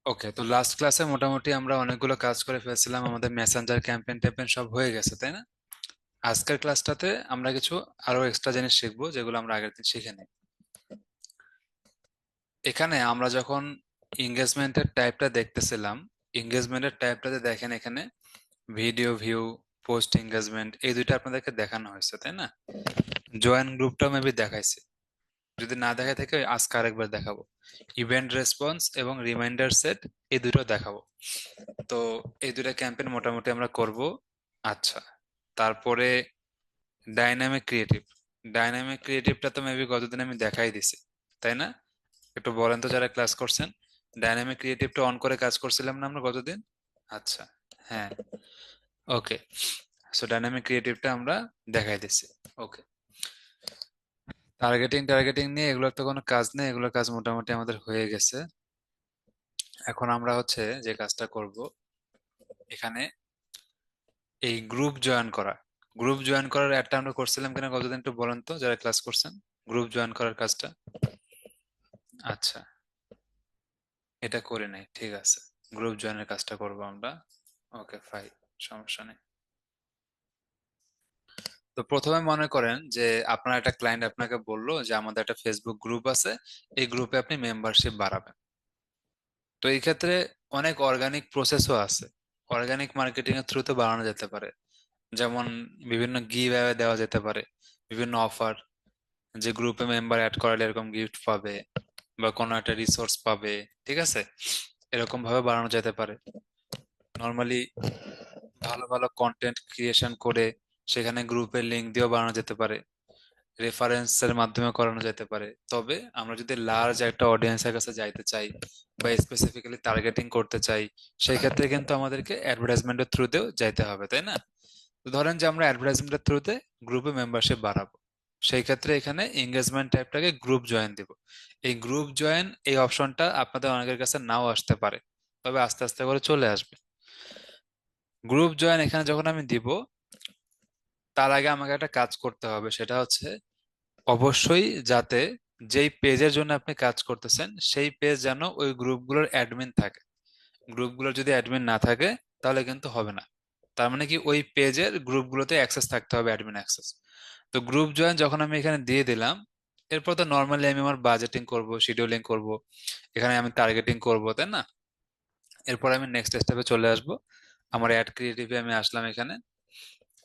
ওকে, তো লাস্ট ক্লাসে মোটামুটি আমরা অনেকগুলো কাজ করে ফেলছিলাম, আমাদের মেসেঞ্জার ক্যাম্পেইন ট্যাম্পেন সব হয়ে গেছে, তাই না? আজকের ক্লাসটাতে আমরা কিছু আরো এক্সট্রা জিনিস শিখবো যেগুলো আমরা আগের দিন শিখে নিই। এখানে আমরা যখন এঙ্গেজমেন্টের টাইপটা দেখতেছিলাম, এঙ্গেজমেন্টের টাইপটাতে দেখেন এখানে ভিডিও ভিউ, পোস্ট এঙ্গেজমেন্ট, এই দুইটা আপনাদেরকে দেখানো হয়েছে, তাই না? জয়েন গ্রুপটা মেবি দেখাইছে, যদি না দেখায় থাকে আজকে আরেকবার দেখাবো। ইভেন্ট রেসপন্স এবং রিমাইন্ডার সেট, এই দুটো দেখাবো। তো এই দুটা ক্যাম্পেইন মোটামুটি আমরা করব। আচ্ছা, তারপরে ডাইনামিক ক্রিয়েটিভ। ডাইনামিক ক্রিয়েটিভটা তো মেবি গতদিন আমি দেখাই দিছি, তাই না? একটু বলেন তো যারা ক্লাস করছেন, ডাইনামিক ক্রিয়েটিভটা অন করে কাজ করছিলাম না আমরা গতদিন? আচ্ছা, হ্যাঁ, ওকে। সো ডাইনামিক ক্রিয়েটিভটা আমরা দেখাই দিছি। ওকে, টার্গেটিং টার্গেটিং নিয়ে এগুলোর তো কোনো কাজ নেই, এগুলোর কাজ মোটামুটি আমাদের হয়ে গেছে। এখন আমরা হচ্ছে যে কাজটা করব, এখানে এই গ্রুপ জয়েন করা। গ্রুপ জয়েন করার একটা আমরা করছিলাম কিনা গতদিন একটু বলেন তো যারা ক্লাস করছেন, গ্রুপ জয়েন করার কাজটা। আচ্ছা, এটা করে নাই, ঠিক আছে। গ্রুপ জয়েনের কাজটা করব আমরা। ওকে ফাইন, সমস্যা নেই। তো প্রথমে মনে করেন যে আপনার একটা ক্লায়েন্ট আপনাকে বললো যে আমাদের একটা ফেসবুক গ্রুপ আছে, এই গ্রুপে আপনি মেম্বারশিপ বাড়াবেন। তো এই ক্ষেত্রে অনেক অর্গানিক প্রসেসও আছে, অর্গানিক মার্কেটিং এর থ্রুতে বাড়ানো যেতে পারে। যেমন বিভিন্ন গিভ অ্যাওয়ে দেওয়া যেতে পারে, বিভিন্ন অফার, যে গ্রুপে মেম্বার অ্যাড করালে এরকম গিফট পাবে বা কোনো একটা রিসোর্স পাবে, ঠিক আছে? এরকম ভাবে বাড়ানো যেতে পারে। নর্মালি ভালো ভালো কন্টেন্ট ক্রিয়েশন করে সেখানে গ্রুপের লিংক দিয়েও বাড়ানো যেতে পারে, রেফারেন্সের মাধ্যমে করানো যেতে পারে। তবে আমরা যদি লার্জ একটা অডিয়েন্সের কাছে যাইতে চাই বা স্পেসিফিক্যালি টার্গেটিং করতে চাই, সেই ক্ষেত্রে কিন্তু আমাদেরকে অ্যাডভার্টাইজমেন্টের থ্রুতেও যাইতে হবে, তাই না? তো ধরেন যে আমরা অ্যাডভার্টাইজমেন্টের থ্রুতে গ্রুপে মেম্বারশিপ বাড়াবো, সেই ক্ষেত্রে এখানে এঙ্গেজমেন্ট টাইপটাকে গ্রুপ জয়েন দিব। এই গ্রুপ জয়েন এই অপশনটা আপনাদের অনেকের কাছে নাও আসতে পারে, তবে আস্তে আস্তে করে চলে আসবে। গ্রুপ জয়েন এখানে যখন আমি দিব, তার আগে আমাকে একটা কাজ করতে হবে, সেটা হচ্ছে অবশ্যই যাতে যেই পেজের জন্য আপনি কাজ করতেছেন সেই পেজ যেন ওই গ্রুপগুলোর অ্যাডমিন থাকে। গ্রুপগুলোর যদি অ্যাডমিন না থাকে তাহলে কিন্তু হবে না। তার মানে কি, ওই পেজের গ্রুপগুলোতে অ্যাক্সেস থাকতে হবে, অ্যাডমিন অ্যাক্সেস। তো গ্রুপ জয়েন যখন আমি এখানে দিয়ে দিলাম, এরপর তো নর্মালি আমি আমার বাজেটিং করব, শিডিউলিং করব, এখানে আমি টার্গেটিং করব, তাই না? এরপর আমি নেক্সট স্টেপে চলে আসব। আমার অ্যাড ক্রিয়েটিভে আমি আসলাম এখানে।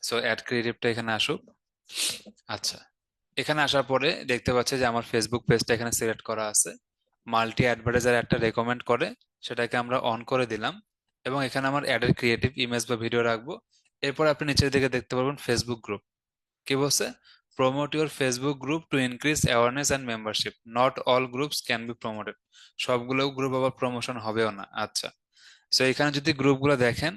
সো অ্যাড ক্রিয়েটিভটা এখানে আসুক। আচ্ছা, এখানে আসার পরে দেখতে পাচ্ছি যে আমার ফেসবুক পেজটা এখানে সিলেক্ট করা আছে। মাল্টি অ্যাডভার্টাইজার একটা রেকমেন্ড করে, সেটাকে আমরা অন করে দিলাম। এবং এখানে আমার অ্যাডের ক্রিয়েটিভ ইমেজ বা ভিডিও রাখবো। এরপর আপনি নিচের দিকে দেখতে পারবেন ফেসবুক গ্রুপ। কি বলছে? Promote your Facebook group to increase awareness and membership, not all groups can be promoted. সবগুলো গ্রুপ আবার প্রমোশন হবেও না। আচ্ছা, সো এখানে যদি গ্রুপগুলো দেখেন,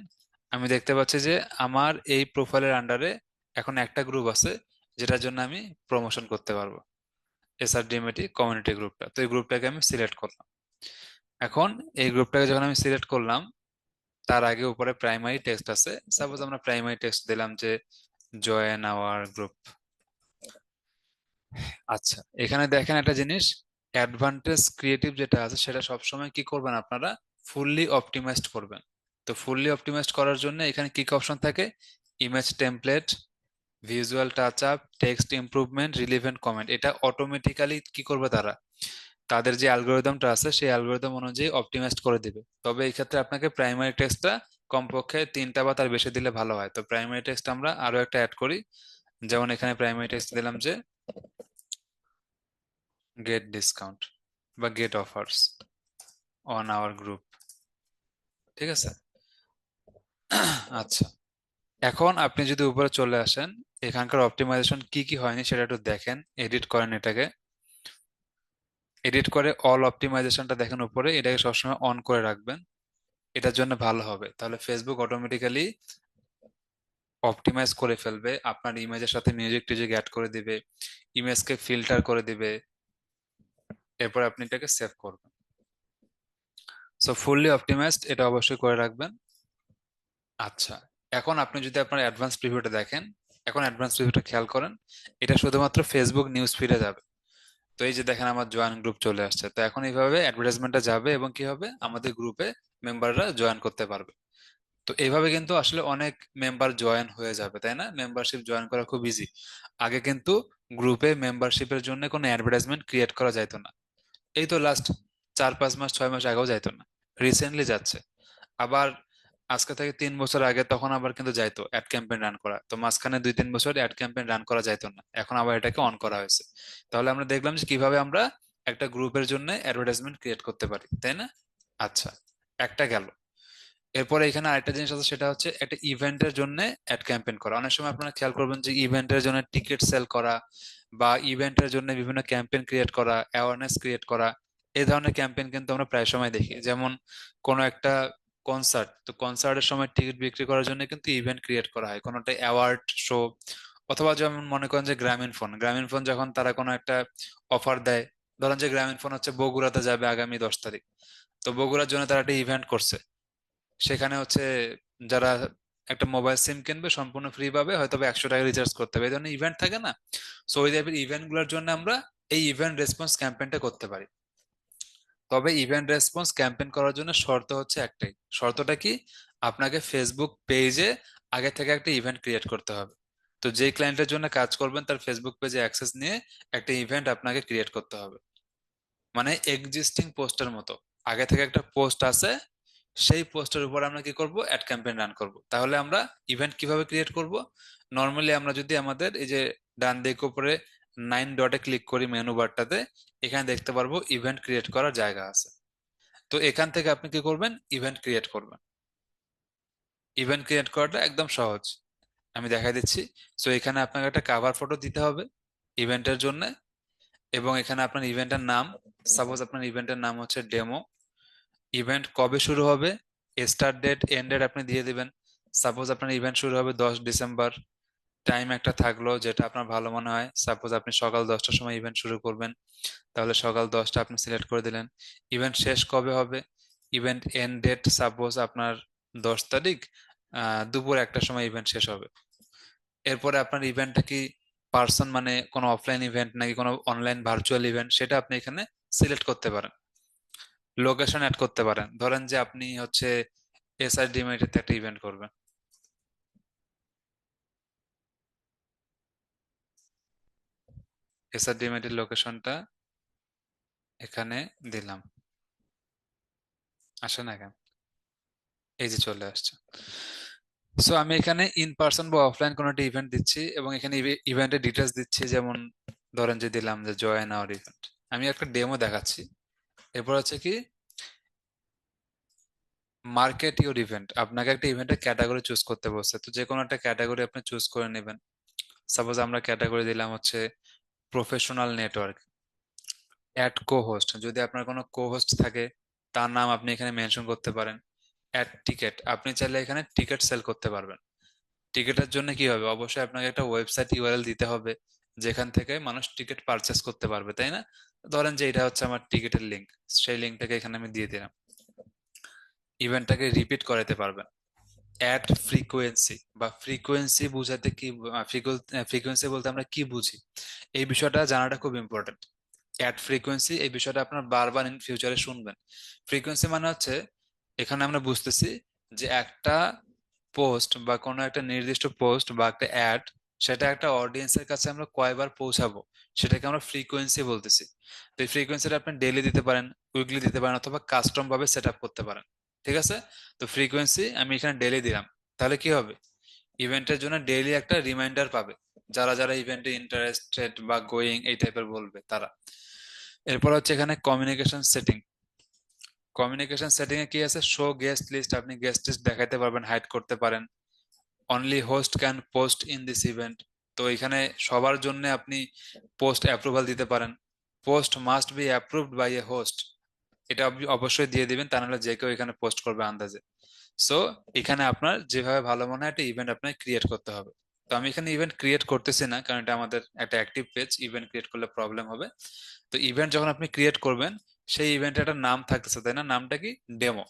আমি দেখতে পাচ্ছি যে আমার এই প্রোফাইলের আন্ডারে এখন একটা গ্রুপ আছে যেটার জন্য আমি প্রমোশন করতে পারবো, এসআরডিএমএটি কমিউনিটি গ্রুপটা। তো এই গ্রুপটাকে আমি সিলেক্ট করলাম। এখন এই গ্রুপটাকে যখন আমি সিলেক্ট করলাম, তার আগে উপরে প্রাইমারি টেক্সট আছে, সাপোজ আমরা প্রাইমারি টেক্সট দিলাম যে জয়েন আওয়ার গ্রুপ। আচ্ছা, এখানে দেখেন একটা জিনিস, অ্যাডভান্টেজ ক্রিয়েটিভ যেটা আছে সেটা সবসময় কি করবেন আপনারা, ফুললি অপটিমাইজড করবেন। তো ফুললি অপটিমাইজড করার জন্য এখানে কি কি অপশন থাকে? Image template, visual touch up, text improvement, relevant comment, এটা অটোমেটিক্যালি কি করবে তারা, তাদের যে অ্যালগোরিদমটা আছে সেই অ্যালগোরিদম অনুযায়ী অপটিমাইজড করে দিবে। তবে এই ক্ষেত্রে আপনাকে প্রাইমারি টেক্সটটা কমপক্ষে তিনটা বা তার বেশি দিলে ভালো হয়। তো প্রাইমারি টেক্সট আমরা আরো একটা অ্যাড করি। যেমন এখানে প্রাইমারি টেক্সট দিলাম যে গেট ডিসকাউন্ট বা get offers on our group, ঠিক আছে? আচ্ছা, এখন আপনি যদি উপরে চলে আসেন, এখানকার অপটিমাইজেশন কি কি হয়নি সেটা একটু দেখেন, এডিট করেন এটাকে। এডিট করে অল অপটিমাইজেশনটা দেখেন উপরে, এটাকে সবসময় অন করে রাখবেন। এটার জন্য ভালো হবে, তাহলে ফেসবুক অটোমেটিক্যালি অপটিমাইজ করে ফেলবে, আপনার ইমেজের সাথে মিউজিক টিউজিক অ্যাড করে দিবে, ইমেজকে ফিল্টার করে দিবে। এরপর আপনি এটাকে সেভ করবেন। সো ফুললি অপটিমাইজড এটা অবশ্যই করে রাখবেন। আচ্ছা, এখন আপনি যদি আপনার অ্যাডভান্স প্রিভিউটা দেখেন, এখন অ্যাডভান্স প্রিভিউটা খেয়াল করেন, এটা শুধুমাত্র ফেসবুক নিউজ ফিডে যাবে। তো এই যে দেখেন আমার জয়েন গ্রুপ চলে আসছে। তো এখন এইভাবে অ্যাডভার্টাইজমেন্টটা যাবে এবং কি হবে, আমাদের গ্রুপে মেম্বাররা জয়েন করতে পারবে। তো এইভাবে কিন্তু আসলে অনেক মেম্বার জয়েন হয়ে যাবে, তাই না? মেম্বারশিপ জয়েন করা খুব ইজি। আগে কিন্তু গ্রুপে মেম্বারশিপের জন্য কোনো অ্যাডভার্টাইজমেন্ট ক্রিয়েট করা যাইতো না। এই তো লাস্ট 4-5 মাস 6 মাস আগেও যাইতো না, রিসেন্টলি যাচ্ছে। আবার আজকে থেকে 3 বছর আগে তখন আবার কিন্তু যাইতো অ্যাড ক্যাম্পেইন রান করা, তো মাঝখানে 2-3 বছর অ্যাড ক্যাম্পেইন রান করা যাইতো না, এখন আবার এটাকে অন করা হয়েছে। তাহলে আমরা দেখলাম যে কিভাবে আমরা একটা গ্রুপের জন্য অ্যাডভার্টাইজমেন্ট ক্রিয়েট করতে পারি, তাই না? আচ্ছা, একটা গেল। এরপরে এখানে আরেকটা জিনিস আছে, সেটা হচ্ছে একটা ইভেন্টের জন্য অ্যাড ক্যাম্পেইন করা। অনেক সময় আপনারা খেয়াল করবেন যে ইভেন্টের জন্য টিকিট সেল করা বা ইভেন্টের জন্য বিভিন্ন ক্যাম্পেইন ক্রিয়েট করা, অ্যাওয়ারনেস ক্রিয়েট করা, এই ধরনের ক্যাম্পেইন কিন্তু আমরা প্রায় সময় দেখি। যেমন কোনো একটা কনসার্ট, তো কনসার্টের সময় টিকিট বিক্রি করার জন্য কিন্তু ইভেন্ট ক্রিয়েট করা হয়, কোনো একটা অ্যাওয়ার্ড শো। অথবা যেমন মনে করেন যে গ্রামীণ ফোন যখন তারা কোনো একটা অফার দেয়, ধরেন যে গ্রামীণ ফোন হচ্ছে বগুড়াতে যাবে আগামী 10 তারিখ, তো বগুড়ার জন্য তারা একটা ইভেন্ট করছে। সেখানে হচ্ছে যারা একটা মোবাইল সিম কিনবে সম্পূর্ণ ফ্রি পাবে, হয়তো বা 100 টাকা রিচার্জ করতে হবে, এই ধরনের ইভেন্ট থাকে না? সো ওই টাইপের ইভেন্ট গুলোর জন্য আমরা এই ইভেন্ট রেসপন্স ক্যাম্পেইনটা করতে পারি। তবে ইভেন্ট রেসপন্স ক্যাম্পেইন করার জন্য শর্ত হচ্ছে একটাই। শর্তটা কি? আপনাকে ফেসবুক পেজে আগে থেকে একটা ইভেন্ট ক্রিয়েট করতে হবে। তো যেই ক্লায়েন্টের জন্য কাজ করবেন তার ফেসবুক পেজে অ্যাক্সেস নিয়ে একটা ইভেন্ট আপনাকে ক্রিয়েট করতে হবে। মানে এক্সিস্টিং পোস্টের মতো, আগে থেকে একটা পোস্ট আছে, সেই পোস্টের উপর আমরা কি করব, অ্যাড ক্যাম্পেইন রান করব। তাহলে আমরা ইভেন্ট কিভাবে ক্রিয়েট করব? নর্মালি আমরা যদি আমাদের এই যে ডান দিকে উপরে 9 ডটে ক্লিক করি মেনু বারটাতে, এখানে দেখতে পারবো ইভেন্ট ক্রিয়েট করার জায়গা আছে। তো এখান থেকে আপনি কি করবেন, ইভেন্ট ক্রিয়েট করবেন। ইভেন্ট ক্রিয়েট করাটা একদম সহজ, আমি দেখাই দিচ্ছি। সো এখানে আপনাকে একটা কাভার ফটো দিতে হবে ইভেন্টের জন্য, এবং এখানে আপনার ইভেন্টের নাম, সাপোজ আপনার ইভেন্টের নাম হচ্ছে ডেমো। ইভেন্ট কবে শুরু হবে, স্টার্ট ডেট এন্ড ডেট আপনি দিয়ে দিবেন। সাপোজ আপনার ইভেন্ট শুরু হবে 10 ডিসেম্বর, টাইম একটা থাকলো যেটা আপনার ভালো মনে হয়, সাপোজ আপনি সকাল 10টার সময় ইভেন্ট শুরু করবেন, তাহলে সকাল 10টা আপনি সিলেক্ট করে দিলেন। ইভেন্ট শেষ কবে হবে, ইভেন্ট এন্ড ডেট সাপোজ আপনার 10 তারিখ দুপুর 1টার সময় ইভেন্ট শেষ হবে। এরপরে আপনার ইভেন্টটা কি পার্সন মানে কোনো অফলাইন ইভেন্ট নাকি কোনো অনলাইন ভার্চুয়াল ইভেন্ট, সেটা আপনি এখানে সিলেক্ট করতে পারেন। লোকেশন অ্যাড করতে পারেন, ধরেন যে আপনি হচ্ছে এসআরডিএমআইতে একটা ইভেন্ট করবেন। এসআরডিএমআইটির লোকেশনটা এখানে দিলাম, আসে না কেন? এই যে চলে আসছে। সো আমি এখানে ইন পার্সন বা অফলাইন কোনো একটা ইভেন্ট দিচ্ছি এবং এখানে ইভেন্টের ডিটেলস দিচ্ছি, যেমন ধরেন যে দিলাম যে জয়েন আওয়ার ইভেন্ট। আমি একটা ডেমো দেখাচ্ছি। এরপর হচ্ছে কি, মার্কেট ইউর ইভেন্ট, আপনাকে একটা ইভেন্টের ক্যাটাগরি চুজ করতে বলছে, তো যে কোনো একটা ক্যাটাগরি আপনি চুজ করে নেবেন। সাপোজ আমরা ক্যাটাগরি দিলাম হচ্ছে professional network. Add cohost, যদি আপনার কোনো কো হোস্ট থাকে তার নাম আপনি এখানে মেনশন করতে পারেন। অ্যাড টিকেট, আপনি চাইলে এখানে টিকিট সেল করতে পারবেন। টিকিটের জন্য কি হবে, অবশ্যই আপনাকে একটা ওয়েবসাইট ইউআরএল দিতে হবে যেখান থেকে মানুষ টিকিট পারচেস করতে পারবে, তাই না? ধরেন যে এটা হচ্ছে আমার টিকিটের লিঙ্ক, সেই লিঙ্কটাকে এখানে আমি দিয়ে দিলাম। ইভেন্টটাকে রিপিট করাতে পারবেন। অ্যাড ফ্রিকোয়েন্সি, বা ফ্রিকোয়েন্সি বোঝাতে কি, ফ্রিকোয়েন্সি বলতে আমরা কি বুঝি, এই বিষয়টা জানাটা খুব ইম্পর্টেন্ট। অ্যাড ফ্রিকোয়েন্সি, এই বিষয়টা আপনার বারবার ইন ফিউচারে শুনবেন। ফ্রিকোয়েন্সি মানে হচ্ছে, এখানে আমরা বুঝতেছি যে একটা পোস্ট বা কোনো একটা নির্দিষ্ট পোস্ট বা একটা অ্যাড, সেটা একটা অডিয়েন্সের কাছে আমরা কয়বার পৌঁছাবো, সেটাকে আমরা ফ্রিকোয়েন্সি বলতেছি। তো এই ফ্রিকোয়েন্সিটা আপনি ডেইলি দিতে পারেন, উইকলি দিতে পারেন, অথবা কাস্টম ভাবে সেট আপ করতে পারেন। ঠিক আছে? তো ফ্রিকোয়েন্সি আমি এখানে ডেইলি দিলাম। তাহলে কি হবে, ইভেন্টের জন্য ডেইলি একটা রিমাইন্ডার পাবে যারা যারা ইভেন্টে ইন্টারেস্টেড বা গোয়িং এই টাইপের বলবে তারা। এরপর হচ্ছে এখানে কমিউনিকেশন সেটিং। কমিউনিকেশন সেটিং এ কি আছে, শো গেস্ট লিস্ট, আপনি গেস্ট লিস্ট দেখাইতে পারবেন, হাইড করতে পারেন। Only host can post in this event, তো এখানে সবার জন্য আপনি পোস্ট অ্যাপ্রুভাল দিতে পারেন। Post must be approved by a host, এটা আপনি অবশ্যই দিয়ে দিবেন, তা নাহলে যে কেউ এখানে পোস্ট করবে আন্দাজে। সো এখানে আপনার যেভাবে ভালো মনে হয় একটা ইভেন্ট আপনাকে ক্রিয়েট করতে হবে। তো আমি এখানে ইভেন্ট ক্রিয়েট করতেছি না, কারণ এটা আমাদের একটা অ্যাক্টিভ পেজ, ইভেন্ট ক্রিয়েট করলে প্রবলেম হবে। তো ইভেন্ট যখন আপনি ক্রিয়েট করবেন, সেই ইভেন্টের একটা নাম থাকতেছে, তাই না? নামটা কি, ডেমো।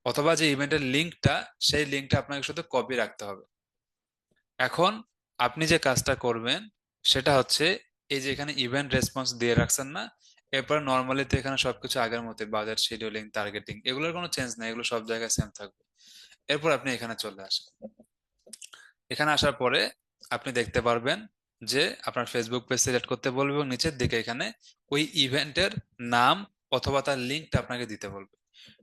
অথবা যে ইভেন্টের লিঙ্কটা, সেই লিঙ্কটা আপনাকে শুধু কপি রাখতে হবে। এখন আপনি যে কাজটা করবেন সেটা হচ্ছে, এই যে এখানে ইভেন্ট রেসপন্স দিয়ে রাখছেন না, এরপর নর্মালি তো এখানে সবকিছু আগের মতো, বাজেট শিডিউলিং শিডিউলিং এগুলোর কোনো চেঞ্জ নাই, এগুলো সব জায়গায় সেম থাকবে। এরপর আপনি এখানে চলে আসেন। এখানে আসার পরে আপনি দেখতে পারবেন যে আপনার ফেসবুক পেজ সিলেক্ট করতে বলবে এবং নিচের দিকে এখানে ওই ইভেন্টের নাম অথবা তার লিঙ্কটা আপনাকে দিতে বলবে।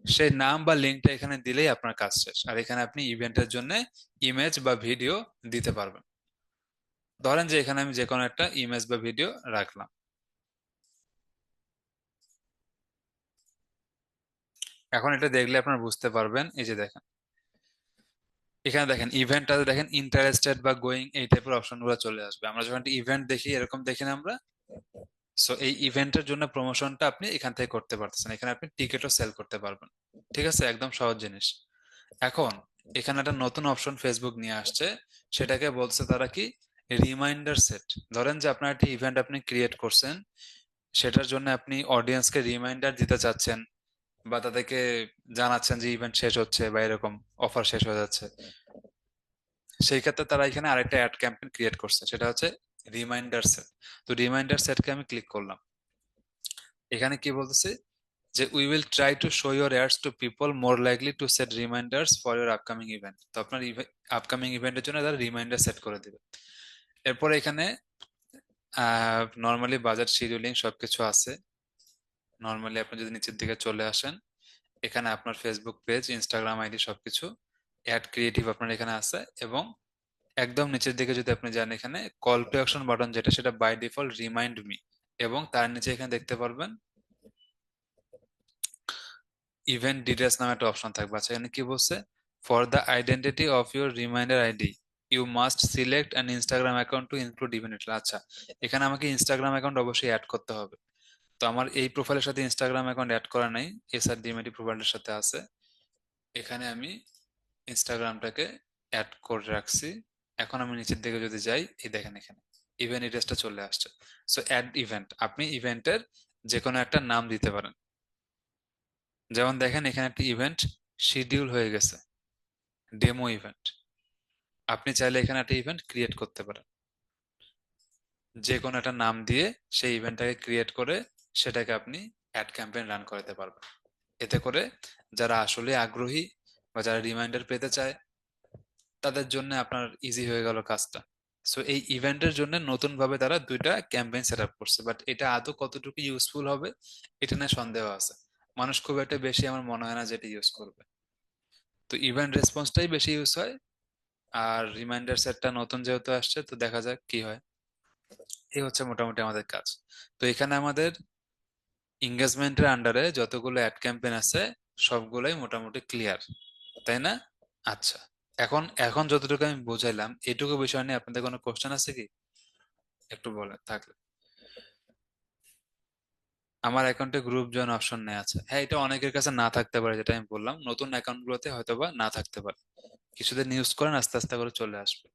সেই নাম বা লিঙ্কটা এখানে দিলেই আপনার কাজ শেষ। আর এখানে আপনি ইভেন্টের জন্য ইমেজ বা ভিডিও দিতে পারবেন। ধরেন যে এখানে আমি যে কোনো একটা ইমেজ বা ভিডিও রাখলাম। এখন এটা দেখলে আপনার বুঝতে পারবেন, এই যে দেখেন এখানে দেখেন ইভেন্টটাতে দেখেন ইন্টারেস্টেড বা গোয়িং এই টাইপের অপশন গুলো চলে আসবে। আমরা যখন একটা ইভেন্ট দেখি এরকম দেখি না আমরা? সো এই ইভেন্টের জন্য প্রমোশনটা আপনি এখান থেকে করতে পারতেছেন, এখানে আপনি টিকিটও সেল করতে পারবেন। ঠিক আছে, একদম সহজ জিনিস। এখন এখানে একটা নতুন অপশন ফেসবুক নিয়ে আসছে, সেটাকে বলছে তারা কি, রিমাইন্ডার সেট। ধরেন যে আপনার একটা ইভেন্ট আপনি ক্রিয়েট করছেন, সেটার জন্য আপনি অডিয়েন্সকে রিমাইন্ডার দিতে চাচ্ছেন বা তাদেরকে জানাচ্ছেন যে ইভেন্ট শেষ হচ্ছে বা এরকম অফার শেষ হয়ে যাচ্ছে। সেই ক্ষেত্রে তারা এখানে আরেকটা অ্যাড ক্যাম্পেইন ক্রিয়েট করছে, সেটা হচ্ছে রিমাইন্ডার সেট। তো রিমাইন্ডার সেটকে আমি ক্লিক করলাম। এখানে কি বলতেছে যে we will try to show your ads to people more likely to set reminders for your upcoming event. তো আপনার আপকামিং ইভেন্টের জন্য তারা রিমাইন্ডার সেট করে দিবে। এরপরে এখানে নর্মালি বাজেট শিডিউলিং সবকিছু আছে। নর্মালি আপনি যদি নিচের দিকে চলে আসেন, এখানে আপনার ফেসবুক পেজ, ইনস্টাগ্রাম আইডি সবকিছু, অ্যাড ক্রিয়েটিভ আপনার এখানে আছে। এবং একদম নিচের দিকে যদি আপনি যান, এখানে কল টু অ্যাকশন বাটন যেটা, সেটা বাই ডিফল্ট রিমাইন্ড মি। এবং তার নিচে এখানে দেখতে পারবেন ইভেন্ট ডিটেলস নামে একটা অপশন থাকবে। আচ্ছা, এখানে কি বলছে, for the identity of your reminder ID you must select an Instagram account to include event. আচ্ছা, এখানে আমাকে ইনস্টাগ্রাম অ্যাকাউন্ট অবশ্যই অ্যাড করতে হবে। তো আমার এই প্রোফাইলের সাথে ইনস্টাগ্রাম অ্যাকাউন্ট অ্যাড করা নাই, এসআর ডিএমএটি প্রোফাইলের সাথে আছে। এখানে আমি ইনস্টাগ্রামটাকে অ্যাড করে রাখছি। এখন আমি নিচের দিকে যদি যাই, এই দেখেন এখানে ইভেন্ট ডিটেলসটা চলে আসছে। সো অ্যাড ইভেন্ট, আপনি ইভেন্টের যে কোনো একটা নাম দিতে পারেন। যেমন দেখেন এখানে একটা ইভেন্ট শিডিউল হয়ে গেছে, ডেমো ইভেন্ট। আপনি চাইলে এখানে একটা ইভেন্ট ক্রিয়েট করতে পারেন, যে কোনো একটা নাম দিয়ে সেই ইভেন্টটাকে ক্রিয়েট করে সেটাকে আপনি অ্যাড ক্যাম্পেইন রান করাতে পারবেন। এতে করে যারা আসলে আগ্রহী বা যারা রিমাইন্ডার পেতে চায়, তাদের জন্য আপনার ইজি হয়ে গেল কাজটা। সো এই ইভেন্টের জন্য নতুন ভাবে তারা দুইটা ক্যাম্পেইন সেট আপ করছে, বাট এটা আদৌ কতটুকু ইউজফুল হবে এটা নিয়ে সন্দেহ আছে। মানুষ খুব একটা বেশি আমার মনে হয় না যেটা ইউজ করবে। তো ইভেন্ট রেসপন্সটাই বেশি ইউজ হয়। আর রিমাইন্ডার সেটটা নতুন যেহেতু আসছে, তো দেখা যাক কি হয়। এই হচ্ছে মোটামুটি আমাদের কাজ। তো এখানে আমাদের এঙ্গেজমেন্টের আন্ডারে যতগুলো অ্যাড ক্যাম্পেইন আছে সবগুলোই মোটামুটি ক্লিয়ার, তাই না? আচ্ছা, এখন এখন যতটুকু আমি বুঝাইলাম, এইটুকু বিষয় নিয়ে আপনাদের কোনো কোশ্চেন আছে কি, একটু বলেন থাকলে। আমার অ্যাকাউন্টে গ্রুপ জয়েন অপশন নেই, আছে হ্যাঁ, এটা অনেকের কাছে না থাকতে পারে, যেটা আমি বললাম নতুন অ্যাকাউন্ট গুলোতে হয়তোবা না থাকতে পারে। কিছুদিন ইউজ করেন, আস্তে আস্তে করে চলে আসবে।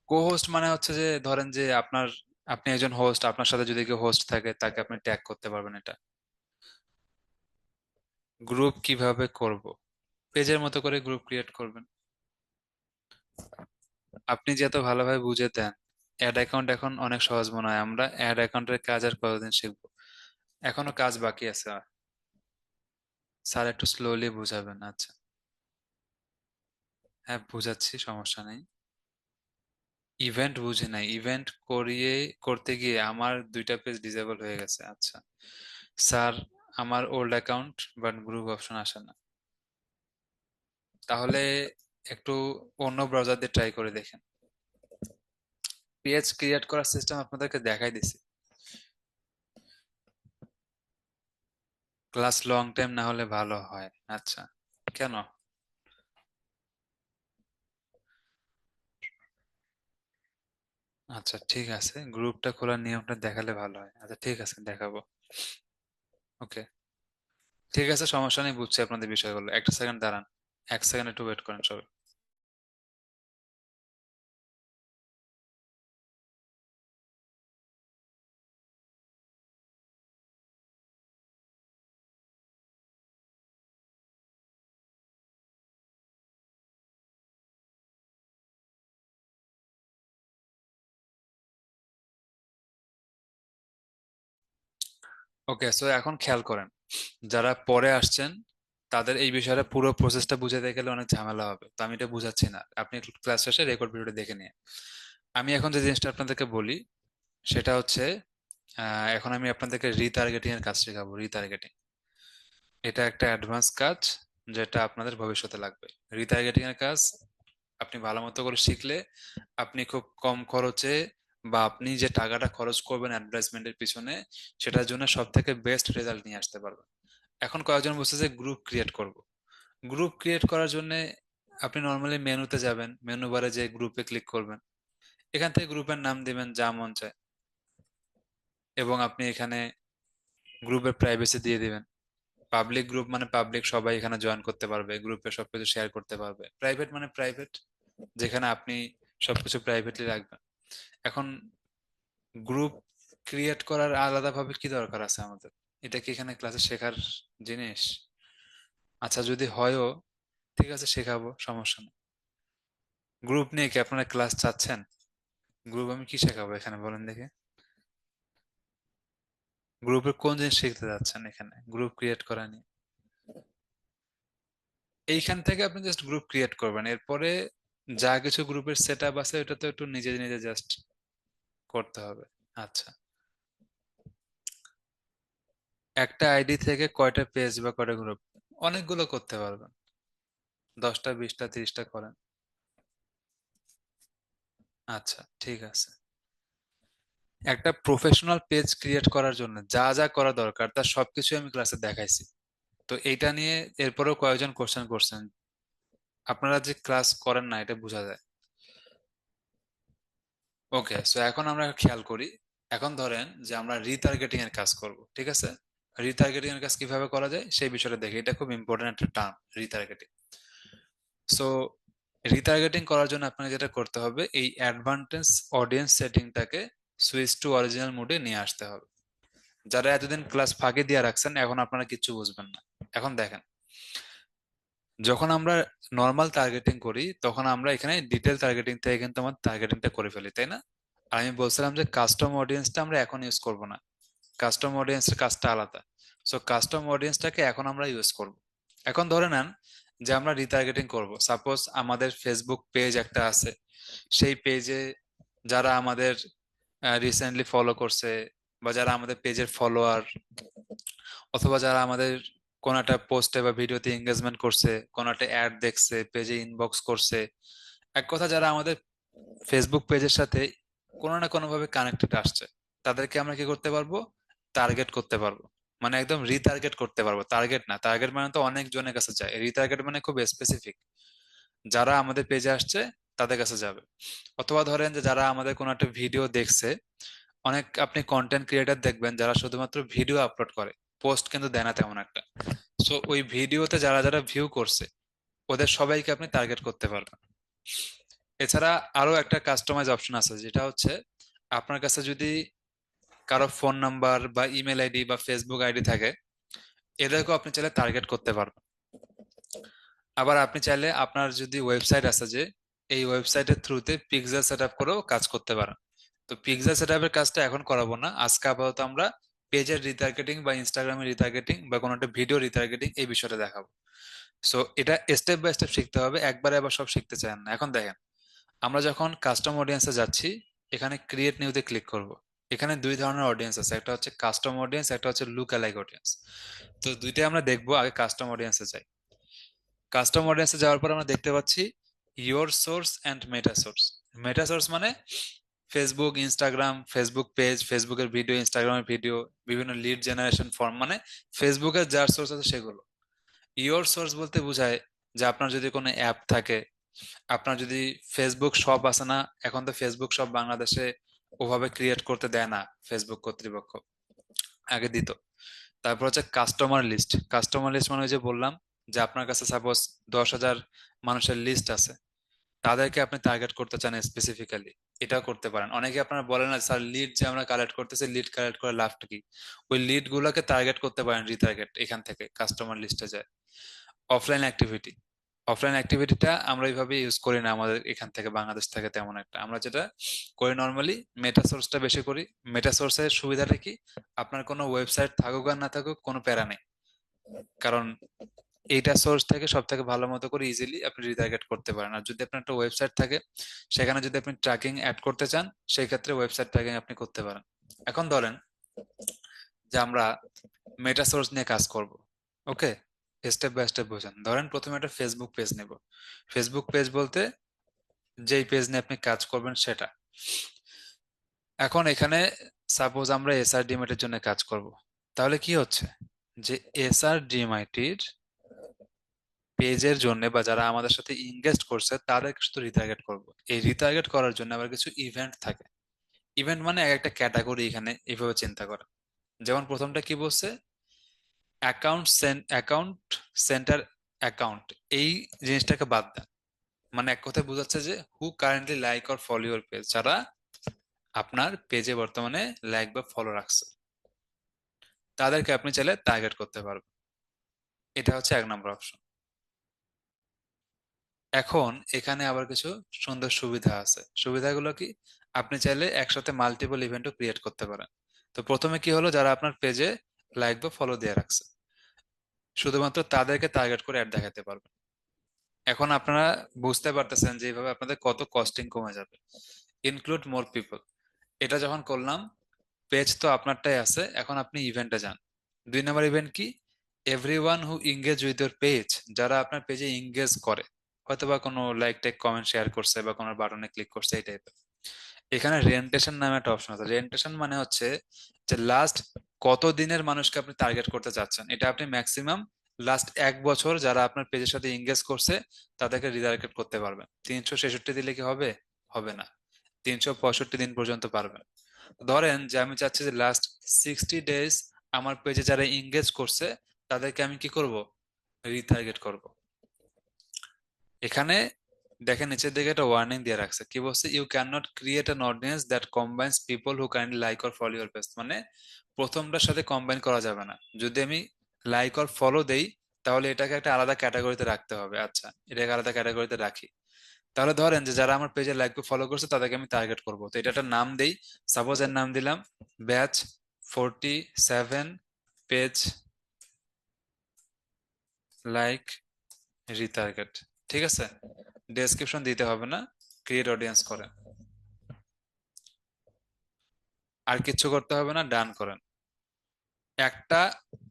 কো হোস্ট মানে হচ্ছে যে ধরেন যে আপনি একজন হোস্ট, আপনার সাথে যদি কেউ হোস্ট থাকে তাকে আপনি ট্যাগ করতে পারবেন এটা। গ্রুপ কিভাবে করব? পেজের মতো করে গ্রুপ ক্রিয়েট করবেন। আপনি যে এত ভালোভাবে বুঝে দেন, অ্যাড অ্যাকাউন্ট এখন অনেক সহজ মনে হয়। আমরা অ্যাড অ্যাকাউন্টের কাজ আর কতদিন শিখবো? এখনো কাজ বাকি আছে। স্যার একটু স্লোলি বুঝাবেন। আচ্ছা, হ্যাঁ বুঝাচ্ছি, সমস্যা নেই। ইভেন্ট বুঝে নাই, ইভেন্ট করতে গিয়ে আমার দুইটা পেজ ডিসেবল হয়ে গেছে। আচ্ছা স্যার, আমার old account but group option আসে না। তাহলে একটু অন্য ব্রাউজার দিয়ে ট্রাই করে দেখেন। পেজ ক্রিয়েট করার সিস্টেম আপনাদেরকে দেখাই দিছি। ক্লাস লং টাইম না হলে ভালো হয়। আচ্ছা, কেন? আচ্ছা ঠিক আছে, গ্রুপটা খোলার নিয়মটা দেখালে ভালো হয়। আচ্ছা ঠিক আছে, দেখাবো। ওকে, ঠিক আছে, সমস্যা নেই, বুঝছি আপনাদের বিষয়গুলো। একটা সেকেন্ড দাঁড়ান, এক সেকেন্ড একটু ওয়েট করেন সবাই। ওকে, সো এখন খেয়াল করেন, যারা পরে আসছেন তাদের এই বিষয়ে পুরো প্রসেসটা বুঝাতে গেলে অনেক ঝামেলা হবে, তো আমি এটা বুঝাচ্ছি না, আপনি একটু ক্লাস শেষে রেকর্ড ভিডিওটা দেখে নিয়ে। আমি এখন যে জিনিসটা আপনাদেরকে বলি সেটা হচ্ছে, এখন আমি আপনাদেরকে রিটার্গেটিং এর কাজ শেখাবো। রিটার্গেটিং এটা একটা অ্যাডভান্স কাজ যেটা আপনাদের ভবিষ্যতে লাগবে। রিটার্গেটিং এর কাজ আপনি ভালো মতো করে শিখলে আপনি খুব কম খরচে, বা আপনি যে টাকাটা খরচ করবেন অ্যাডভার্টাইজমেন্টের পিছনে, সেটার জন্য সব থেকে বেস্ট রেজাল্ট নিয়ে আসতে পারবেন। এখন কয়েকজন বলছে যে গ্রুপ ক্রিয়েট করব। গ্রুপ ক্রিয়েট করার জন্য আপনি নর্মালি মেনুতে যাবেন, মেনু বারে যে গ্রুপে ক্লিক করবেন, এখান থেকে গ্রুপের নাম দিবেন যা মন চায়, এবং আপনি এখানে গ্রুপের প্রাইভেসি দিয়ে দিবেন। পাবলিক গ্রুপ মানে পাবলিক, সবাই এখানে জয়েন করতে পারবে, গ্রুপে সবকিছু শেয়ার করতে পারবে। প্রাইভেট মানে প্রাইভেট, যেখানে আপনি সবকিছু প্রাইভেটলি রাখবেন। এখন গ্রুপ ক্রিয়েট করার আলাদাভাবে কি দরকার আছে আমাদের? এটা কি এখানে ক্লাসে শেখার জিনিস? আচ্ছা, যদি হয়ও ঠিক আছে, শেখাবো, সমস্যা নেই। গ্রুপ নিয়ে কি আপনারা ক্লাস চাচ্ছেন? গ্রুপ আমি কি শেখাবো এখানে বলেন দেখি? গ্রুপের কোন জিনিস শিখতে যাচ্ছেন এখানে গ্রুপ ক্রিয়েট করা নিয়ে? এইখান থেকে আপনি জাস্ট গ্রুপ ক্রিয়েট করবেন, এরপরে যা কিছু গ্রুপের সেট আপ আছে ওটা তো একটু নিজে নিজে জাস্ট করতে হবে। আচ্ছা, একটা আইডি থেকে কয়টা পেজ বা কয়টা গ্রুপ? অনেকগুলো করতে পারবেন, 10টা 20টা 30টা করেন। আচ্ছা, ঠিক আছে। একটা প্রফেশনাল পেজ ক্রিয়েট করার জন্য যা যা করা দরকার তার সবকিছু আমি ক্লাসে দেখাইছি। তো এইটা নিয়ে এরপরেও কয়েকজন কোশ্চেন করছেন, আপনারা যে ক্লাস করেন না এটা বোঝা যায়। ওকে, সো এখন আমরা খেয়াল করি। এখন ধরেন যে আমরা রিটার্গেটিং এর কাজ করব, ঠিক আছে? রিটার্গেটিং এর কাজ কিভাবে করা যায় সেই বিষয়টা দেখি, এটা খুব ইম্পর্টেন্ট একটা টার্ম, রিটার্গেটিং। সো রিটার্গেটিং করার জন্য আপনাকে যেটা করতে হবে, এই অ্যাডভান্টেজ অডিয়েন্স সেটিংটাকে সুইচ টু অরিজিনাল মোডে নিয়ে আসতে হবে। যারা এতদিন ক্লাস ফাঁকি দিয়ে রাখছেন এখন আপনারা কিচ্ছু বুঝবেন না। এখন দেখেন, যখন আমরা নর্মাল টার্গেটিং করি তখন আমরা এখানে ডিটেল টার্গেটিং থেকে কিন্তু আমাদের টার্গেটিংটা করে ফেলি, তাই না? আর আমি বলছিলাম যে কাস্টম অডিয়েন্সটা আমরা এখন ইউজ করব না, কাস্টম অডিয়েন্সের কাজটা আলাদা। সো কাস্টম অডিয়েন্সটাকে এখন আমরা ইউজ করব। এখন ধরে নেন যে আমরা রিটার্গেটিং করব, সাপোজ আমাদের ফেসবুক পেজ একটা আছে, সেই পেজে যারা আমাদের রিসেন্টলি ফলো করছে, বা যারা আমাদের পেজের ফলোয়ার, অথবা যারা আমাদের কোন একটা পোস্টে বা ভিডিওতে এঙ্গেজমেন্ট করছে, কোন একটা অ্যাড দেখছে, পেজে ইনবক্স করছে, এক কথা যারা আমাদের ফেসবুক পেজের সাথে কোনো না কোনো ভাবে কানেক্টেড আসছে, তাদেরকে আমরা কি করতে পারবো? টার্গেট করতে পারবো। মানে একদম রিটার্গেট করতে পারবো, টার্গেট না, টার্গেট মানে তো অনেক জনের কাছে যায়, রিটার্গেট মানে খুব স্পেসিফিক, যারা আমাদের পেজে আসছে তাদের কাছে যাবে। অথবা ধরেন যে যারা আমাদের কোনো একটা ভিডিও দেখছে, অনেক আপনি কন্টেন্ট ক্রিয়েটার দেখবেন যারা শুধুমাত্র ভিডিও আপলোড করে, পোস্ট কিন্তু দেয় না তেমন একটা। সো ওই ভিডিওতে যারা যারা ভিউ করছে ওদের সবাইকে আপনি টার্গেট করতে পারবেন। এছাড়া আরো একটা কাস্টমাইজ অপশন আছে, যেটা হচ্ছে আপনার কাছে যদি কারো ফোন নাম্বার বা ইমেল আইডি বা ফেসবুক আইডি থাকে, এদেরকেও আপনি চাইলে টার্গেট করতে পারবেন। আবার আপনি চাইলে আপনার যদি ওয়েবসাইট আছে, যে এই ওয়েবসাইটের থ্রুতে পিক্সেল সেট আপ করেও কাজ করতে পারেন। তো পিক্সেল সেট আপের কাজটা এখন করাবো না, আজকে আপাতত আমরা পেজের রিটার্গেটিং বা ইনস্টাগ্রামের রিটার্গেটিং বা কোনো একটা ভিডিও রিটার্গেটিং এই বিষয়টা দেখাবো। সো এটা স্টেপ বাই স্টেপ শিখতে হবে, একবারে আবার সব শিখতে চান না। এখন দেখেন, আমরা যখন কাস্টম অডিয়েন্সে যাচ্ছি, এখানে ক্রিয়েট নিউতে ক্লিক করব। এখানে দুই ধরনের অডিয়েন্স আছে, একটা হচ্ছে কাস্টম অডিয়েন্স, একটা হচ্ছে লুক অ্যালাইক অডিয়েন্স। তো দুইটাই আমরা দেখবো, আগে কাস্টম অডিয়েন্সে যাই। কাস্টম অডিয়েন্সে যাওয়ার পর আমরা দেখতে পাচ্ছি your source and meta source. Meta source মানে ফেসবুক, ইনস্টাগ্রাম, ফেসবুক পেজ, ফেসবুকের ভিডিও, ইনস্টাগ্রামের ভিডিও, বিভিন্ন লিড জেনারেশন ফর্ম, মানে ফেসবুকের যার সোর্স আছে সেগুলো। ইয়োর সোর্স বলতে বোঝায় যে আপনার যদি কোনো অ্যাপ থাকে, আপনার যদি ফেসবুক শপ আছে না, এখন তো ফেসবুক শপ বাংলাদেশে ওভাবে ক্রিয়েট করতে দেয় না ফেসবুক কর্তৃপক্ষ, আগে দিত। তারপর হচ্ছে কাস্টমার লিস্ট। কাস্টমার লিস্ট মানে ওই যে বললাম যে আপনার কাছে সাপোজ 10,000 মানুষের লিস্ট আছে, তাদেরকে আপনি টার্গেট করতে চান স্পেসিফিক্যালি, এটাও করতে পারেন। অনেকে আপনারা বলেন না স্যার, লিড যে আমরা কালেক্ট করতেছি, লিড কালেক্ট করে লাভটা কি? ওই লিড গুলাকে টার্গেট করতে পারেন, রিটার্গেট এখান থেকে কাস্টমার লিস্টে যায়। অফলাইন অ্যাক্টিভিটি, অফলাইন অ্যাক্টিভিটিটা আমরা এইভাবে ইউজ করি না আমাদের এখান থেকে, বাংলাদেশ থেকে তেমন একটা। আমরা যেটা করি নর্মালি, মেটা সোর্সটা বেশি করি। মেটা সোর্সের সুবিধাটা কি, আপনার কোনো ওয়েবসাইট থাকুক আর না থাকুক কোনো প্যারা নেই, কারণ এইটা সোর্স থেকে সব থেকে ভালো মতো করে ইজিলি আপনি রিটার্গেট করতে পারেন। আর যদি আপনার একটা ওয়েবসাইট থাকে, সেখানে যদি আপনি ট্র্যাকিং অ্যাড করতে চান, সেই ক্ষেত্রে ওয়েবসাইট ট্র্যাকিং আপনি করতে পারেন। এখন ধরেন যে আমরা মেটা সোর্স নিয়ে কাজ করব, ওকে, স্টেপ বাই স্টেপ বোঝেন। ধরেন প্রথমে একটা ফেসবুক পেজ নেব। ফেসবুক পেজ বলতে যেই পেজ নিয়ে আপনি কাজ করবেন সেটা। এখন এখানে সাপোজ আমরা এসআরডিএমআইটির জন্য কাজ করব, তাহলে কি হচ্ছে যে এসআরডিএমআইটির পেজের জন্য বা যারা আমাদের সাথে ইনভেস্ট করছে তাদেরকে শুধু রিটার্গেট করব। এই রিটার্গেট করার জন্য আবার কিছু ইভেন্ট থাকে। ইভেন্ট মানে এক একটা ক্যাটাগরি, এখানে এইভাবে চিন্তা করা। যেমন প্রথমটা কি বলছে, অ্যাকাউন্ট সেন্টার অ্যাকাউন্ট, এই জিনিসটাকে বাদ দেন। মানে এক কথায় বোঝাচ্ছে যে who currently like or follow your page, যারা আপনার পেজে বর্তমানে লাইক বা ফলো রাখছে, তাদেরকে আপনি চাইলে টার্গেট করতে পারবেন। এটা হচ্ছে এক নম্বর অপশন। এখন এখানে আবার কিছু সুন্দর সুবিধা আছে। সুবিধাগুলো কি, আপনি চাইলে একসাথে মাল্টিপল ইভেন্টও ক্রিয়েট করতে পারেন। তো প্রথমে কি হলো, যারা আপনার পেজে লাইক বা ফলো দিয়ে রাখছে, শুধুমাত্র তাদেরকে টার্গেট করে অ্যাড দেখাতে পারবেন। এখন আপনারা বুঝতে পারতেছেন যে এইভাবে আপনাদের কত কস্টিং কমে যাবে। ইনক্লুড মোর পিপল, এটা যখন করলাম, পেজ তো আপনারটাই আছে, এখন আপনি ইভেন্টে যান। 2 নম্বর ইভেন্ট কি, everyone who engage with your page, যারা আপনার পেজে ইংগেজ করে, হয়তোবা কোনো লাইক টেক কমেন্ট শেয়ার করছে বা কোনো বাটনে ক্লিক করছে, এই টাইপের। এখানে রেন্টেশন নামে একটা অপশন আছে। রেন্টেশন মানে হচ্ছে যে লাস্ট কত দিনের মানুষকে আপনি টার্গেট করতে চাচ্ছেন। এটা আপনি ম্যাক্সিমাম লাস্ট 1 বছর যারা আপনার পেজের সাথে এঙ্গেজ করছে তাদেরকে রিটার্গেট করতে পারবেন। 366 দিলে কি হবে? হবে না, 365 দিন পর্যন্ত পারবেন। ধরেন যে আমি চাচ্ছি যে লাস্ট 60 ডেজ আমার পেজে যারা এঙ্গেজ করছে তাদেরকে আমি কি করব, রিটার্গেট করব। এখানে দেখেন নিচের দিকে একটা ওয়ার্নিং দিয়ে রাখছে, কি বলছে, you can not create an audience that combines people who kindly like or follow your page. মানে প্রথমটার সাথে কম্বাইন করা যাবে না। যদি আমি লাইক অর ফলো দেই, তাহলে এটাকে একটা আলাদা ক্যাটাগরিতে রাখতে হবে। আচ্ছা, এটাকে আলাদা ক্যাটাগরিতে রাখি। তাহলে ধরেন যে যারা আমার পেজে লাইক ফলো করছে তাদেরকে আমি টার্গেট করব, তো এটা একটা নাম দেই। সাপোজ এর নাম দিলাম ব্যাচ 47 পেজ লাইক রিটার্গেট। ঠিক আছে, ডেসক্রিপশন দিতে হবে না, ক্রিয়েট অডিয়েন্স করেন, আর কিচ্ছু করতে হবে না, ডান করেন। একটা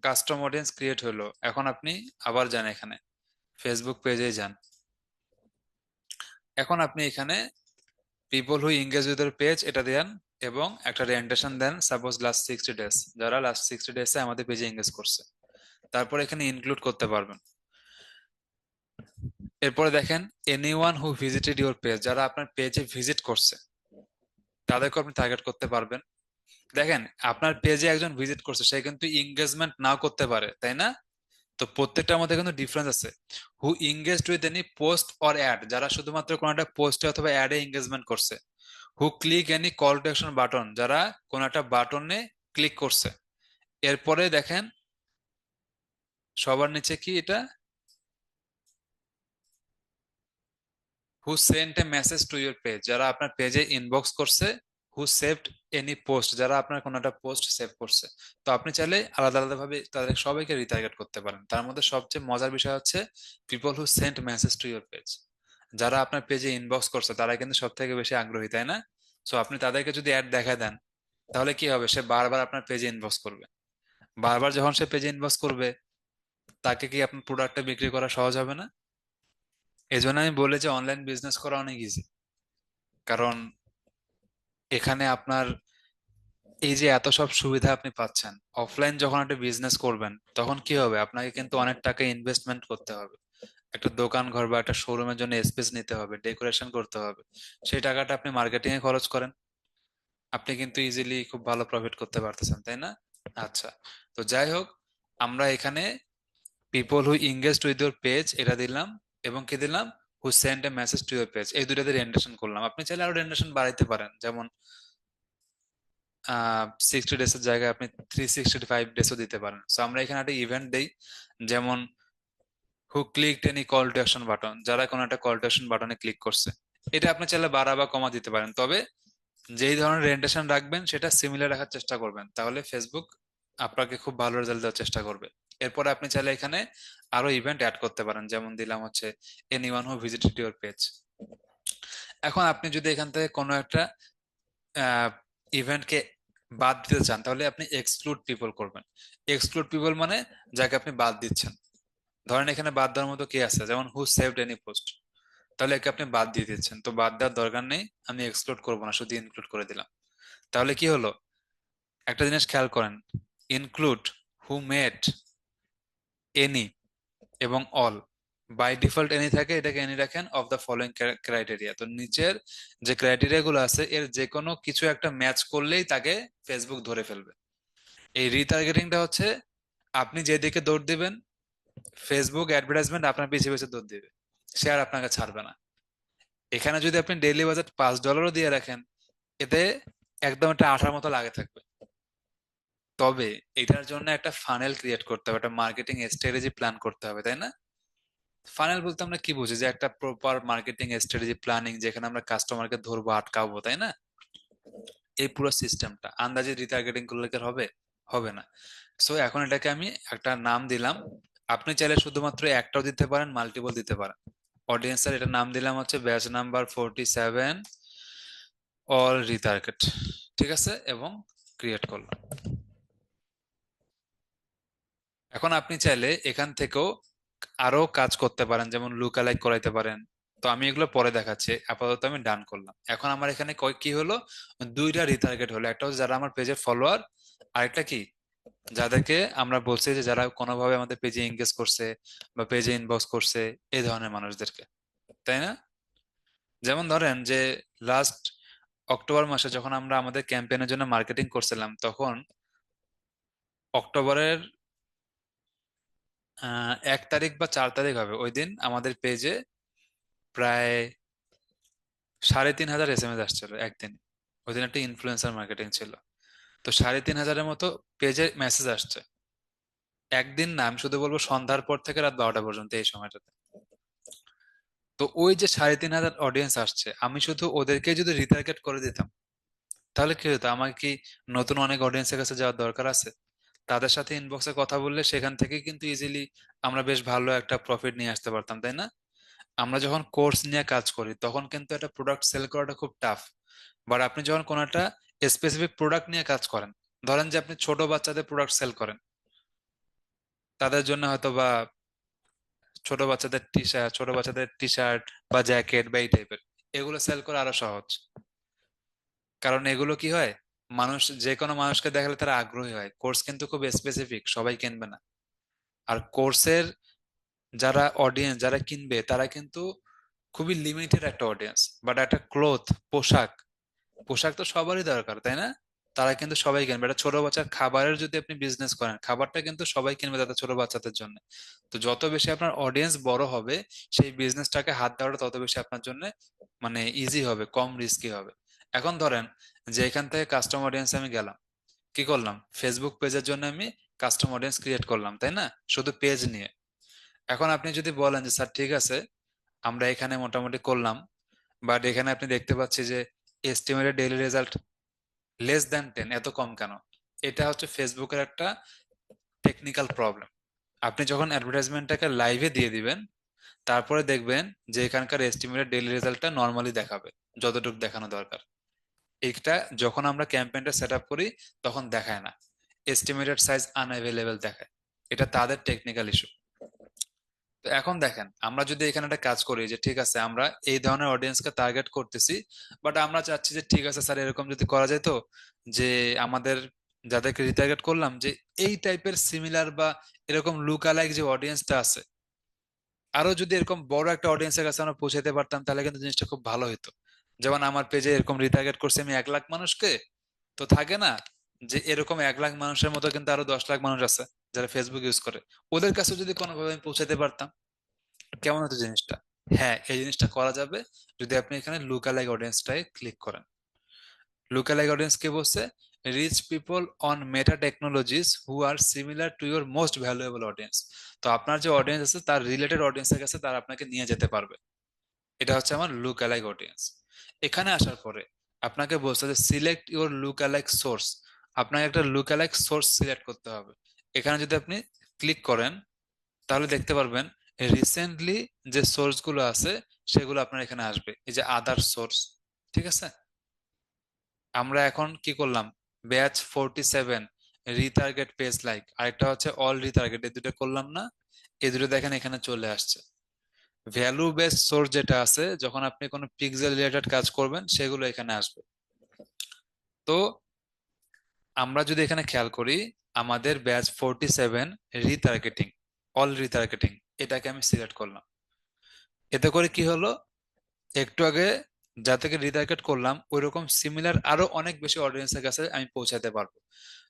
কাস্টম অডিয়েন্স ক্রিয়েট হলো। এখন আপনি আবার যান এখানে ফেসবুক পেজে যান। এখন আপনি এখানে people who engage with page এটা দেন এবং একটা রেন্টেশন দেন, সাপোজ লাস্ট 60 ডেজ, যারা লাস্ট 60 ডেজে আমাদের পেজে এঙ্গেজ করছে। তারপর এখানে ইনক্লুড করতে পারবেন। এরপরে দেখেন anyone who visited your page, যারা আপনার পেজে ভিজিট করছে তাদেরকে আপনি টার্গেট করতে পারবেন। দেখেন আপনার পেজে একজন ভিজিট করছে, সে কিন্তু এঙ্গেজমেন্ট নাও করতে পারে, তাই না? তো প্রত্যেকটার মধ্যে কিন্তু ডিফারেন্স আছে। Who engaged with any post or ad, যারা শুধুমাত্র কোনো একটা পোস্টে অথবা অ্যাডে এঙ্গেজমেন্ট করছে। Who click any call to action button, যারা কোনো একটা বাটনে ক্লিক করছে। এরপরে দেখেন সবার নিচে কি এটা, হু sent a message to your page, যারা আপনার পেজে ইনবক্স করছে। হু সেভড এনি পোস্ট, যারা আপনার কোনো একটা পোস্ট সেভ করছে। তো আপনি চাইলে আলাদা আলাদা ভাবে তাদের সবাইকে রিটার্গেট করতে পারেন। তার মধ্যে সবচেয়ে মজার বিষয় হচ্ছে people who sent message to your page, যারা আপনার পেজে ইনবক্স করছে তারা কিন্তু সব থেকে বেশি আগ্রহী, তাই না? সো আপনি তাদেরকে যদি অ্যাড দেখা দেন, তাহলে কি হবে, সে বারবার আপনার পেজে ইনবক্স করবে। বারবার যখন সে পেজে ইনবক্স করবে, তাকে কি আপনার প্রোডাক্টটা বিক্রি করা সহজ হবে না? এই জন্য আমি বলি যে অনলাইন বিজনেস করা অনেক ইজি। কারণ এখানে আপনার এই যে এত সব সুবিধা আপনি পাচ্ছেন, অফলাইন যখন একটা বিজনেস করবেন তখন কি হবে, আপনাকে কিন্তু অনেক টাকা ইনভেস্টমেন্ট করতে হবে। একটা দোকান ঘর বা একটা শোরুমের জন্য স্পেস নিতে হবে, ডেকোরেশন করতে হবে। সেই টাকাটা আপনি মার্কেটিং এ খরচ করেন, আপনি কিন্তু ইজিলি খুব ভালো প্রফিট করতে পারতেছেন, তাই না? আচ্ছা, তো যাই হোক, আমরা এখানে people who engaged with your page এটা দিলাম, এবং কি দিলাম, who send a message to your page, এই দুটাতে রেন্ডেশন করলাম। আপনি চাইলে আরো রেন্ডেশন বাড়াইতে পারেন, যেমন 60 ডেজ এর জায়গায় আপনি 365 ডেজও দিতে পারেন। তো আমরা এখানে একটা ইভেন্ট দেই, যেমন who click any call to action button, যারা কোনো একটা কল টু অ্যাকশন বাটনে ক্লিক করছে। এটা আপনি চাইলে বাড়া বা কমা দিতে পারেন, তবে যেই ধরনের রেন্টেশন রাখবেন সেটা সিমিলার রাখার চেষ্টা করবেন, তাহলে ফেসবুক আপনাকে খুব ভালো রেজাল্ট দেওয়ার চেষ্টা করবে। এরপরে আপনি চাইলে এখানে আরো ইভেন্ট অ্যাড করতে পারেন, যেমন দিলাম হচ্ছে anyone who visited your page. এখন আপনি যদি এখান থেকে কোনো একটা ইভেন্টকে বাদ দিতে চান, তাহলে আপনি এক্সক্লুড পিপল করবেন। এক্সক্লুড পিপল মানে যাকে আপনি বাদ দিচ্ছেন। ধরেন এখানে বাদ দেওয়ার মতো কি আছে, যেমন হু সেভড এনি পোস্ট, তাহলে একে আপনি বাদ দিয়ে দিচ্ছেন, তো বাদ দেওয়ার দরকার নেই, আমি এক্সক্লুড করবো না, শুধু ইনক্লুড করে দিলাম। তাহলে কি হলো, একটা জিনিস খেয়াল করেন, ইনক্লুড, হু মেড, এনি এবং অল, বাই ডিফল্ট এনি থাকে, এটাকে এনি রাখেন, অফ দ্য ফলোইং ক্রাইটেরিয়া, তো নিচের যে ক্রাইটেরিয়া গুলো আছে এর যে কোনো কিছু একটা ম্যাচ করলেই তাকে ফেসবুক ধরে ফেলবে। এই রিটার্গেটিংটা হচ্ছে আপনি যেদিকে দৌড় দিবেন, ফেসবুক অ্যাডভার্টাইজমেন্ট আপনার পিছিয়ে পিছিয়ে দৌড় দিবে, সে আর আপনাকে ছাড়বে না। এখানে যদি আপনি ডেইলি বাজেট $5 দিয়ে রাখেন, এতে একদম একটা আঠার মতো লাগে থাকবে। তবে এটার জন্য একটা ফানেল ক্রিয়েট করতে হবে, একটা মার্কেটিং স্ট্র্যাটেজি প্ল্যান করতে হবে, তাই না? ফানেল বলতে আমরা কি বুঝি, যে একটা প্রপার মার্কেটিং স্ট্র্যাটেজি প্ল্যানিং, যেখানে আমরা কাস্টমারকে ধরবো আটকাবো, তাই না? এই পুরো সিস্টেমটা আন্দাজে রিটার্গেটিং করলে কি আর হবে? হবে না। সো এখন এটাকে আমি একটা নাম দিলাম। আপনি চাইলে শুধুমাত্র একটাও দিতে পারেন, মাল্টিপল দিতে পারেন। অডিয়েন্সের এটা নাম দিলাম হচ্ছে ব্যাচ নাম্বার 47 অল রিটার্গেট। ঠিক আছে, এবং ক্রিয়েট করলাম। এখন আপনি চাইলে এখান থেকেও আরো কাজ করতে পারেন, যেমন লুকালাইক করাইতে পারেন। তো আমি এগুলো পরে দেখাচ্ছি, আপাতত আমি ডান করলাম। এখন আমার এখানে কি হলো, দুইটা রিটার্গেট হলো, একটা হচ্ছে যারা আমার পেজের ফলোয়ার, আরেকটা কি, যাদেরকে আমরা বলছি যে যারা কোনোভাবে আমাদের পেজে এঙ্গেজ করছে বা পেজে ইনবক্স করছে, এই ধরনের মানুষদেরকে, তাই না? যেমন ধরেন যে লাস্ট অক্টোবর মাসে যখন আমরা আমাদের ক্যাম্পেইনের জন্য মার্কেটিং করছিলাম, তখন অক্টোবরের 1 তারিখ বা 4 তারিখ হবে, ওই দিন আমাদের পেজে প্রায় 3,500 এসএমএস আসছিল একদিন। ওই দিন একটা ইনফ্লুয়েন্সার মার্কেটিং ছিল, তো 3,500-এর মতো পেজে মেসেজ আসছে একদিন না, আমি শুধু বলবো সন্ধ্যার পর থেকে রাত 12টা পর্যন্ত এই সময়টাতে। তো ওই যে 3,500 অডিয়েন্স আসছে, আমি শুধু ওদেরকে যদি রিটার্গেট করে দিতাম, তাহলে কি হতো, আমার কি নতুন অনেক অডিয়েন্সের কাছে যাওয়ার দরকার আছে? তাদের সাথে ইনবক্সে কথা বললে সেখান থেকে কিন্তু ইজিলি আমরা বেশ ভালো একটা প্রফিট নিয়ে আসতে পারতাম, তাই না? আমরা যখন কোর্স নিয়ে কাজ করি তখন কিন্তু একটা প্রোডাক্ট সেল করাটা খুব টাফ। বাট আপনি যখন কোনো একটা স্পেসিফিক প্রোডাক্ট নিয়ে কাজ করেন, ধরেন যে আপনি ছোট বাচ্চাদের প্রোডাক্ট সেল করেন, তাদের জন্য হয়তো বা ছোট বাচ্চাদের টি শার্ট বা জ্যাকেট বা এই টাইপের, এগুলো সেল করা আরো সহজ। কারণ এগুলো কি হয়, মানুষ যে কোনো মানুষকে দেখালে তারা আগ্রহী হয়। কোর্স কিন্তু খুব স্পেসিফিক, সবাই কিনবে না। আর কোর্সের যারা অডিয়েন্স, যারা কিনবে, তারা কিন্তু খুবই লিমিটেড একটা অডিয়েন্স। বাট একটা পোশাক, পোশাক তো সবারই দরকার, তাই না? তারা কিন্তু সবাই কিনবে। এটা ছোট বাচ্চার খাবারের যদি আপনি বিজনেস করেন, খাবারটা কিন্তু সবাই কিনবে তাদের ছোট বাচ্চাদের জন্য। তো যত বেশি আপনার অডিয়েন্স বড় হবে, সেই বিজনেসটাকে হাত দেওয়াটা তত বেশি আপনার জন্য মানে ইজি হবে, কম রিস্কি হবে। এখন ধরেন যে এখান থেকে কাস্টম অডিয়েন্স আমি গেলাম, কি করলাম, ফেসবুক পেজের জন্য আমি কাস্টম অডিয়েন্স ক্রিয়েট করলাম, তাই না? শুধু পেজ নিয়ে। এখন আপনি যদি বলেন যে স্যার ঠিক আছে, আমরা এখানে মোটামুটি করলাম, বাট এখানে আপনি দেখতে পাচ্ছি যে estimated daily result less than 10, এত কম কেন? এটা হচ্ছে ফেসবুকের একটা টেকনিক্যাল প্রবলেম। আপনি যখন অ্যাডভার্টাইজমেন্টটাকে লাইভে দিয়ে দিবেন, তারপরে দেখবেন যে এখানকার এস্টিমেটেড ডেইলি রেজাল্টটা নর্মালি দেখাবে, যতটুকু দেখানো দরকার। এইটা যখন আমরা ক্যাম্পেইনটা সেট আপ করি তখন দেখায় না, এস্টিমেটেড সাইজ আনঅ্যাভেলেবেল দেখায়। এটা তাদের টেকনিক্যাল ইস্যু। তো এখন দেখেন, আমরা যদি এখানে একটা কাজ করি যে ঠিক আছে আমরা এই ধরনের অডিয়েন্সকে টার্গেট করতেছি, বাট আমরা চাচ্ছি যে ঠিক আছে স্যার, এরকম যদি করা যেত যে আমাদের যাদেরকে রিটার্গেট করলাম, যে এই টাইপের সিমিলার বা এরকম লুকালাইক যে অডিয়েন্সটা আছে, আরো যদি এরকম বড় একটা অডিয়েন্সের কাছে আমরা পৌঁছাতে পারতাম, তাহলে কিন্তু জিনিসটা খুব ভালো হতো। যেমন আমার পেজে এরকম রিটার্গেট করছি আমি 1 লাখ মানুষকে, তো থাকে না যে এরকম 1 লাখ মানুষের মতো কিন্তু আরো 10 লাখ মানুষ আছে যারা ফেসবুক ইউজ করে, ওদের কাছে যদি কোনোভাবে আমি পৌঁছাতে পারতাম, কেমন হতো জিনিসটা? হ্যাঁ, এই জিনিসটা করা যাবে যদি আপনি এখানে লুকালাইক অডিয়েন্সটায় ক্লিক করেন। লুকালাইক অডিয়েন্স কে বলছে, reach people on Meta technologies who are similar to your most valuable audience. তো আপনার যে অডিয়েন্স আছে তার রিলেটেড অডিয়েন্সের কাছে তারা আপনাকে নিয়ে যেতে পারবে। এটা হচ্ছে আমার লুক অ্যালাইক অডিয়েন্স। এখানে আসার পরে আপনাকে বলছে যে select your look alike source. আপনাকে একটা লুক অ্যালাইক সোর্স সিলেক্ট করতে হবে। এখানে যদি আপনি ক্লিক করেন তাহলে দেখতে পারবেন রিসেন্টলি যে সোর্স গুলো আছে সেগুলো আপনার এখানে আসবে, এই যে আদার সোর্স। ঠিক আছে, আমরা এখন কি করলাম, ব্যাচ 47 রিটার্গেট পেজ লাইক, আরেকটা হচ্ছে অল রিটার্গেট, এই দুটো করলাম না? এই দুটো দেখেন এখানে চলে আসছে। ভ্যালু বেসড সোর্স যেটা আছে, যখন আপনি কোনো পিক্সেল রিলেটেড কাজ করবেন সেগুলো এখানে আসবে। তো আমরা যদি এখানে খেয়াল করি, আমাদের ব্যাচ 47 রিটার্গেটিং, অল রিটার্গেটিং, এটাকে আমি সিলেক্ট করলাম। এতে করে কি হলো, একটু আগে যা থেকে রিটার্গেট করলাম ওইরকম সিমিলার আরো অনেক বেশি অডিয়েন্সের কাছে আমি পৌঁছাতে পারবো।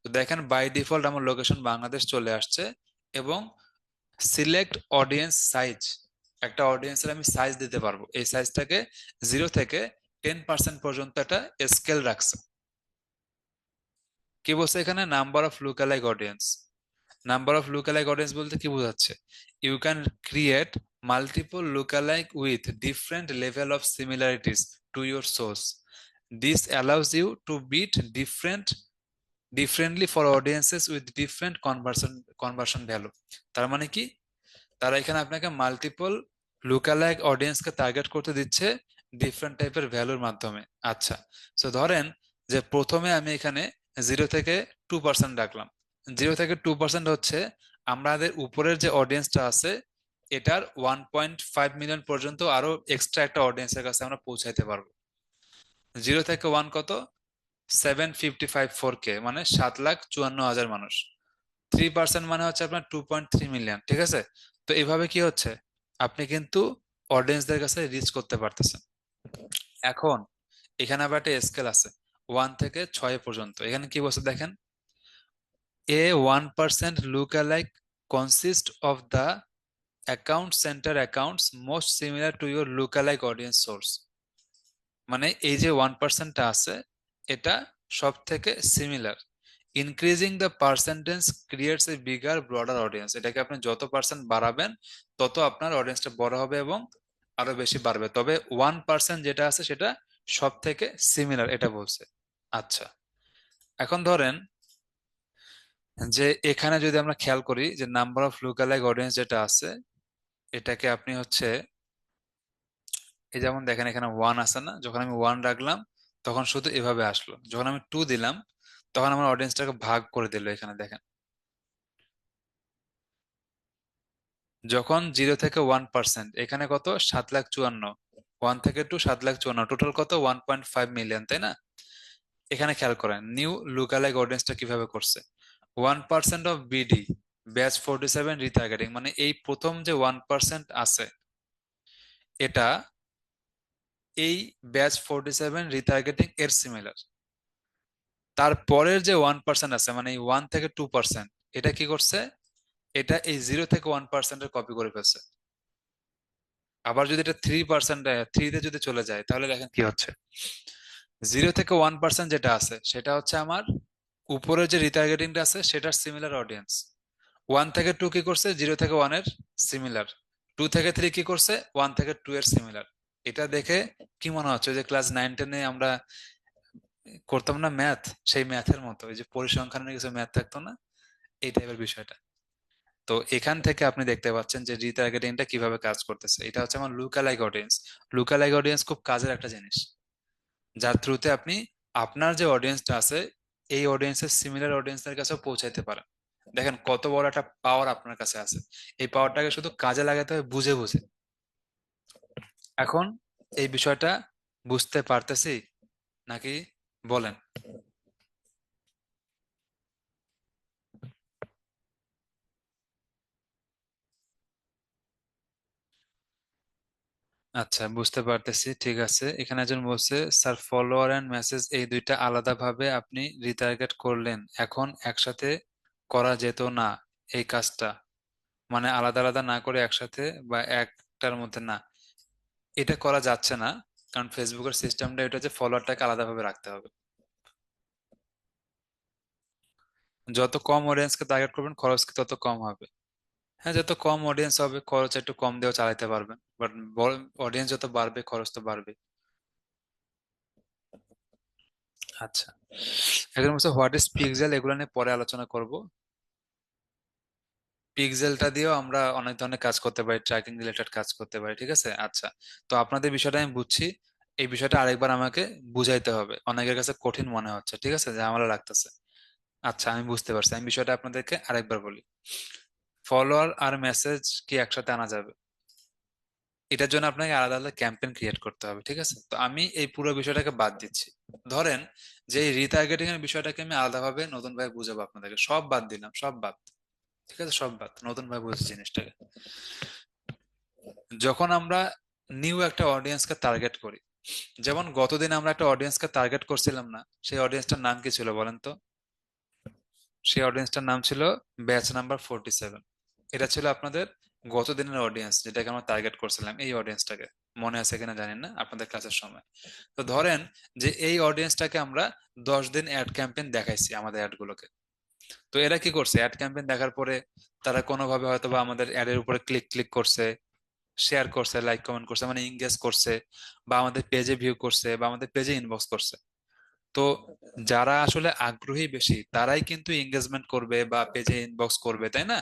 তো দেখেন বাই ডিফল্ট আমার লোকেশন বাংলাদেশ চলে আসছে, এবং সিলেক্ট অডিয়েন্স সাইজ, একটা অডিয়েন্সের আমি সাইজ দিতে পারবো। এই সাইজটাকে 0 থেকে 10% পর্যন্ত একটা স্কেল রাখছে। কি বলছে এখানে, number of lookalike audience. Number of lookalike audience বলতে কি বোঝাচ্ছে, you can create multiple lookalike with different level of similarities to your source. This allows you to bid differently for audiences with different conversion value। তার মানে কি, তারা এখানে আপনাকে multiple lookalike অডিয়েন্সকে target করতে দিচ্ছে ডিফারেন্ট টাইপের ভ্যালুর মাধ্যমে। আচ্ছা, তো ধরেন যে প্রথমে আমি এখানে 0 থেকে 2% রাখলাম। 0 থেকে 2% হচ্ছে আমাদের উপরের যে অডিয়েন্সটা আছে এটার 1.5 মিলিয়ন পর্যন্ত আরো এক্সট্রা একটা অডিয়েন্সের কাছে আমরা পৌঁছাইতে পারবো। 0 থেকে 1 কত, 755,4K, মানে 7,54,000 মানুষ। 3% মানে হচ্ছে আপনার 2.3 মিলিয়ন। ঠিক আছে, তো এইভাবে কি হচ্ছে, আপনি কিন্তু অডিয়েন্সদের কাছে রিচ করতে পারতেছেন। এখন এখানে আবার একটা স্কেল আছে 1 থেকে 6 পর্যন্ত। এখানে কি বলছে দেখেন, a 1% lookalike consists of the account center accounts most similar to your lookalike audience source। মানে এই যে 1%টা আছে এটা সব থেকে similar. Increasing the percentage creates A bigger broader audience. এটাকে আপনি যত পার্সেন্ট বাড়াবেন তত আপনার অডিয়েন্সটা বড় হবে এবং আরো বেশি বাড়বে। তবে 1% যেটা আছে সেটা সব থেকে সিমিলার, এটা বলছে। আচ্ছা, এখন ধরেন যে এখানে যদি আমরা খেয়াল করি যে নাম্বার অফ লুকালাইক অডিয়েন্স যেটা আছে এটাকে আপনি হচ্ছে, এই যেমন দেখেন এখানে 1 আছে না, যখন আমি 1 রাখলাম তখন শুধু এভাবে আসলো, যখন আমি 2 দিলাম তখন আমার অডিয়েন্সটাকে ভাগ করে দিল। এখানে দেখেন যখন 0 থেকে 1%, এখানে কত, 7,54,000, 1 থেকে 2 7,54,000, টোটাল কত 1.5 মিলিয়ন, তাই না? এখানে খেয়াল করেন নিউ লুকালাইক অডিয়েন্সটা কিভাবে করছে। 1% অফ বিডি ব্যাচ 47 রিটার্গেটিং, মানে এই প্রথম যে 1% আছে এটা এই ব্যাচ 47 রিটার্গেটিং এর সিমিলার। তারপরের যে 1% আছে মানে এই 1 থেকে 2%, এটা কি করছে, এটা এই 0 থেকে 1% এর কপি করে ফেলছে। আবার যদি এটা 3%, 3-তে যদি চলে যায় তাহলে দেখেন কি হচ্ছে, 0 থেকে 1% যেটা আছে সেটা হচ্ছে আমার উপরের যে রিটার্গেটিংটা আছে সেটার সিমিলার অডিয়েন্স। 1 থেকে 2 কি করছে, 0 থেকে 1 এর সিমিলার। 2 থেকে 3 কি করছে, 1 থেকে 2 এর সিমিলার। এটা দেখে কি মনে হচ্ছে, ওই যে ক্লাস 9-10-এ আমরা করতাম না ম্যাথ, সেই ম্যাথের মতো, এই যে পরিসংখ্যানের কিছু ম্যাথ থাকতো না, এই টাইপের বিষয়টা। তো এখান থেকে আপনি দেখতে পাচ্ছেন যে রিটার্গেটিংটা কিভাবে কাজ করতেছে। এটা হচ্ছে আমার লুকালাইক অডিয়েন্স। লুকালাইক অডিয়েন্স খুব কাজের একটা জিনিস, যার থ্রুতে আপনি আপনার যে অডিয়েন্সটা আছে এই অডিয়েন্সের সিমিলার অডিয়েন্সের কাছেও পৌঁছাইতে পারেন। দেখেন কত বড় একটা পাওয়ার আপনার কাছে আছে। এই পাওয়ারটাকে শুধু কাজে লাগাতে হবে বুঝে বুঝে। এখন এই বিষয়টা বুঝতে পারতেছি নাকি, বলেন? আচ্ছা, বুঝতে পারতেছি, ঠিক আছে। এখানে একজন বলছে স্যার ফলোয়ার এন্ড মেসেজ এই দুইটা আলাদাভাবে আপনি রিটার্গেট করলেন, এখন একসাথে করা যেত না এই কাজটা? মানে আলাদা আলাদা না করে একসাথে বা একটার মধ্যে না, এটা করা যাচ্ছে না, কারণ ফেসবুকের সিস্টেমটা এটা যে ফলোয়ারটাকে আলাদাভাবে রাখতে হবে। যত কম অডিয়েন্সকে টার্গেট করবেন খরচ কি তত কম হবে। হ্যাঁ, যত কম অডিয়েন্স হবে খরচ একটু কম দিয়েও চালাতে পারবেন, বাট অডিয়েন্স যত বাড়বে খরচ তো বাড়বে। আচ্ছা, এখন হচ্ছে হোয়াট ইজ পিক্সেল, এগুলো নিয়ে পরে আলোচনা করব। পিক্সেলটা দিয়েও আমরা অনেক ধরনের কাজ করতে পারি, ট্র্যাকিং রিলেটেড কাজ করতে পারি, ঠিক আছে। আচ্ছা, তো আপনাদের বিষয়টা আমি বুঝছি, এই বিষয়টা আরেকবার আমাকে বুঝাইতে হবে, অনেকের কাছে কঠিন মনে হচ্ছে, ঠিক আছে, ঝামেলা লাগতেছে। আচ্ছা, আমি বুঝতে পারছি, আমি বিষয়টা আপনাদেরকে আরেকবার বলি। ফলোয়ার আর মেসেজ কি একসাথে আনা যাবে? এটার জন্য আপনাকে আলাদা আলাদা ক্যাম্পেইন ক্রিয়েট করতে হবে, ঠিক আছে। তো আমি এই পুরো বিষয়টাকে বাদ দিচ্ছি। ধরেন যে এই রিটার্গেটিং এর বিষয়টাকে আমি আলাদাভাবে নতুন ভাবে বুঝাবো আপনাদেরকে, সব বাদ দিলাম, সব বাদ, ঠিক আছে, সব বাদ, নতুন ভাবে বুঝছি জিনিসটাকে। যখন আমরা নিউ একটা অডিয়েন্সকে টার্গেট করি, যেমন গতদিন আমরা একটা অডিয়েন্সকে টার্গেট করছিলাম না, সেই অডিয়েন্সটার নাম কি ছিল বলেন তো? সেই অডিয়েন্সটার নাম ছিল ব্যাচ নাম্বার 47। এটা ছিল আপনাদের গতদিনের অডিয়েন্স, যেটাকে আমরা টার্গেট করছিলাম, এই অডিয়েন্সটাকে। মনে আছে কিনা জানেন না আপনাদের ক্লাসের সময়। তো ধরেন যে এই অডিয়েন্সটাকে আমরা 10 দিন অ্যাড ক্যাম্পেইন দেখাইছি আমাদের অ্যাড গুলোকে। তো এরা কি করছে, অ্যাড ক্যাম্পেইন দেখার পরে তারা কোনোভাবে হয়তো বা আমাদের অ্যাড এর উপরে ক্লিক ক্লিক করছে, শেয়ার করছে, লাইক কমেন্ট করছে, মানে ইংগেজ করছে, বা আমাদের পেজে ভিউ করছে, বা আমাদের পেজে ইনবক্স করছে। তো যারা আসলে আগ্রহী বেশি তারাই কিন্তু এঙ্গেজমেন্ট করবে বা পেজে ইনবক্স করবে, তাই না?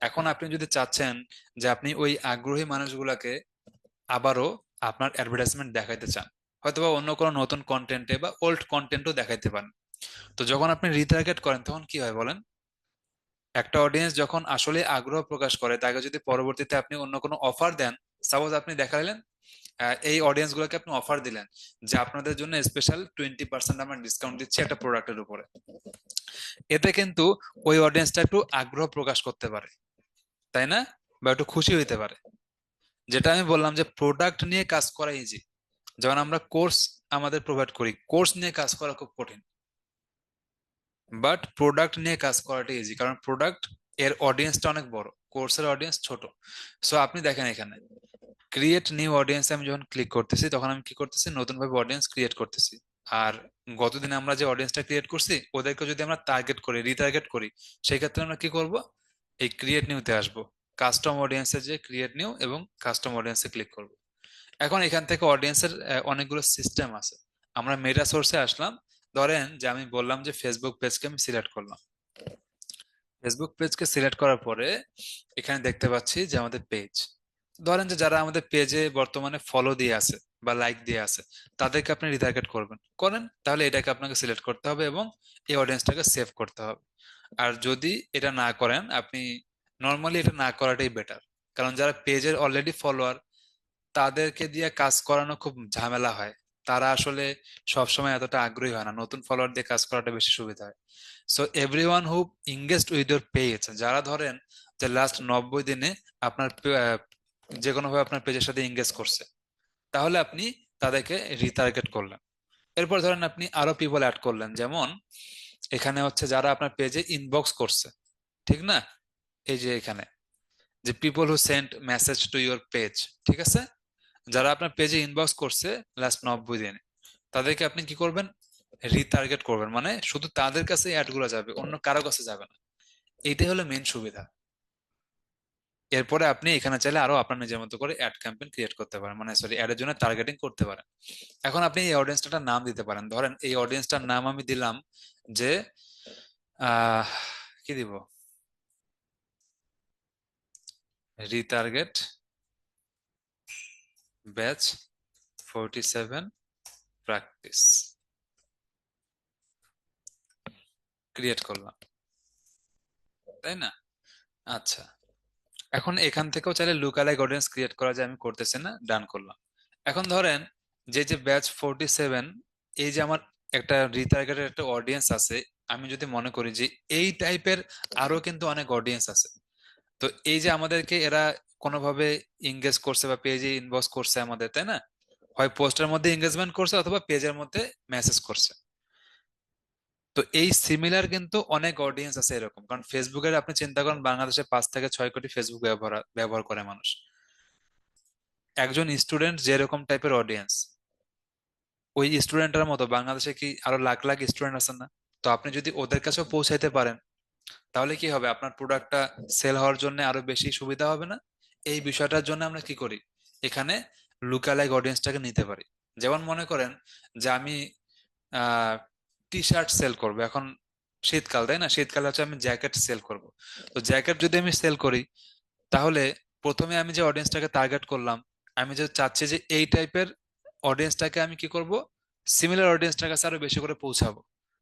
এখন আপনি যদি চাচ্ছেন যে আপনি ওই আগ্রহী মানুষগুলাকে আবারও আপনার অ্যাডভার্টাইজমেন্ট দেখাইতে চান, হয়তোবা অন্য কোনো নতুন কন্টেন্টে বা ওল্ড কন্টেন্টও দেখাইতে পারেন। তো যখন আপনি রিটার্গেট করেন তখন কি হয় বলেন? একটা অডিয়েন্স যখন আসলে আগ্রহ প্রকাশ করে, তাকে যদি পরবর্তীতে আপনি অন্য কোনো অফার দেন, সাপোজ আপনি দেখালেন, এই অডিয়েন্স গুলোকে আপনি অফার দিলেন যে আপনাদের জন্য স্পেশাল 20% আমরা ডিসকাউন্ট দিচ্ছি একটা প্রোডাক্টের উপরে, এতে কিন্তু ওই অডিয়েন্সটা একটু আগ্রহ প্রকাশ করতে পারে, তাই না? বা একটু খুশি হইতে পারে। যেটা আমি বললাম যে প্রোডাক্ট নিয়ে কাজ করা ইজি, যেমন আমরা কোর্স আমাদের প্রোভাইড করি, কোর্স নিয়ে কাজ করা খুব কঠিন, বাট প্রোডাক্ট নিয়ে কাজ করাটা ইজি, কারণ প্রোডাক্ট এর অডিয়েন্সটা অনেক বড়, কোর্সের অডিয়েন্স ছোট। সো আপনি দেখেন এখানে ক্রিয়েট নিউ অডিয়েন্স, আমি যখন ক্লিক করতেছি তখন আমি কি করতেছি, নতুন ভাবে অডিয়েন্স ক্রিয়েট করতেছি। আর গতদিন আমরা যে অডিয়েন্সটা ক্রিয়েট করছি ওদেরকে যদি আমরা টার্গেট করি, রিটার্গেট করি, সেই ক্ষেত্রে আমরা কি করব, এই ক্রিয়েট নিউতে আসবো, কাস্টম অডিয়েন্সে যে ক্রিয়েট নিউ এবং কাস্টম অডিয়েন্সে ক্লিক করব। এখন এখান থেকে অডিয়েন্সের অনেকগুলো সিস্টেম আছে। আমরা মেটা সোর্সে আসলাম। ধরেন যে আমি বললাম যে ফেসবুক পেজকে আমি সিলেক্ট করলাম। ফেসবুক পেজকে সিলেক্ট করার পরে এখানে দেখতে পাচ্ছি যে আমাদের পেজ, ধরেন যে যারা আমাদের পেজে বর্তমানে ফলো দিয়ে আছে বা লাইক দিয়ে আছে, তাদেরকে আপনি রিটার্গেট করবেন, করেন, তাহলে এটাকে আপনাকে সিলেক্ট করতে হবে এবং এই অডিয়েন্সটাকে সেভ করতে হবে। আর যদি এটা না করেন আপনি, নর্মালি এটা না করাটাই বেটার, কারণ যারা পেজের অলরেডি ফলোয়ার তাদেরকে দিয়ে কাজ করানো খুব ঝামেলা হয়। তারা আসলে সবসময় এতটা আগ্রহী হয় না, নতুন ফলোয়ার দিয়ে কাজ করাটা বেশি সুবিধা হয়। So everyone who engaged with your page, যারা ধরেন যে লাস্ট 90 দিনে আপনার যে কোনো ভাবে আপনার পেজের সাথে ইংগেজ করছে, তাহলে আপনি তাদেরকে রিটার্গেট করলেন। এরপর ধরেন আপনি আরো পিপল অ্যাড করলেন, যেমন এখানে হচ্ছে যারা আপনার পেজে ইনবক্স করছে, ঠিক না? এই যে এখানে যে people who send message to your page, ঠিক আছে, যারা আপনার পেজে ইনবক্স করছে লাস্ট 90 দিনে, তাদেরকে আপনি কি করবেন, রিটার্গেট করবেন, মানে শুধু তাদের কাছে অ্যাড গুলো যাবে, অন্য কারো কাছে যাবে না। এইটাই হলো মেন সুবিধা। এরপরে আপনি এখানে চাইলে আরো আপনার নিজের মতো করে অ্যাড ক্যাম্পেইন ক্রিয়েট করতে পারেন, মানে সরি অ্যাডের জন্য টার্গেটিং করতে পারেন। এখন আপনি এই অডিয়েন্সটার নাম দিতে পারেন, ধরেন এই অডিয়েন্সটার নাম আমি দিলাম যে আহ কি দিব, রিটার্গেট ব্যাচ 47 প্র্যাকটিস, ক্রিয়েট করলাম, তাই না? আচ্ছা, এখন এখান থেকেও চাইলে লুকালাইক অডিয়েন্স ক্রিয়েট করা যায়, আমি করতেছি না, ডান করলাম। এখন ধরেন যে ব্যাচ 47, এই যে আমার একটা রিটার্গেটেড একটা অডিয়েন্স আছে, আমি যদি মনে করি যে এই টাইপের আরো কিন্তু অনেক অডিয়েন্স আছে, তো এই যে আমাদেরকে এরা কোনোভাবে ইংগেজ করছে বা পেজে ইনবক্স করছে আমাদের, তাই না? হয় পোস্টের মধ্যে এঙ্গেজমেন্ট করছে অথবা পেজের মধ্যে মেসেজ করছে। তো এই সিমিলার কিন্তু অনেক অডিয়েন্স আছে এরকম, কারণ ফেসবুকের আপনি চিন্তা করেন বাংলাদেশে 5 থেকে 6 কোটি ফেসবুক ব্যবহার ব্যবহার করে মানুষ। একজন স্টুডেন্ট যেরকম টাইপের অডিয়েন্স, ওই স্টুডেন্টের মতো বাংলাদেশে কি আরো লাখ লাখ স্টুডেন্ট আছে না? তো আপনি যদি ওদের কাছেও পৌঁছাইতে পারেন, তাহলে কি হবে, আপনার প্রোডাক্টটা সেল হওয়ার জন্য আরো বেশি সুবিধা হবে না? এই বিষয়টার জন্য আমরা কি করি, এখানে লুকালাইক অডিয়েন্সটাকে নিতে পারি। যেমন মনে করেন যে আমি টি শার্ট সেল করবো এখন, শীতকাল তাই না, শীতকালে হচ্ছে আমি জ্যাকেট সেল করব। তো জ্যাকেট যদি আমি সেল করি, তাহলে প্রথমে আমি যে অডিয়েন্সটাকে টার্গেট করলাম, আমি যে চাচ্ছি যে এই টাইপের অডিয়েন্সটাকে আমি কি করব, সিমিলার অডিয়েন্সটার কাছে আরো বেশি করে পৌঁছাবো।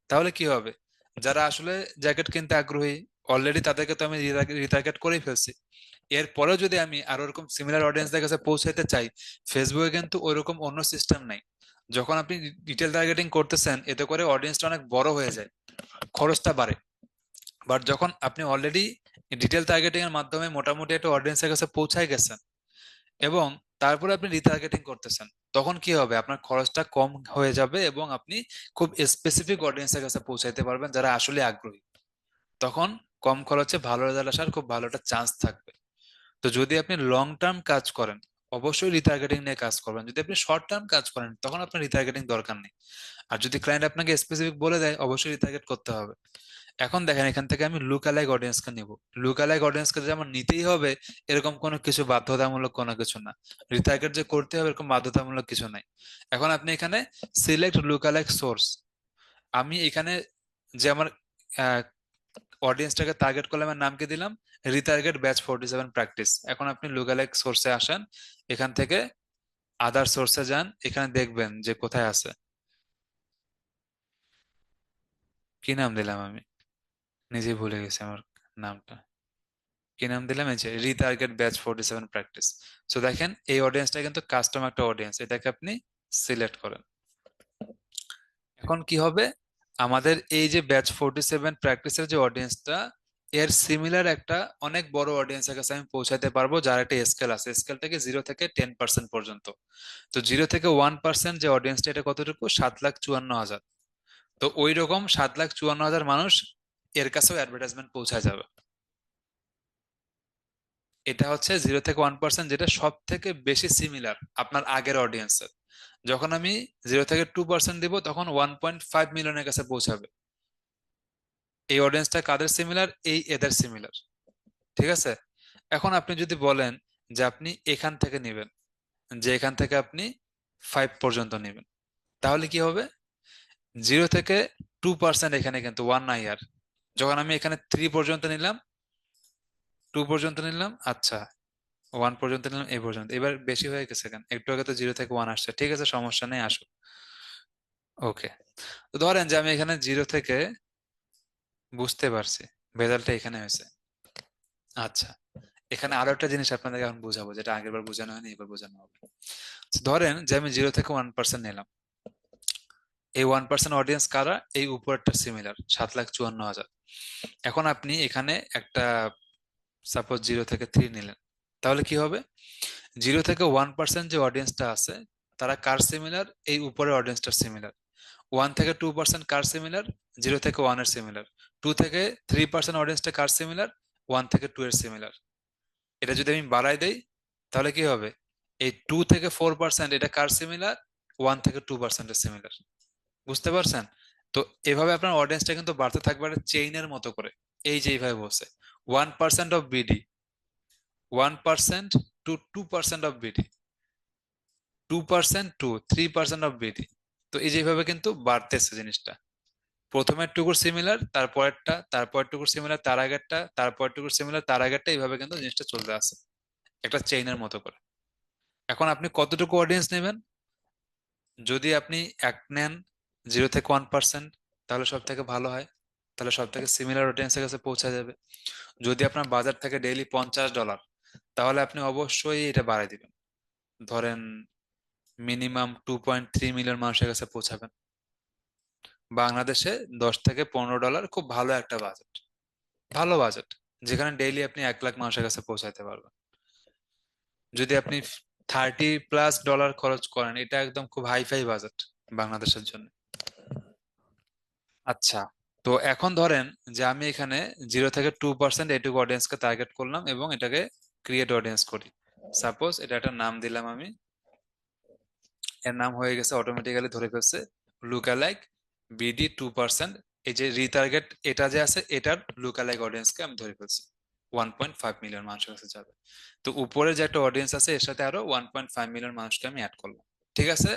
তাহলে কি হবে, যারা আসলে জ্যাকেট কিনতে আগ্রহী, অলরেডি তাদেরকে তো আমি রিটার্গেট করেই ফেলছি। এরপরেও যদি আমি আরো এরকম সিমিলার অডিয়েন্সদের কাছে পৌঁছাতে চাই, ফেসবুকে কিন্তু ওইরকম অন্য সিস্টেম নাই। যখন আপনি ডিটেল টার্গেটিং করতেছেন, এতে করে অডিয়েন্সটা অনেক বড় হয়ে যায়, খরচটা বাড়ে। বাট যখন আপনি অলরেডি ডিটেল টার্গেটিং এর মাধ্যমে মোটামুটি একটা অডিয়েন্সের কাছে পৌঁছায় গেছেন, এবং তারপরে আপনি রিটার্গেটিং করতেছেন, তখন কি হবে, আপনার খরচটা কম হয়ে যাবে এবং আপনি খুব স্পেসিফিক অডিয়েন্সের কাছে পৌঁছাইতে পারবেন যারা আসলে আগ্রহী। তখন কম খরচে ভালো রেজাল্ট আসার খুব ভালো একটা চান্স থাকবে। তো যদি আপনি লং টার্ম কাজ করেন, অবশ্যই রিটার্গেটিং নিয়ে কাজ করবেন। যদি আপনি শর্ট টার্ম কাজ করেন, তখন আপনার রিটার্গেটিং দরকার নেই। আর যদি ক্লায়েন্ট আপনাকে স্পেসিফিক বলে দেয়, অবশ্যই রিটার্গেট করতে হবে। এখন দেখেন, এখান থেকে আমি লুকালাইক অডিয়েন্সকে নিব। লুকালাইক অডিয়েন্সকে যেমন নিতেই হবে, এরকম কোনো কিছু বাধ্যতামূলক কোনো কিছু না। রিটার্গেট যে করতে হবে এরকম বাধ্যতামূলক কিছু নাই। এখন আপনি এখানে সিলেক্ট লুকালাইক সোর্স, আমি এখানে যে আমার অডিয়েন্সটাকে টার্গেট করলাম, এর নাম কি দিলাম, রিটার্গেট ব্যাচ 47 প্র্যাকটিস। এখন আপনি লুকালাইক সোর্সে আসেন, এখান থেকে আদার সোর্সে যান, এখানে দেখবেন যে কোথায় আছে, কি নাম দিলাম আমি নিজে ভুলে গেছি আমার নামটা, কি নাম দিলাম, এই যে রিটার্গেট ব্যাচ 47 প্র্যাকটিস। সো দেখেন, এই অডিয়েন্সটা কিন্তু কাস্টম একটা অডিয়েন্স, এটাকে আপনি সিলেক্ট করেন। এখন কি হবে, আমাদের এই যে ব্যাচ 47 প্র্যাকটিসের যে অডিয়েন্সটা, এর সিমিলার একটা অনেক বড় অডিয়েন্সের কাছে আমি পৌঁছাতে পারবো, যার একটা স্কেল আছে, স্কেল থেকে 0 থেকে 10% পর্যন্ত। তো 0 থেকে 1% যে অডিয়েন্সটা, এটা কতটুকু, 7,54,000। তো ওই রকম 7,54,000 মানুষ এর কাছেও অ্যাডভার্টাইজমেন্ট পৌঁছায় যাবে। এটা হচ্ছে 0 থেকে 1%, যেটা সব থেকে বেশি সিমিলার আপনার আগের অডিয়েন্সের। যখন আমি 0 থেকে 2% দিব, তখন 1.5 মিলিয়নের কাছে পৌঁছাবে। এই অডিয়েন্সটা কাদের সিমিলার, এই এদের সিমিলার। ঠিক আছে। এখন আপনি যদি বলেন যে আপনি এখান থেকে নেবেন, যে এখান থেকে আপনি 5 পর্যন্ত নেবেন, তাহলে কি হবে, 0 থেকে 2% এখানে কিন্তু 1 ইয়ার। যখন আমি এখানে 3 পর্যন্ত নিলাম, 2 পর্যন্ত নিলাম, আচ্ছা 1 পর্যন্ত নিলাম, এই পর্যন্ত, এবার বেশি হয়ে গেছে কেন, একটু আগে তো 0 থেকে 1 আসছে, ঠিক আছে সমস্যা নেই, আসো। ওকে। তো ধরেন যে আমি এখানে 0 থেকে, বুঝতে পারছি ভেজালটা এখানে হয়েছে। আচ্ছা, এখানে আরো একটা জিনিস আপনাদেরকে এখন বুঝাবো, যেটা আগের বার বোঝানো হয়নি, এবার বোঝানো হবে। তো ধরেন যে আমি 0 থেকে 1% নিলাম, এই 1% অডিয়েন্স কারা, এই উপরেরটা সিমিলার, 7,54,000। এখন আপনি এখানে একটা, সাপোজ 0 থেকে 3 নিলেন, তাহলে কি হবে, 0 থেকে 1% যে অডিয়েন্সটা আছে, তারা কার সিমিলার, এই উপরের অডিয়েন্সটার সিমিলার। 1 থেকে 2% কার সিমিলার, 0 থেকে 1 এর সিমিলার। 2 থেকে 3% অডিয়েন্সটা কার সিমিলার, 1 থেকে 2 এর সিমিলার। এটা যদি আমি বাড়াই দেই, তাহলে কি হবে, এই 2 থেকে 4% এটা কার সিমিলার, 1 থেকে 2% এর সিমিলার। বুঝতে পারছেন? তো এভাবে আপনার অডিয়েন্সটা কিন্তু বাড়তে থাকবে একটা চেইনের মতো করে। এই যে এইভাবে বলছে, 1% of BD, 1% to 2% of BD, 2% to 3% of BD. তো এই যেভাবে কিন্তু বাড়তেছে জিনিসটা, প্রথমের টুকুর সিমিলার, তারপরেরটা, তারপরের টুকুর সিমিলার, তার আগেরটা, তারপরের টুকুর সিমিলার, তার আগেরটা, এইভাবে কিন্তু জিনিসটা চলতে আছে একটা চেইনের মতো করে। এখন আপনি কতটুকু অডিয়েন্স নেবেন, যদি আপনি এক নেন, 0 থেকে 1%, তাহলে সব থেকে ভালো হয়, তাহলে সব থেকে সিমিলার অডিয়েন্সের কাছে পৌঁছা যাবে। যদি আপনার বাজার থেকে ডেইলি $50, তাহলে আপনি অবশ্যই এটা বাড়াই দিবেন। ধরেন মিনিমাম 2.3 মিলিয়ন মানুষের কাছে পৌঁছাবেন। বাংলাদেশে $10 থেকে $15 খুব ভালো একটা বাজেট, ভালো বাজেট, যেখানে ডেইলি আপনি 1 লাখ মানুষের কাছে পৌঁছাতে পারবেন। যদি আপনি $30+ খরচ করেন, এটা একদম খুব হাইফাই বাজেট বাংলাদেশের জন্য। আচ্ছা, তো এখন ধরেন যে আমি এখানে 0 থেকে 2% এইটুকু অডিয়েন্সকে টার্গেট করলাম এবং এটাকে ক্রিয়েট অডিয়েন্স করি। সাপোজ এটা একটা নাম দিলাম আমি, এর নাম হয়ে গেছে, অটোমেটিক্যালি ধরে ফেলছে লুক অ্যালাইক বিডি 2% এই যে রিটার্গেট এটা যে আছে এটার লুকালাইক অডিয়েন্সকে আমি ধরে ফেলছি, 1.5 মিলিয়ন মানুষের কাছে যাবে। তো উপরে যে একটা অডিয়েন্স আছে এর সাথে আরো 1.5 মিলিয়ন মানুষকে আমি অ্যাড করলাম। ঠিক আছে,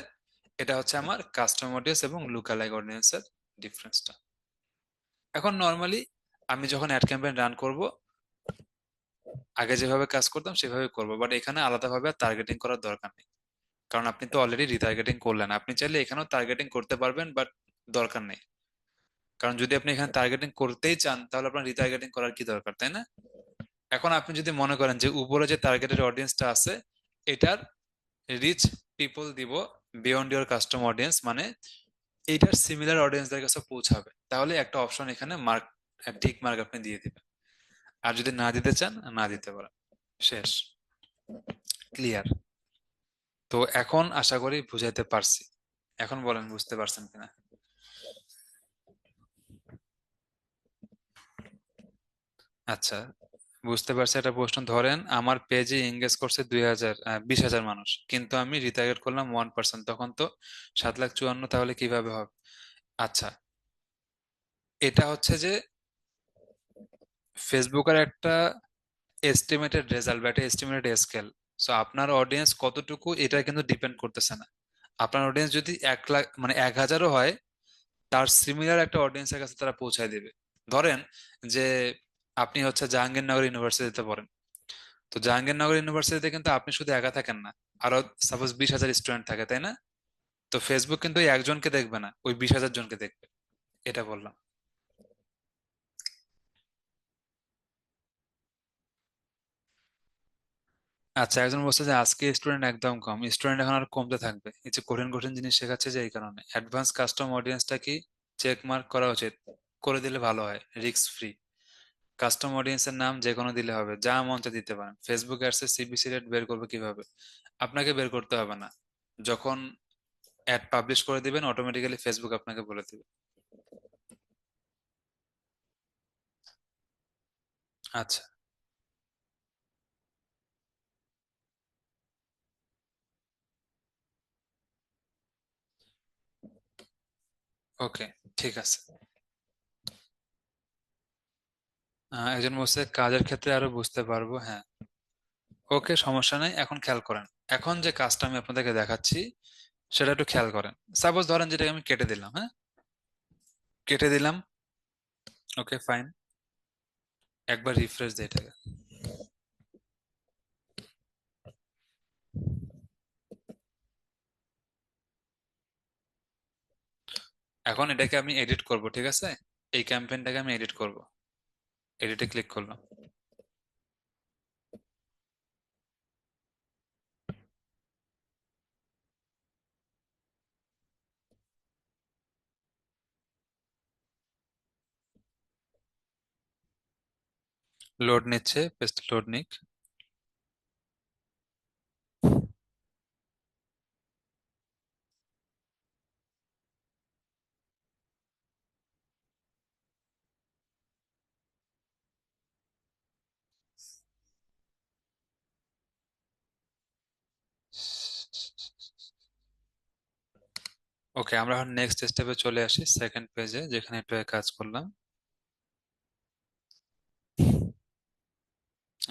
এটা হচ্ছে আমার কাস্টম অডিয়েন্স এবং লুকালাইক অডিয়েন্সের ডিফারেন্সটা। এখন নর্মালি আমি যখন অ্যাড ক্যাম্পেইন রান করব, আগে যেভাবে কাজ করতাম সেভাবে করবো, বাট এখানে আলাদাভাবে টার্গেটিং করার দরকার নেই। কারণ আপনি তো অলরেডি রিটার্গেটিং করলেন, আপনি চাইলে এখানেও টার্গেটিং করতে পারবেন, বাট দরকার নেই। কারণ যদি আপনি এখানে টার্গেটিং করতেই চান তাহলে আপনার রিটার্গেটিং করার কি দরকার, তাই না? এখন আপনি যদি মনে করেন যে উপরে যে টার্গেটেড অডিয়েন্সটা আছে এটার রিচ পিপল দিব বিয়ন্ড ইওর কাস্টম অডিয়েন্স, মানে এইটার সিমিলার অডিয়েন্সদের কাছে পৌঁছাবে, তাহলে একটা অপশন এখানে মার্ক, টিক মার্ক আপনি দিয়ে দিবেন। আর যদি না দিতে চান না দিতে পারেন। শেষ। ক্লিয়ার? তো এখন আশা করি বুঝাইতে পারছি। এখন বলেন বুঝতে পারছেন কিনা। আচ্ছা, বুঝতে পারছি। একটা প্রশ্ন ধরেন আমার পেজে এঙ্গেজ করছে 20,000 20,000 মানুষ, কিন্তু আমি রিটার্গেট করলাম 1%, তখন তো 7,54,000, তাহলে কিভাবে হবে? আচ্ছা, এটা হচ্ছে যে ফেসবুকের একটা এস্টিমেটেড রেজাল্ট বা একটা এস্টিমেটেড স্কেল। সো আপনার অডিয়েন্স কতটুকু এটা কিন্তু ডিপেন্ড করতেছে না। আপনার অডিয়েন্স যদি 1 লাখ মানে 1,000ও হয়, তার সিমিলার একটা অডিয়েন্সের কাছে তারা পৌঁছায় দেবে। ধরেন যে আপনি হচ্ছে জাহাঙ্গীরনগর ইউনিভার্সিটিতে পড়েন, তো জাহাঙ্গীরনগর ইউনিভার্সিটিতে কিন্তু আপনি শুধু একা থাকেন না, আরো সাপোজ 20,000 স্টুডেন্ট থাকে, তাই না? তো ফেসবুক কিন্তু ওই একজনকে দেখবে না, ওই 20,000 জনকে দেখবে। এটা বললাম। আচ্ছা, একজন বলছে যে আজকে স্টুডেন্ট একদম কম, স্টুডেন্ট এখন আর কমতে থাকবে, এই যে কঠিন কঠিন জিনিস শেখাচ্ছে যে এই কারণে অ্যাডভান্স কাস্টম অডিয়েন্সটা কি চেক মার্ক করা উচিত, করে দিলে ভালো হয়, রিস্ক ফ্রি। কাস্টম অডিয়েন্সের নাম যে কোনো দিলে হবে, যা মন চায় দিতে পারেন। ফেসবুক অ্যাডসের সিবিসি রেট বের করবে কিভাবে? আপনাকে বের করতে হবে না, যখন অ্যাড পাবলিশ করে দিবেন অটোমেটিক্যালি ফেসবুক আপনাকে বলে দিবে। আচ্ছা, ওকে, ঠিক আছে। একজন বলছে কাজের ক্ষেত্রে আরো বুঝতে পারবো, হ্যাঁ। ওকে, সমস্যা নেই, এখন খেয়াল করেন। এখন যে কাজটা আমি আপনাদেরকে দেখাচ্ছি সেটা একটু খেয়াল করেন। সাপোজ ধরেন যেটাকে আমি কেটে দিলাম, হ্যাঁ, কেটে দিলাম। ওকে, ফাইন। একবার রিফ্রেশ দিই এটাকে। এখন এটাকে আমি এডিট করব, ঠিক আছে? এই ক্যাম্পেইনটাকে আমি এডিট করব। এডিটে ক্লিক করলাম। লোড নিচ্ছে, পেস্ট লোড নিক। ওকে, আমরা এখন নেক্সট স্টেপে চলে আসি, সেকেন্ড পেজে যেখানে একটু আগে কাজ করলাম।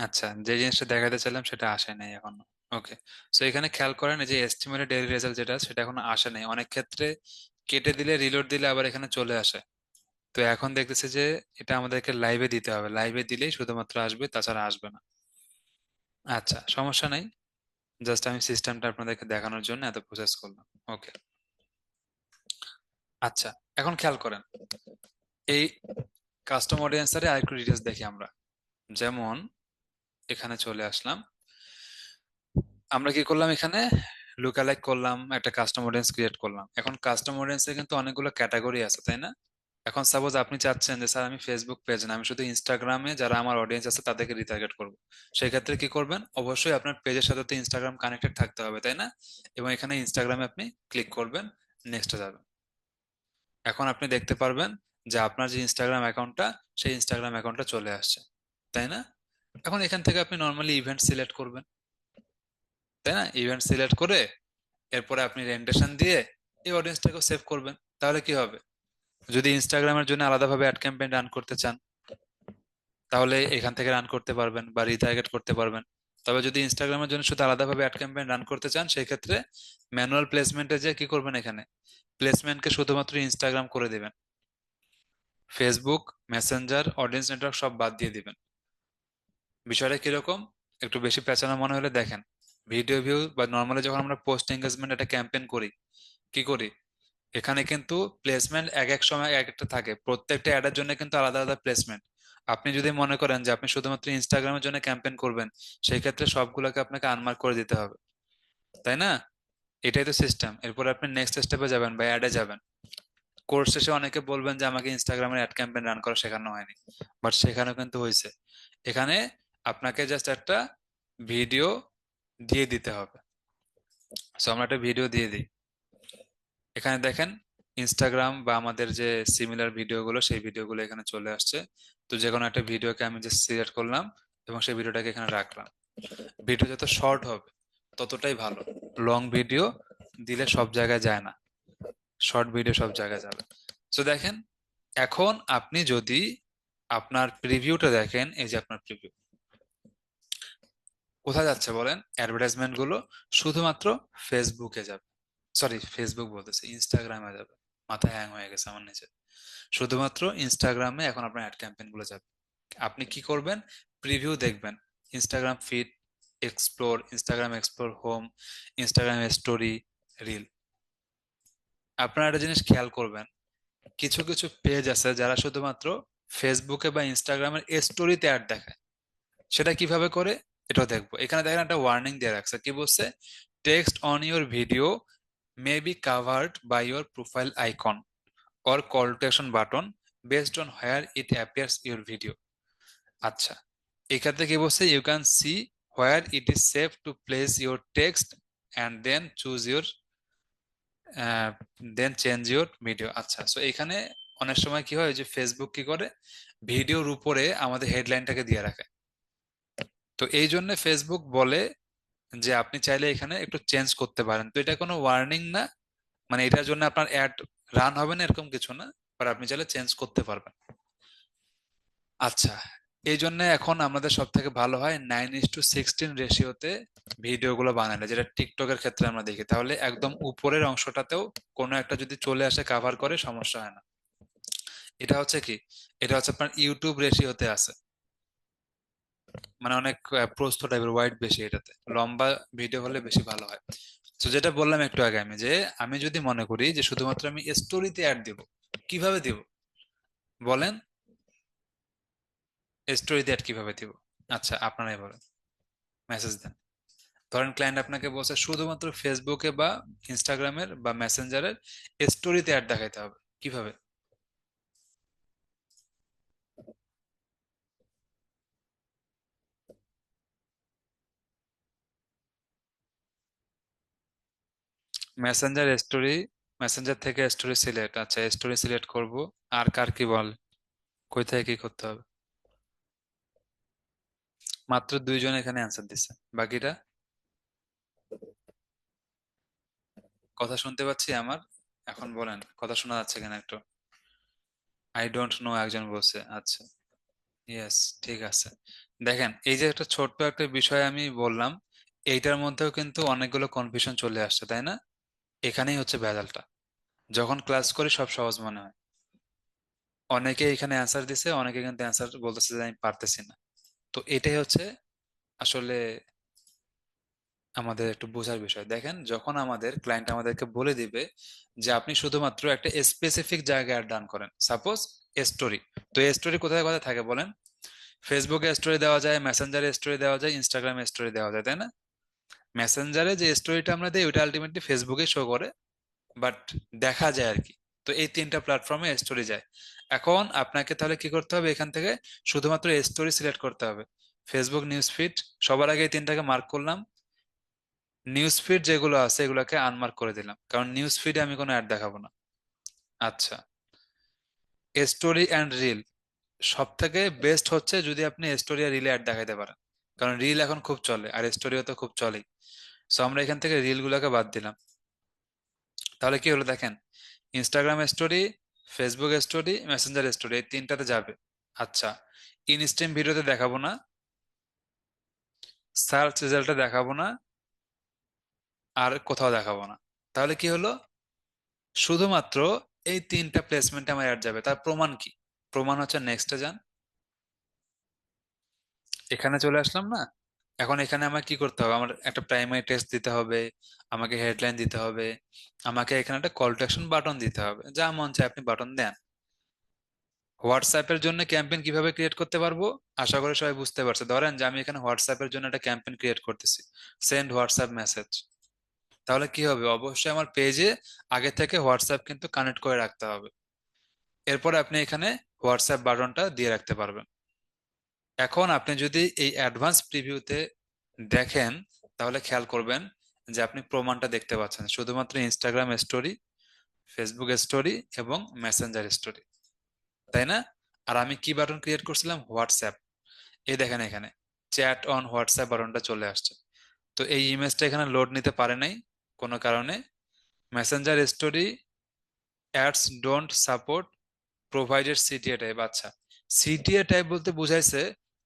আচ্ছা, যে জিনিসটা দেখাতে চাইলাম সেটা আসে নাই এখনো। ওকে, সো এখানে খেয়াল করেন এই যে এস্টিমেটেড ডেইলি রেজাল্ট যেটা সেটা এখনো আসে নাই, অনেক ক্ষেত্রে কেটে দিলে রিলোড দিলে আবার এখানে চলে আসে। তো এখন দেখতেছি যে এটা আমাদেরকে লাইভে দিতে হবে, লাইভে দিলেই শুধুমাত্র আসবে, তাছাড়া আসবে না। আচ্ছা, সমস্যা নাই, জাস্ট আমি সিস্টেমটা আপনাদেরকে দেখানোর জন্য এত প্রসেস করলাম। ওকে, আচ্ছা, এখন খেয়াল করেন এই কাস্টম অডিয়েন্সারে আরেকটু ডিটেলস দেখি আমরা। যেমন এখানে চলে আসলাম, আমরা কি করলাম এখানে লুকালাইক করলাম, একটা কাস্টম অডিয়েন্স ক্রিয়েট করলাম। এখন কাস্টম অডিয়েন্সের কিন্তু অনেকগুলো ক্যাটাগরি আছে, তাই না? এখন সাপোজ আপনি চাচ্ছেন যে স্যার আমি ফেসবুক পেজ না, আমি শুধু ইনস্টাগ্রামে যারা আমার অডিয়েন্স আছে তাদেরকে রিটার্গেট করবো। সেই ক্ষেত্রে কি করবেন, অবশ্যই আপনার পেজের সাথে তো ইনস্টাগ্রাম কানেক্টেড থাকতে হবে, তাই না? এবং এখানে ইনস্টাগ্রামে আপনি ক্লিক করবেন, নেক্সটে যাবেন। এখন আপনি দেখতে পারবেন যে আপনার যে ইনস্টাগ্রাম অ্যাকাউন্টটা সেই ইনস্টাগ্রাম অ্যাকাউন্টটা চলে আসছে, তাই না? এখন এখান থেকে আপনি নর্মালি ইভেন্ট সিলেক্ট করবেন, তাই না? ইভেন্ট সিলেক্ট করে এরপরে আপনি রেন্ডেশন দিয়ে এই অডিয়েন্সটাকে সেভ করবেন, তাহলে কি হবে, যদি ইনস্টাগ্রামের জন্য আলাদাভাবে অ্যাড ক্যাম্পেইন রান করতে চান, তাহলে এখান থেকে রান করতে পারবেন বা রিটার্গেট করতে পারবেন। তবে যদি ইনস্টাগ্রামের জন্য শুধু আলাদাভাবে অ্যাড ক্যাম্পেইন রান করতে চান, সেই ক্ষেত্রে ম্যানুয়াল প্লেসমেন্টে যে কি করবেন, এখানে প্লেসমেন্টকে শুধুমাত্র ইনস্টাগ্রাম করে দিবেন, ফেসবুক, মেসেঞ্জার, অডিয়েন্স নেটওয়ার্ক সব বাদ দিয়ে দিবেন। বিষয়টা কিরকম, একটু বেশি পেঁচানো মনে হলে দেখেন, ভিডিও ভিউ বা নর্মালি যখন আমরা পোস্ট এঙ্গেজমেন্ট একটা ক্যাম্পেইন করি, কি করি, এখানে কিন্তু প্লেসমেন্ট এক এক সময় এক একটা থাকে, প্রত্যেকটা অ্যাডের জন্য কিন্তু আলাদা আলাদা প্লেসমেন্ট। আপনি যদি মনে করেন যে আপনি শুধুমাত্র ইনস্টাগ্রামের জন্য ক্যাম্পেইন করবেন, সেই ক্ষেত্রে সবগুলোকে আপনাকে আনমার্ক করে দিতে হবে, তাই না? এটাই তো সিস্টেম। এরপর আপনি নেক্সট স্টেপে যাবেন বা অ্যাডে যাবেন। কোর্স শেষে অনেকে বলবেন যে আমাকে ইনস্টাগ্রামের অ্যাড ক্যাম্পেইন রান করা শেখানো হয়নি, বাট সেখানেও কিন্তু হয়েছে। এখানে আপনাকে জাস্ট একটা ভিডিও দিয়ে দিতে হবে। সো আমরা একটা ভিডিও দিয়ে দিই। এখানে দেখেন, ইনস্টাগ্রাম বা আমাদের যে সিমিলার ভিডিওগুলো, সেই ভিডিওগুলো এখানে চলে আসছে। তো যে কোনো একটা ভিডিওকে আমি জাস্ট সিলেক্ট করলাম এবং সেই ভিডিওটাকে এখানে রাখলাম। ভিডিও যত শর্ট হবে ততটাই ভালো, লং ভিডিও দিলে সব জায়গায় যায় না, শর্ট ভিডিও সব জায়গায় যাবে। তো দেখেন, এখন আপনি যদি আপনার প্রিভিউটা দেখেন, এই যে আপনার প্রিভিউ কোথায় যাচ্ছে বলেন, অ্যাডভার্টাইজমেন্ট গুলো শুধুমাত্র ফেসবুকে যাবে, সরি ফেসবুক বলতেছে, ইনস্টাগ্রামে যাবে। মাথা হ্যাং হয়ে গেছে আমার নিচে। শুধুমাত্র ইনস্টাগ্রামে এখন আপনার অ্যাড ক্যাম্পেইন গুলো যাবে। আপনি কি করবেন, প্রিভিউ দেখবেন, Instagram feed explore, Instagram explore home, Instagram story, reel. আপনারা একটা জিনিস খেয়াল করবেন, কিছু কিছু পেজ আছে যারা শুধুমাত্র ফেসবুকে বা ইনস্টাগ্রামের স্টোরিতে অ্যাড দেখায়। সেটা কিভাবে করে, এটাও দেখবো। এখানে দেখেন একটা ওয়ার্নিং দিয়ে রাখছে, কি বলছে, text on your video may be covered by your profile icon or call to action button based on where it appears your video। আচ্ছা, এক্ষেত্রে কি বলছে, you can see where it is safe to place your text and then choose your then change your video। আচ্ছা, so এখানে অনেক সময় কি হয়, যে ফেসবুক কি করে, ভিডিওর উপরে আমাদের হেডলাইনটাকে দিয়ে রাখে। তো এই জন্য ফেসবুক বলে যে আপনি চাইলে এখানে একটু চেঞ্জ করতে পারেন। তো এটা কোনো ওয়ার্নিং না, মানে এটার জন্য আপনার অ্যাড রান হবে না এরকম কিছু না, বাট আপনি চাইলে চেঞ্জ করতে পারবেন। আচ্ছা, এই জন্য এখন আমাদের সব থেকে ভালো হয় 9:16 রেশিওতে ভিডিও গুলো বানালে, যেটা টিকটকের ক্ষেত্রে আমরা দেখি। তাহলে একদম উপরের অংশটাতেও কোনো একটা যদি চলে আসে, কাভার করে, সমস্যা হয় না। এটা হচ্ছে কি, এটা হচ্ছে আপনার ইউটিউব রেশিওতে আছে, মানে অনেক প্রস্থ টাইপের ওয়াইড বেশি, এটাতে লম্বা ভিডিও হলে বেশি ভালো হয়। তো যেটা বললাম একটু আগে আমি, যে আমি যদি মনে করি যে শুধুমাত্র আমি স্টোরিতে অ্যাড দিব, কিভাবে দিব বলেন, স্টোরিতে অ্যাড কিভাবে দিব? আচ্ছা, আপনারাই বলেন, মেসেজ দেন। ধরেন ক্লায়েন্ট আপনাকে বলছে শুধুমাত্র ফেসবুকে বা ইনস্টাগ্রামের বা মেসেঞ্জারের স্টোরিতে অ্যাড দেখাইতে হবে, কিভাবে? মেসেঞ্জার স্টোরি, মেসেঞ্জার থেকে স্টোরি সিলেক্ট, আচ্ছা স্টোরি সিলেক্ট করব। আর কার কি বল, কই থেকে কি করতে হবে? মাত্র দুইজন এখানে অ্যান্সার দিচ্ছে, বাকিটা কথা শুনতে পাচ্ছি আমার। এখন বলেন, কথা শোনা যাচ্ছে কিনা একটু? আই ডোন্ট নো একজন বলছে, আচ্ছা। ইয়েস, ঠিক আছে। দেখেন, এই যে একটা ছোট্ট একটা বিষয় আমি বললাম, এইটার মধ্যেও কিন্তু অনেকগুলো কনফিউশন চলে আসছে, তাই না? এখানেই হচ্ছে ভেজালটা। যখন ক্লাস করি সব সহজ মনে হয়, অনেকে এখানে অ্যান্সার দিছে, অনেকে কিন্তু অ্যান্সার বলতেছে যে আমি পারতেছি না। তো এটাই হচ্ছে আসলে আমাদের একটু বোঝার বিষয়। দেখেন, যখন আমাদের ক্লায়েন্ট আমাদেরকে বলে দিবে যে আপনি শুধুমাত্র একটা স্পেসিফিক জায়গায় অ্যাড রান করেন, সাপোজ স্টোরি। তো স্টোরি কোথায় কোথায় থাকে বলেন? ফেসবুকে স্টোরি দেওয়া যায়, মেসেঞ্জারে স্টোরি দেওয়া যায়, ইনস্টাগ্রামে স্টোরি দেওয়া যায়, তাই না? মেসেঞ্জারে যে স্টোরিটা আমরা দিই ওইটা আলটিমেটলি ফেসবুকে শো করে, বাট দেখা যায় আর কি। তো এই তিনটা প্ল্যাটফর্মে স্টোরি যায়। এখন আপনাকে তাহলে কি করতে হবে, এখান থেকে শুধুমাত্র স্টোরি সিলেক্ট করতে হবে। ফেসবুক নিউজ ফিড, সবার আগে এই তিনটাকে মার্ক করলাম। নিউজ ফিড যেগুলো আছে এগুলোকে আনমার্ক করে দিলাম, কারণ নিউজ ফিডে আমি কোনো অ্যাড দেখাবো না। আচ্ছা, স্টোরি অ্যান্ড রিল, সব থেকে বেস্ট হচ্ছে যদি আপনি স্টোরি আর রিলে অ্যাড দেখাইতে পারেন, কারণ রিল এখন খুব চলে আর স্টোরিও তো খুব চলেই। সো আমরা এখান থেকে রিল গুলাকে বাদ দিলাম। তাহলে কি হলো দেখেন, Instagram story, Facebook story, Messenger story, এই তিনটাতে যাবে। আচ্ছা, ইনস্ট্রিম ভিডিওতে দেখাবো না, সার্চ রেজাল্টে দেখাবো না, আর কোথাও দেখাবো না। তাহলে কি হলো? শুধুমাত্র এই তিনটা প্লেসমেন্টে আমার অ্যাড যাবে। তার প্রমাণ কি? প্রমাণ হচ্ছে, নেক্সটে যান, এখানে চলে আসলাম না। এখন এখানে আমার কি করতে হবে? আমার একটা প্রাইমারি টেক্সট দিতে হবে, আমাকে হেডলাইন দিতে হবে, আমাকে এখানে একটা কল টু অ্যাকশন বাটন দিতে হবে, যা মন চায় আপনি বাটন দেন। হোয়াটসঅ্যাপের জন্য ক্যাম্পেইন কিভাবে ক্রিয়েট করতে পারবো? আশা করি সবাই বুঝতে পারছে। ধরেন যে আমি এখানে হোয়াটসঅ্যাপের জন্য একটা ক্যাম্পেইন ক্রিয়েট করতেছি, সেন্ড হোয়াটসঅ্যাপ মেসেজ। তাহলে কি হবে? অবশ্যই আমার পেজে আগে থেকে হোয়াটসঅ্যাপ কিন্তু কানেক্ট করে রাখতে হবে। এরপর আপনি এখানে হোয়াটসঅ্যাপ বাটনটা দিয়ে রাখতে পারবেন। এখন আপনি যদি এই অ্যাডভান্স প্রিভিউতে দেখেন, তাহলে খেয়াল করবেন যে আপনি প্রমাণটা দেখতে পাচ্ছেন শুধুমাত্র ইনস্টাগ্রাম স্টোরি, ফেসবুক স্টোরি এবং মেসেঞ্জার স্টোরি, তাই না? আর আমি কি বাটন ক্রিয়েট করছিলাম? হোয়াটসঅ্যাপ। এই দেখেন এখানে চ্যাট অন হোয়াটসঅ্যাপ বাটনটা চলে আসছে। তো এই ইমেজটা এখানে লোড নিতে পারে নাই কোনো কারণে। Messenger story ads don't support provided CTA type. আচ্ছা, সিটিএ টাইপ বলতে বুঝাইছে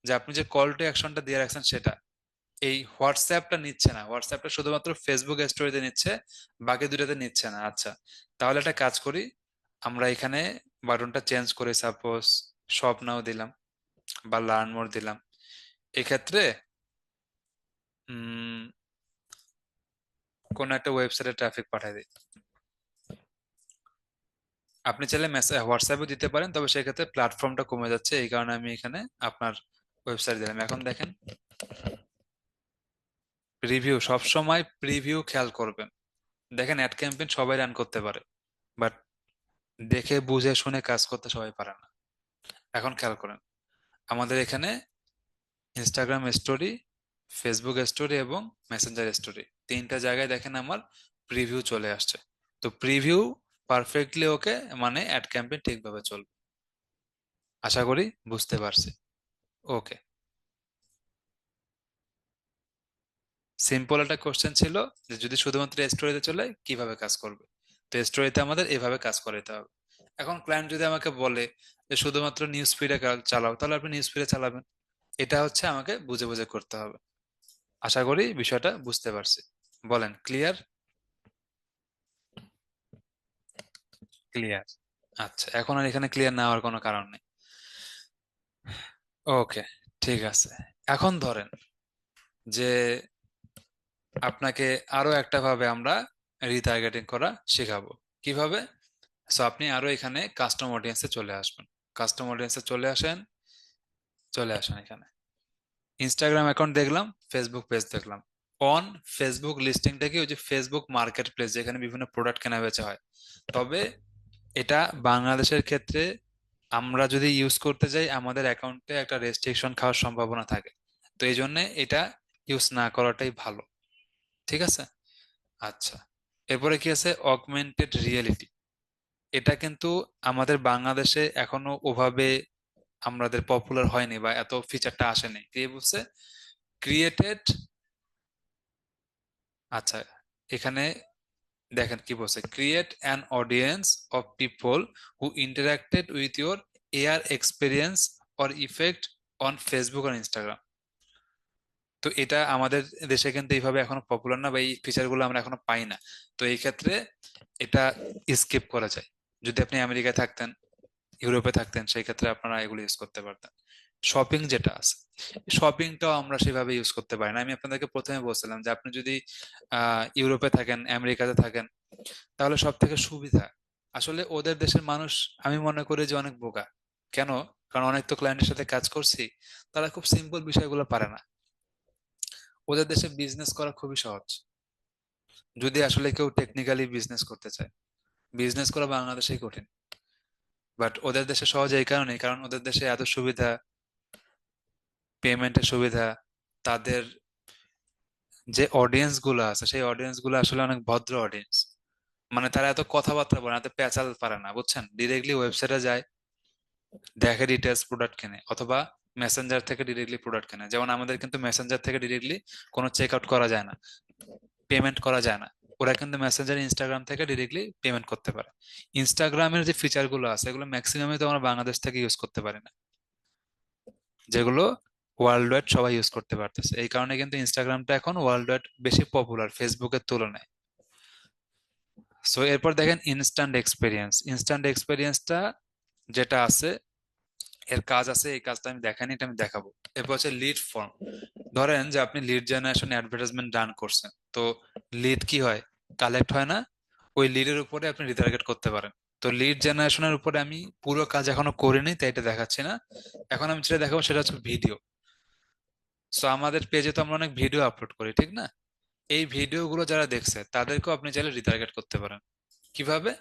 যে আপনি যে কল টু অ্যাকশনটা দিয়ে রাখছেন সেটা এই হোয়াটসঅ্যাপটা নিচ্ছে না, হোয়াটসঅ্যাপটা শুধুমাত্র ফেসবুক স্টোরিতে নিচ্ছে, বাকি দুটাতে নিচ্ছে না। আচ্ছা, তাহলে একটা কাজ করি, আমরা এখানে বাটনটা চেঞ্জ করে সাপোজ শপ নাও দিলাম বা লার্ন মোর দিলাম। এক্ষেত্রে উম কোন একটা ওয়েবসাইটে ট্রাফিক পাঠিয়ে দিই। আপনি চাইলে মেসেজ হোয়াটসঅ্যাপে দিতে পারেন, তবে সেক্ষেত্রে প্ল্যাটফর্মটা কমে যাচ্ছে, এই কারণে আমি এখানে আপনার ওয়েবসাইট দিলাম। এখন দেখেন রিভিউ, সবসময় প্রিভিউ খেয়াল করবেন। দেখেন অ্যাড ক্যাম্পেইন সবাই রান করতে পারে, বাট দেখে বুঝে শুনে কাজ করতে সবাই পারে না। এখন খেয়াল করেন, আমাদের এখানে ইনস্টাগ্রাম স্টোরি, ফেসবুক স্টোরি এবং মেসেঞ্জার স্টোরি, তিনটা জায়গায় দেখেন আমার প্রিভিউ চলে আসছে। তো প্রিভিউ পারফেক্টলি ওকে, মানে অ্যাড ক্যাম্পেইন ঠিকভাবে চলবে। আশা করি বুঝতে পারছি। ওকে, সিম্পল একটা কোশ্চেন ছিল যে যদি শুধুমাত্র স্টোরিতে চলে কিভাবে কাজ করবে। তো স্টোরিতে আমাদের এভাবে কাজ করে দিতে হবে। এখন ক্লায়েন্ট যদি আমাকে বলে যে শুধুমাত্র নিউজ ফিডে চালাও, তাহলে আপনি নিউজ ফিডে চালাবেন। এটা হচ্ছে আমাকে বুঝে বুঝে করতে হবে। আশা করি বিষয়টা বুঝতে পারছি। বলেন, ক্লিয়ার? ক্লিয়ার। আচ্ছা, এখন আর এখানে ক্লিয়ার না হওয়ার কোনো কারণ নেই। ওকে, ঠিক আছে। এখন ধরেন যে আপনাকে আরো একটা ভাবে আমরা রিটার্গেটিং করা শেখাবো। কিভাবে? সো আপনি আরো এখানে কাস্টম অডিয়েন্সে চলে আসবেন। কাস্টম অডিয়েন্সে চলে আসেন, চলে আসেন এখানে। ইনস্টাগ্রাম অ্যাকাউন্ট দেখলাম, ফেসবুক পেজ দেখলাম। অন ফেসবুক লিস্টিংটা কি? ওই যে ফেসবুক মার্কেট প্লেস, যেখানে বিভিন্ন প্রোডাক্ট কেনা বেচা হয়। তবে এটা বাংলাদেশের ক্ষেত্রে আমরা যদি ইউজ করতে যাই, আমাদের অ্যাকাউন্টে একটা রেস্ট্রিকশন খাওয়ার সম্ভাবনা থাকে। তো এই জন্য এটা ইউজ না করাটাই ভালো। ঠিক আছে? আচ্ছা, এরপরে কি আছে? Augmented reality. এটা কিন্তু আমাদের বাংলাদেশে এখনো ওভাবে আমাদের পপুলার হয়নি বা এত ফিচারটা আসেনি। কে বলছে? ক্রিয়েটেড। আচ্ছা, এখানে দেখেন কি বলছে, create an audience of people who interacted with your AR experience or effect on Facebook আর ইনস্টাগ্রাম। তো এটা আমাদের দেশে কিন্তু এইভাবে এখনো পপুলার না, বা এই ফিচার গুলো আমরা এখনো পাই না। তো এই ক্ষেত্রে এটা স্কিপ করা যায়। যদি আপনি আমেরিকায় থাকতেন, ইউরোপে থাকতেন, সেই ক্ষেত্রে আপনারা এগুলো ইউজ করতে পারতেন। শপিং যেটা আছে, শপিংটাও আমরা সেভাবে ইউজ করতে পারি না। আমি আপনাদেরকে প্রথমে বলছিলাম যে আপনি যদি ইউরোপে থাকেন, আমেরিকাতে থাকেন, তাহলে সব থেকে সুবিধা আসলে ওদের দেশের মানুষ, আমি মনে করি যে অনেক বোকা। কেন? কারণ অনেক তো ক্লায়েন্টের সাথে কাজ করছি, তারা খুব সিম্পল বিষয়গুলো পারে না। ওদের দেশে বিজনেস করা খুবই সহজ, যদি আসলে কেউ টেকনিক্যালি বিজনেস করতে চায়। বিজনেস করা বাংলাদেশেই কঠিন, বাট ওদের দেশে সহজ এই কারণে, কারণ ওদের দেশে এত সুবিধা, পেমেন্টের সুবিধা, তাদের যে অডিয়েন্স গুলো আছে সেই অডিয়েন্স গুলো আসলে অনেক ভদ্র অডিয়েন্স। মানে তারা এত কথাবার্তা বলে না, এত পেঁচাল পারে না, বুঝছেন? ডিরেক্টলি ওয়েবসাইটে যায়, দেখে ডিটেলস, প্রোডাক্ট কেনে, অথবা মেসেঞ্জার থেকে ডিরেক্টলি প্রোডাক্ট কেনে। যেমন আমাদের কিন্তু মেসেঞ্জার থেকে ডিরেক্টলি কোনো চেক আউট করা যায় না, পেমেন্ট করা যায় না। ওরা কিন্তু মেসেঞ্জার ইনস্টাগ্রাম থেকে ডিরেক্টলি পেমেন্ট করতে পারে। ইনস্টাগ্রামের যে ফিচার গুলো আছে এগুলো ম্যাক্সিমামই তো আমরা বাংলাদেশ থেকে ইউজ করতে পারি না, যেগুলো ওয়ার্ল্ড ওয়াইড সবাই ইউজ করতে পারতেছে। এই কারণে কিন্তু ইনস্টাগ্রামটা এখন ওয়ার্ল্ড ওয়াইড বেশি পপুলার ফেসবুকের তুলনায়। সো এরপর দেখেন ইনস্ট্যান্ট এক্সপিরিয়েন্স। ইনস্ট্যান্ট এক্সপিরিয়েন্সটা যেটা আছে, এর কাজ আছে, এই কাজটা আমি দেখাইনি, এটা আমি দেখাবো। এরপর হচ্ছে লিড ফর্ম। ধরেন যে আপনি লিড জেনারেশন অ্যাডভার্টাইজমেন্ট রান করছেন, তো লিড কি হয়, কালেক্ট হয় না? ওই লিডের উপরে আপনি রিটার্গেট করতে পারেন। তো লিড জেনারেশনের উপরে আমি পুরো কাজ এখনো করিনি, তাই এটা দেখাচ্ছি না। এখন আমি যেটা দেখাবো সেটা হচ্ছে ভিডিও। সো আমাদের পেজে তো আমরা অনেক ভিডিও আপলোড করি, ঠিক না? এই ভিডিও গুলো যারা দেখছে তাদেরকেও আপনি চাইলে রিটার্গেট করতে পারেন। কিভাবে?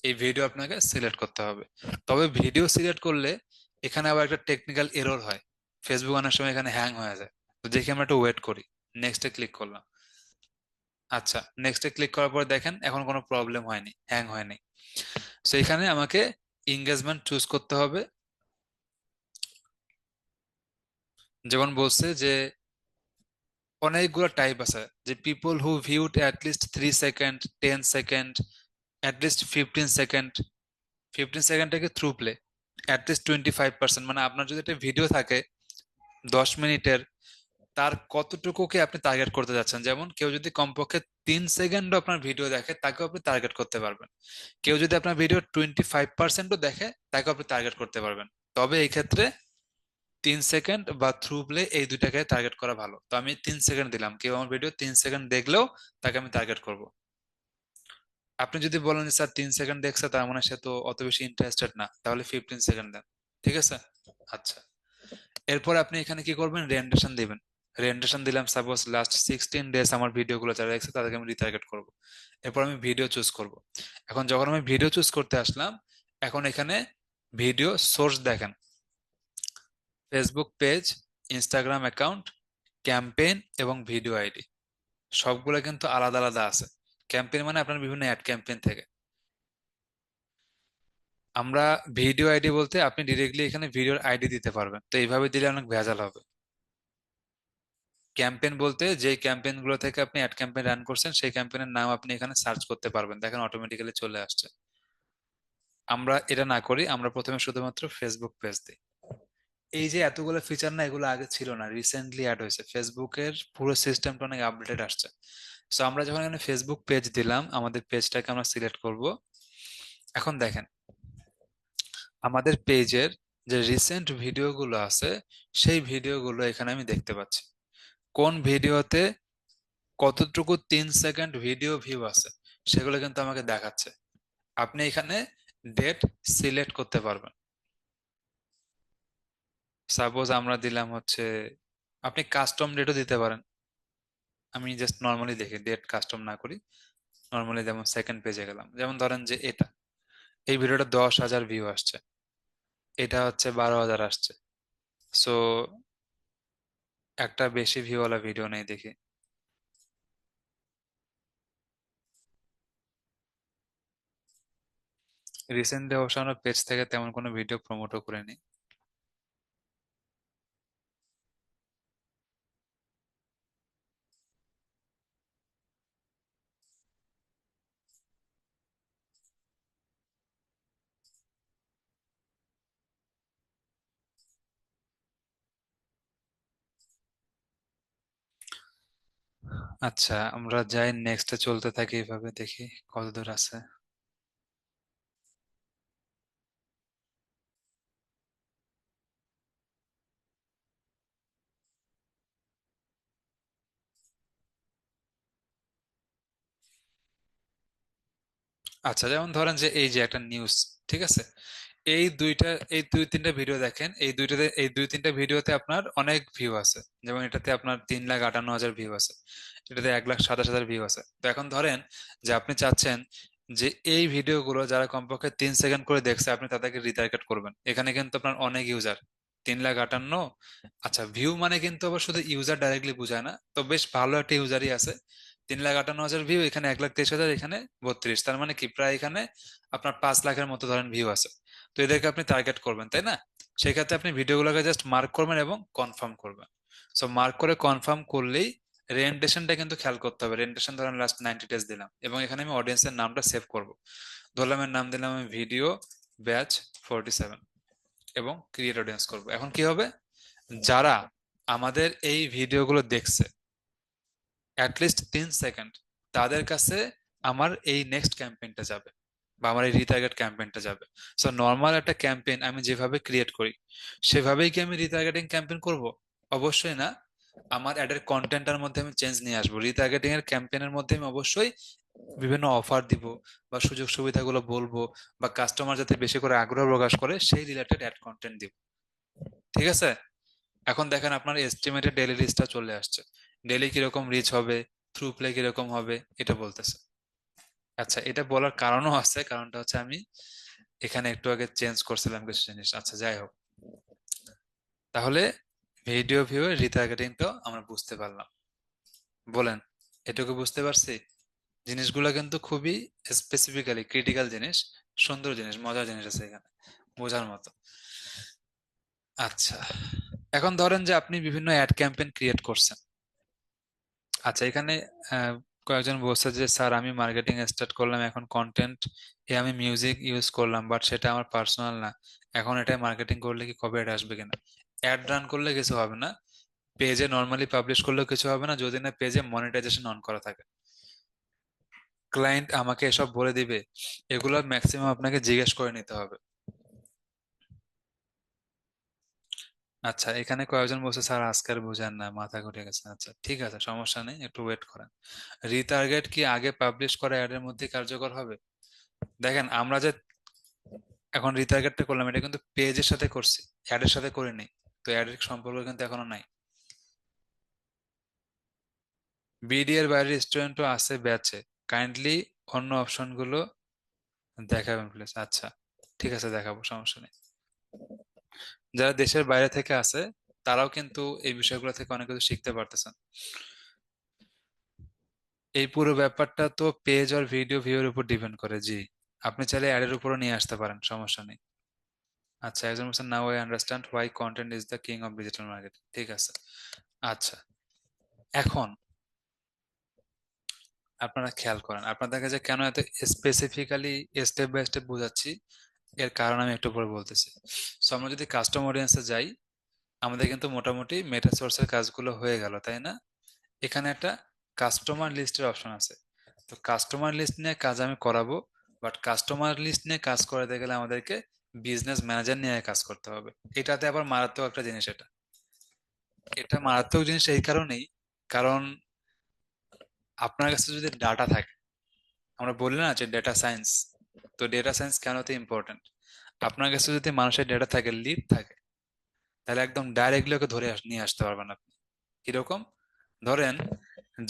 এই ভিডিও আপনাকে সিলেক্ট করতে হবে। তবে ভিডিও সিলেক্ট করলে এখানে আবার একটা টেকনিক্যাল এরর হয়। ফেসবুক অনেক সময় এখানে হ্যাং হয়ে যায়। তো দেখি আমরা একটু ওয়েট করি। নেক্সটে ক্লিক করলাম। আচ্ছা, নেক্সটে ক্লিক করার পর দেখেন এখন কোনো প্রবলেম হয়নি, হ্যাং হয়নি। সো এখানে আমাকে এঙ্গেজমেন্ট চুজ করতে হবে। যেমন বলছে যে অনেকগুলো টাইপ আছে, যে people who viewed at least 3 second, 10 second, at least 15 second. 15 second থেকে থ্রু প্লে, অ্যাটলিস্ট 25%। মানে আপনার যদি একটা ভিডিও থাকে 10 মিনিটের, তার কতটুকুকে আপনি টার্গেট করতে যাচ্ছেন। যেমন কেউ যদি কমপক্ষে 3 সেকেন্ডও আপনার ভিডিও দেখে তাকেও আপনি টার্গেট করতে পারবেন। কেউ যদি আপনার ভিডিও 25%ও দেখে তাকেও আপনি টার্গেট করতে পারবেন। তবে এই ক্ষেত্রে 3 সেকেন্ড বা থ্রু প্লে এই দুইটাকে টার্গেট করা ভালো। তো আমি 3 সেকেন্ড দিলাম, কেউ আমার ভিডিও 3 সেকেন্ড দেখলেও তাকে আমি টার্গেট করব। আপনি যদি বলেন যে স্যার 3 সেকেন্ড দেখছে তার মানে সে তো অত বেশি ইন্টারেস্টেড না, তাহলে 15 সেকেন্ড দেন। ঠিক আছে? আচ্ছা, এরপর আপনি এখানে কি করবেন, রেন্ডেশন দিবেন। রেন্ডেশন দিলাম, সাপোজ লাস্ট 16 ডেজ আমার ভিডিও গুলো যারা দেখছে তাদেরকে আমি রিটার্গেট করব। এরপর আমি ভিডিও চুজ করব। এখন যখন আমি ভিডিও চুজ করতে আসলাম, এখন এখানে ভিডিও সোর্স দেখেন, Facebook page, Instagram account, campaign এবং ভিডিও আইডি, সবগুলো কিন্তু আলাদা আলাদা আছে। ক্যাম্পেইন মানে আপনার বিভিন্ন অ্যাড ক্যাম্পেইন থেকে। আমরা ভিডিও আইডি বলতে আপনি ডিরেক্টলি এখানে ভিডিওর আইডি দিতে পারবেন, তো এইভাবে দিলে অনেক ভেজাল হবে। ক্যাম্পেইন বলতে যে ক্যাম্পেইন গুলো থেকে আপনি অ্যাড ক্যাম্পেইন রান করছেন সেই ক্যাম্পেইনের নাম আপনি এখানে সার্চ করতে পারবেন, দেখেন অটোমেটিক্যালি চলে আসছে। আমরা এটা না করি, আমরা প্রথমে শুধুমাত্র ফেসবুক পেজ দিই। এই যে এতগুলো ফিচার না, এগুলো আগে ছিল না, রিসেন্টলি অ্যাড হয়েছে। ফেসবুকের পুরো সিস্টেমটা অনেক আপডেটেড আসছে। সো আমরা যখন এখানে ফেসবুক পেজ দিলাম, আমাদের পেজটাকে আমরা সিলেক্ট করব। এখন দেখেন আমাদের পেজের যে রিসেন্ট ভিডিওগুলো আছে সেই ভিডিওগুলো এখানে আমি দেখতে পাচ্ছি। কোন ভিডিওতে কতটুকু 3 সেকেন্ড ভিডিও ভিউ আছে সেগুলো কিন্তু আমাকে দেখাচ্ছে। আপনি এখানে ডেট সিলেক্ট করতে পারবেন। সাপোজ আমরা দিলাম হচ্ছে, আপনি কাস্টম ডেটও দিতে পারেন। আমি জাস্ট নর্মালি দেখি, ডেট কাস্টম না করি, নর্মালি যেমন সেকেন্ড পেজে গেলাম, যেমন ধরেন যে এটা, এই ভিডিওটা 10,000 ভিউ আসছে, এটা হচ্ছে 12,000 আসছে। সো একটা বেশি ভিউওয়ালা ভিডিও নেই দেখি। রিসেন্টলি অবশ্য আমরা পেজ থেকে তেমন কোনো ভিডিও প্রমোটও করিনি। আচ্ছা, আমরা যাই নেক্সটে, চলতে থাকি এইভাবে, দেখি কত দূর আছে। আচ্ছা, যেমন ধরেন যে এই যে একটা নিউজ, ঠিক আছে, এই দুইটা, এই 2-3টা ভিডিও দেখেন, এই দুইটাতে, এই 2-3টা ভিডিওতে আপনার অনেক ভিউ আছে। যেমন এটাতে আপনার 3,58,000 ভিউ আছে, এটাতে 1,27,000 ভিউ আছে। তো এখন ধরেন যে আপনি চাচ্ছেন যে এই ভিডিওগুলো যারা কমপক্ষে 3 সেকেন্ড করে দেখছে আপনি তাদেরকে রিটার্গেট করবেন। এখানে কিন্তু আপনার অনেক ইউজার, 3,58,000। আচ্ছা, ভিউ মানে কিন্তু আবার শুধু ইউজার ডাইরেক্টলি বোঝায় না, তো বেশ ভালো একটা ইউজারই আছে। 3,58,000 ভিউ, এখানে 1,23,000, এখানে 32, তার মানে কি প্রায় এখানে আপনার 5 লাখের মতো ধরেন ভিউ আছে। তো এদেরকে আপনি টার্গেট করবেন, তাই না? সেই ক্ষেত্রে আপনি ভিডিওগুলোকে জাস্ট মার্ক করবেন এবং কনফার্ম করবেন। সো মার্ক করে কনফার্ম করলেই রেন্টেশনটা কিন্তু খেয়াল করতে হবে। রেন্টেশন ধরেন লাস্ট 90 ডেজ দিলাম, এবং এখানে আমি অডিয়েন্সের নামটা সেভ করব। ধরলাম এর নাম দিলাম আমি ভিডিও ব্যাচ 47, এবং ক্রিয়েট অডিয়েন্স করব। এখন কি হবে, যারা আমাদের এই ভিডিওগুলো দেখছে অ্যাটলিস্ট 3 সেকেন্ড, তাদের কাছে আমার এই নেক্সট ক্যাম্পেইনটা যাবে, বা আমার এই রিটার্গেট ক্যাম্পেইনটা যাবে। সো নর্মাল একটা ক্যাম্পেইন আমি যেভাবে ক্রিয়েট করি সেভাবেই কি আমি রিটার্গেটিং ক্যাম্পেইন করব? অবশ্যই না। আমার অ্যাডের কন্টেন্টের মধ্যে আমি চেঞ্জ নিয়ে আসবো। রিটার্গেটিং এর ক্যাম্পেইনের মধ্যে আমি অবশ্যই বিভিন্ন অফার দিব, বা সুযোগ সুবিধাগুলো বলবো, বা কাস্টমার যাতে বেশি করে আগ্রহ প্রকাশ করে সেই রিলেটেড অ্যাড কন্টেন্ট দিব। ঠিক আছে? এখন দেখেন আপনার এস্টিমেটেড ডেইলি রিচটা চলে আসছে। ডেইলি কিরকম রিচ হবে, থ্রু প্লে কিরকম হবে, এটা বলতেছে। আচ্ছা, এটা বলার কারণও আছে, কারণটা হচ্ছে আমি এখানে একটু আগে চেঞ্জ করছিলাম কিছু জিনিস। আচ্ছা, যাই হোক, তাহলে ভিডিও ভিউ এর রিটার্গেটিংটাও আমরা বুঝতে পারলাম। বলেন, এটুকু বুঝতে পারছি? জিনিসগুলো কিন্তু খুবই স্পেসিফিক্যালি ক্রিটিক্যাল জিনিস, সুন্দর জিনিস, মজার জিনিস আছে এখানে বোঝার মতো। আচ্ছা, এখন ধরেন যে আপনি বিভিন্ন অ্যাড ক্যাম্পেইন ক্রিয়েট করছেন। আচ্ছা, এখানে আহ, কয়েকজন বলছে যে স্যার আমি মার্কেটিং স্টার্ট করলাম, এখন কন্টেন্ট এ আমি মিউজিক ইউজ করলাম, বাট সেটা আমার পার্সোনাল না। এখন এটা মার্কেটিং করলে কি কপিরাইট আসবে কিনা? অ্যাড রান করলে কিছু হবে না, পেজে নর্মালি পাবলিশ করলেও কিছু হবে না, যদি না পেজে মনিটাইজেশন অন করা থাকে। ক্লায়েন্ট আমাকে এসব বলে দিবে, এগুলো ম্যাক্সিমাম আপনাকে জিজ্ঞেস করে নিতে হবে। আচ্ছা, এখানে কয়েকজন বলছে স্যার আজকে আর বুঝান না, মাথা ঘুরে গেছে। আচ্ছা ঠিক আছে, সমস্যা নেই, একটু ওয়েট করেন। রিটার্গেট কি আগে পাবলিশ করা অ্যাডের মধ্যে কার্যকর হবে? দেখেন, আমরা যে এখন রিটার্গেটটা করলাম, এটা কিন্তু পেজের সাথে করছি, অ্যাডের সাথে করিনি। তো অ্যাডের সম্পর্ক কিন্তু এখনো নাই। বিডি এর বাইরে রেস্টুরেন্টও আছে ব্যাচে, কাইন্ডলি অন্য অপশনগুলো দেখাবেন প্লিজ। আচ্ছা ঠিক আছে, দেখাবো, সমস্যা নেই। যারা দেশের বাইরে থেকে আছে তারাও কিন্তু এই বিষয়গুলো থেকে অনেক কিছু শিখতে পারতেছেন। এই পুরো ব্যাপারটা তো পেজ আর ভিডিও ভিউর উপর ডিপেন্ড করে, জি। আপনি চাইলে অ্যাডের উপরও নিয়ে আসতে পারেন, সমস্যা নেই। আচ্ছা, একজন বলছেন now I understand why content is the king of digital marketing. ঠিক আছে। আচ্ছা, এখন আপনারা খেয়াল করেন, আপনাদেরকে যে কেন এত স্পেসিফিক্যালি স্টেপ বাই স্টেপ বোঝাচ্ছি, এর কারণ আমি একটু পরে বলতেছি। সো আমরা যদি কাস্টম অডিয়েন্সে যাই, আমাদের কিন্তু মোটামুটি মেটা সোর্সের কাজগুলো হয়ে গেল, তাই না? এখানে একটা কাস্টমার লিস্টের অপশন আছে। তো কাস্টমার লিস্ট নিয়ে কাজ আমি করাবো, বাট কাস্টমার লিস্ট নিয়ে কাজ করাতে গেলে আমাদেরকে বিজনেস ম্যানেজার নিয়ে কাজ করতে হবে। এটাতে আবার মারাত্মক একটা জিনিস। এটা এটা মারাত্মক জিনিস এই কারণেই, কারণ আপনার কাছে যদি ডাটা থাকে, আমরা বলি না যে ডেটা সায়েন্স, তো ডেটা সায়েন্স কেন তো ইম্পর্টেন্ট। আপনার কাছে যদি মানুষের ডেটা থাকে, লিড থাকে, তাহলে একদম ডাইরেক্টলি ওকে ধরে নিয়ে আসতে পারবেন আপনি। কিরকম? ধরেন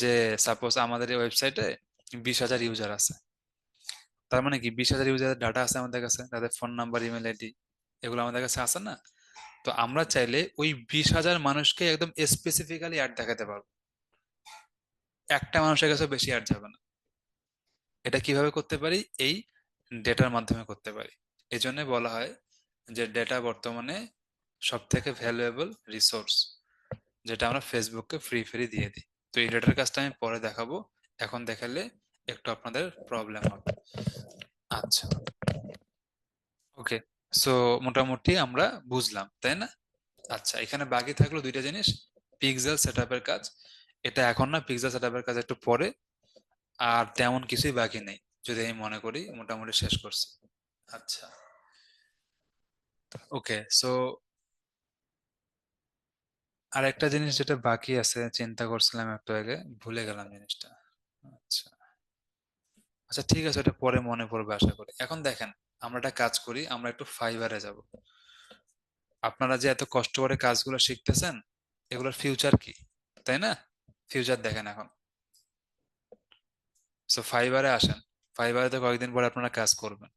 যে সাপোজ আমাদের এই ওয়েবসাইটে 20,000 ইউজার আছে। তার মানে কি 20,000 ইউজারের ডাটা আছে আমাদের কাছে, তাদের ফোন নাম্বার, ইমেল আইডি, এগুলো আমাদের কাছে আছে না? তো আমরা চাইলে ওই 20,000 মানুষকে একদম স্পেসিফিক্যালি অ্যাড দেখাতে পারবো। একটা মানুষের কাছে বেশি অ্যাড যাবে না। এটা কিভাবে করতে পারি? এই ডেটার মাধ্যমে করতে পারি। এই জন্য বলা হয় যে ডেটা বর্তমানে সব থেকে ভ্যালুয়েবল রিসোর্স, যেটা আমরা ফেসবুককে ফ্রি ফ্রি দিয়ে দিই। তো এই ডেটার কাজটা আমি পরে দেখাবো, এখন দেখালে একটু আপনাদের প্রবলেম হবে। আচ্ছা, ওকে। সো মোটামুটি আমরা বুঝলাম, তাই না? আচ্ছা, এখানে বাকি থাকলো দুইটা জিনিস। পিক্সেল সেটআপের কাজ, এটা এখন না, পিক্সেল সেটআপের কাজ একটু পরে। আর তেমন কিছুই বাকি নেই, যদি আমি মনে করি মোটামুটি শেষ করছি। আচ্ছা, ওকে। সো আর একটা জিনিস যেটা বাকি আছে, চিন্তা করছিলাম একটু আগে, ভুলে গেলাম জিনিসটা। আচ্ছা, আচ্ছা ঠিক আছে, এটা পরে মনে পড়বে আশা করি। এখন দেখেন, আমরা একটা কাজ করি, আমরা একটু ফাইবারে যাব। আপনারা যে এত কষ্ট করে কাজগুলো শিখতেছেন, এগুলোর ফিউচার কি, তাই না? ফিউচার দেখেন এখন। সো ফাইবারে আসেন। ফাইবারে তো কয়েকদিন পরে আপনারা কাজ করবেন।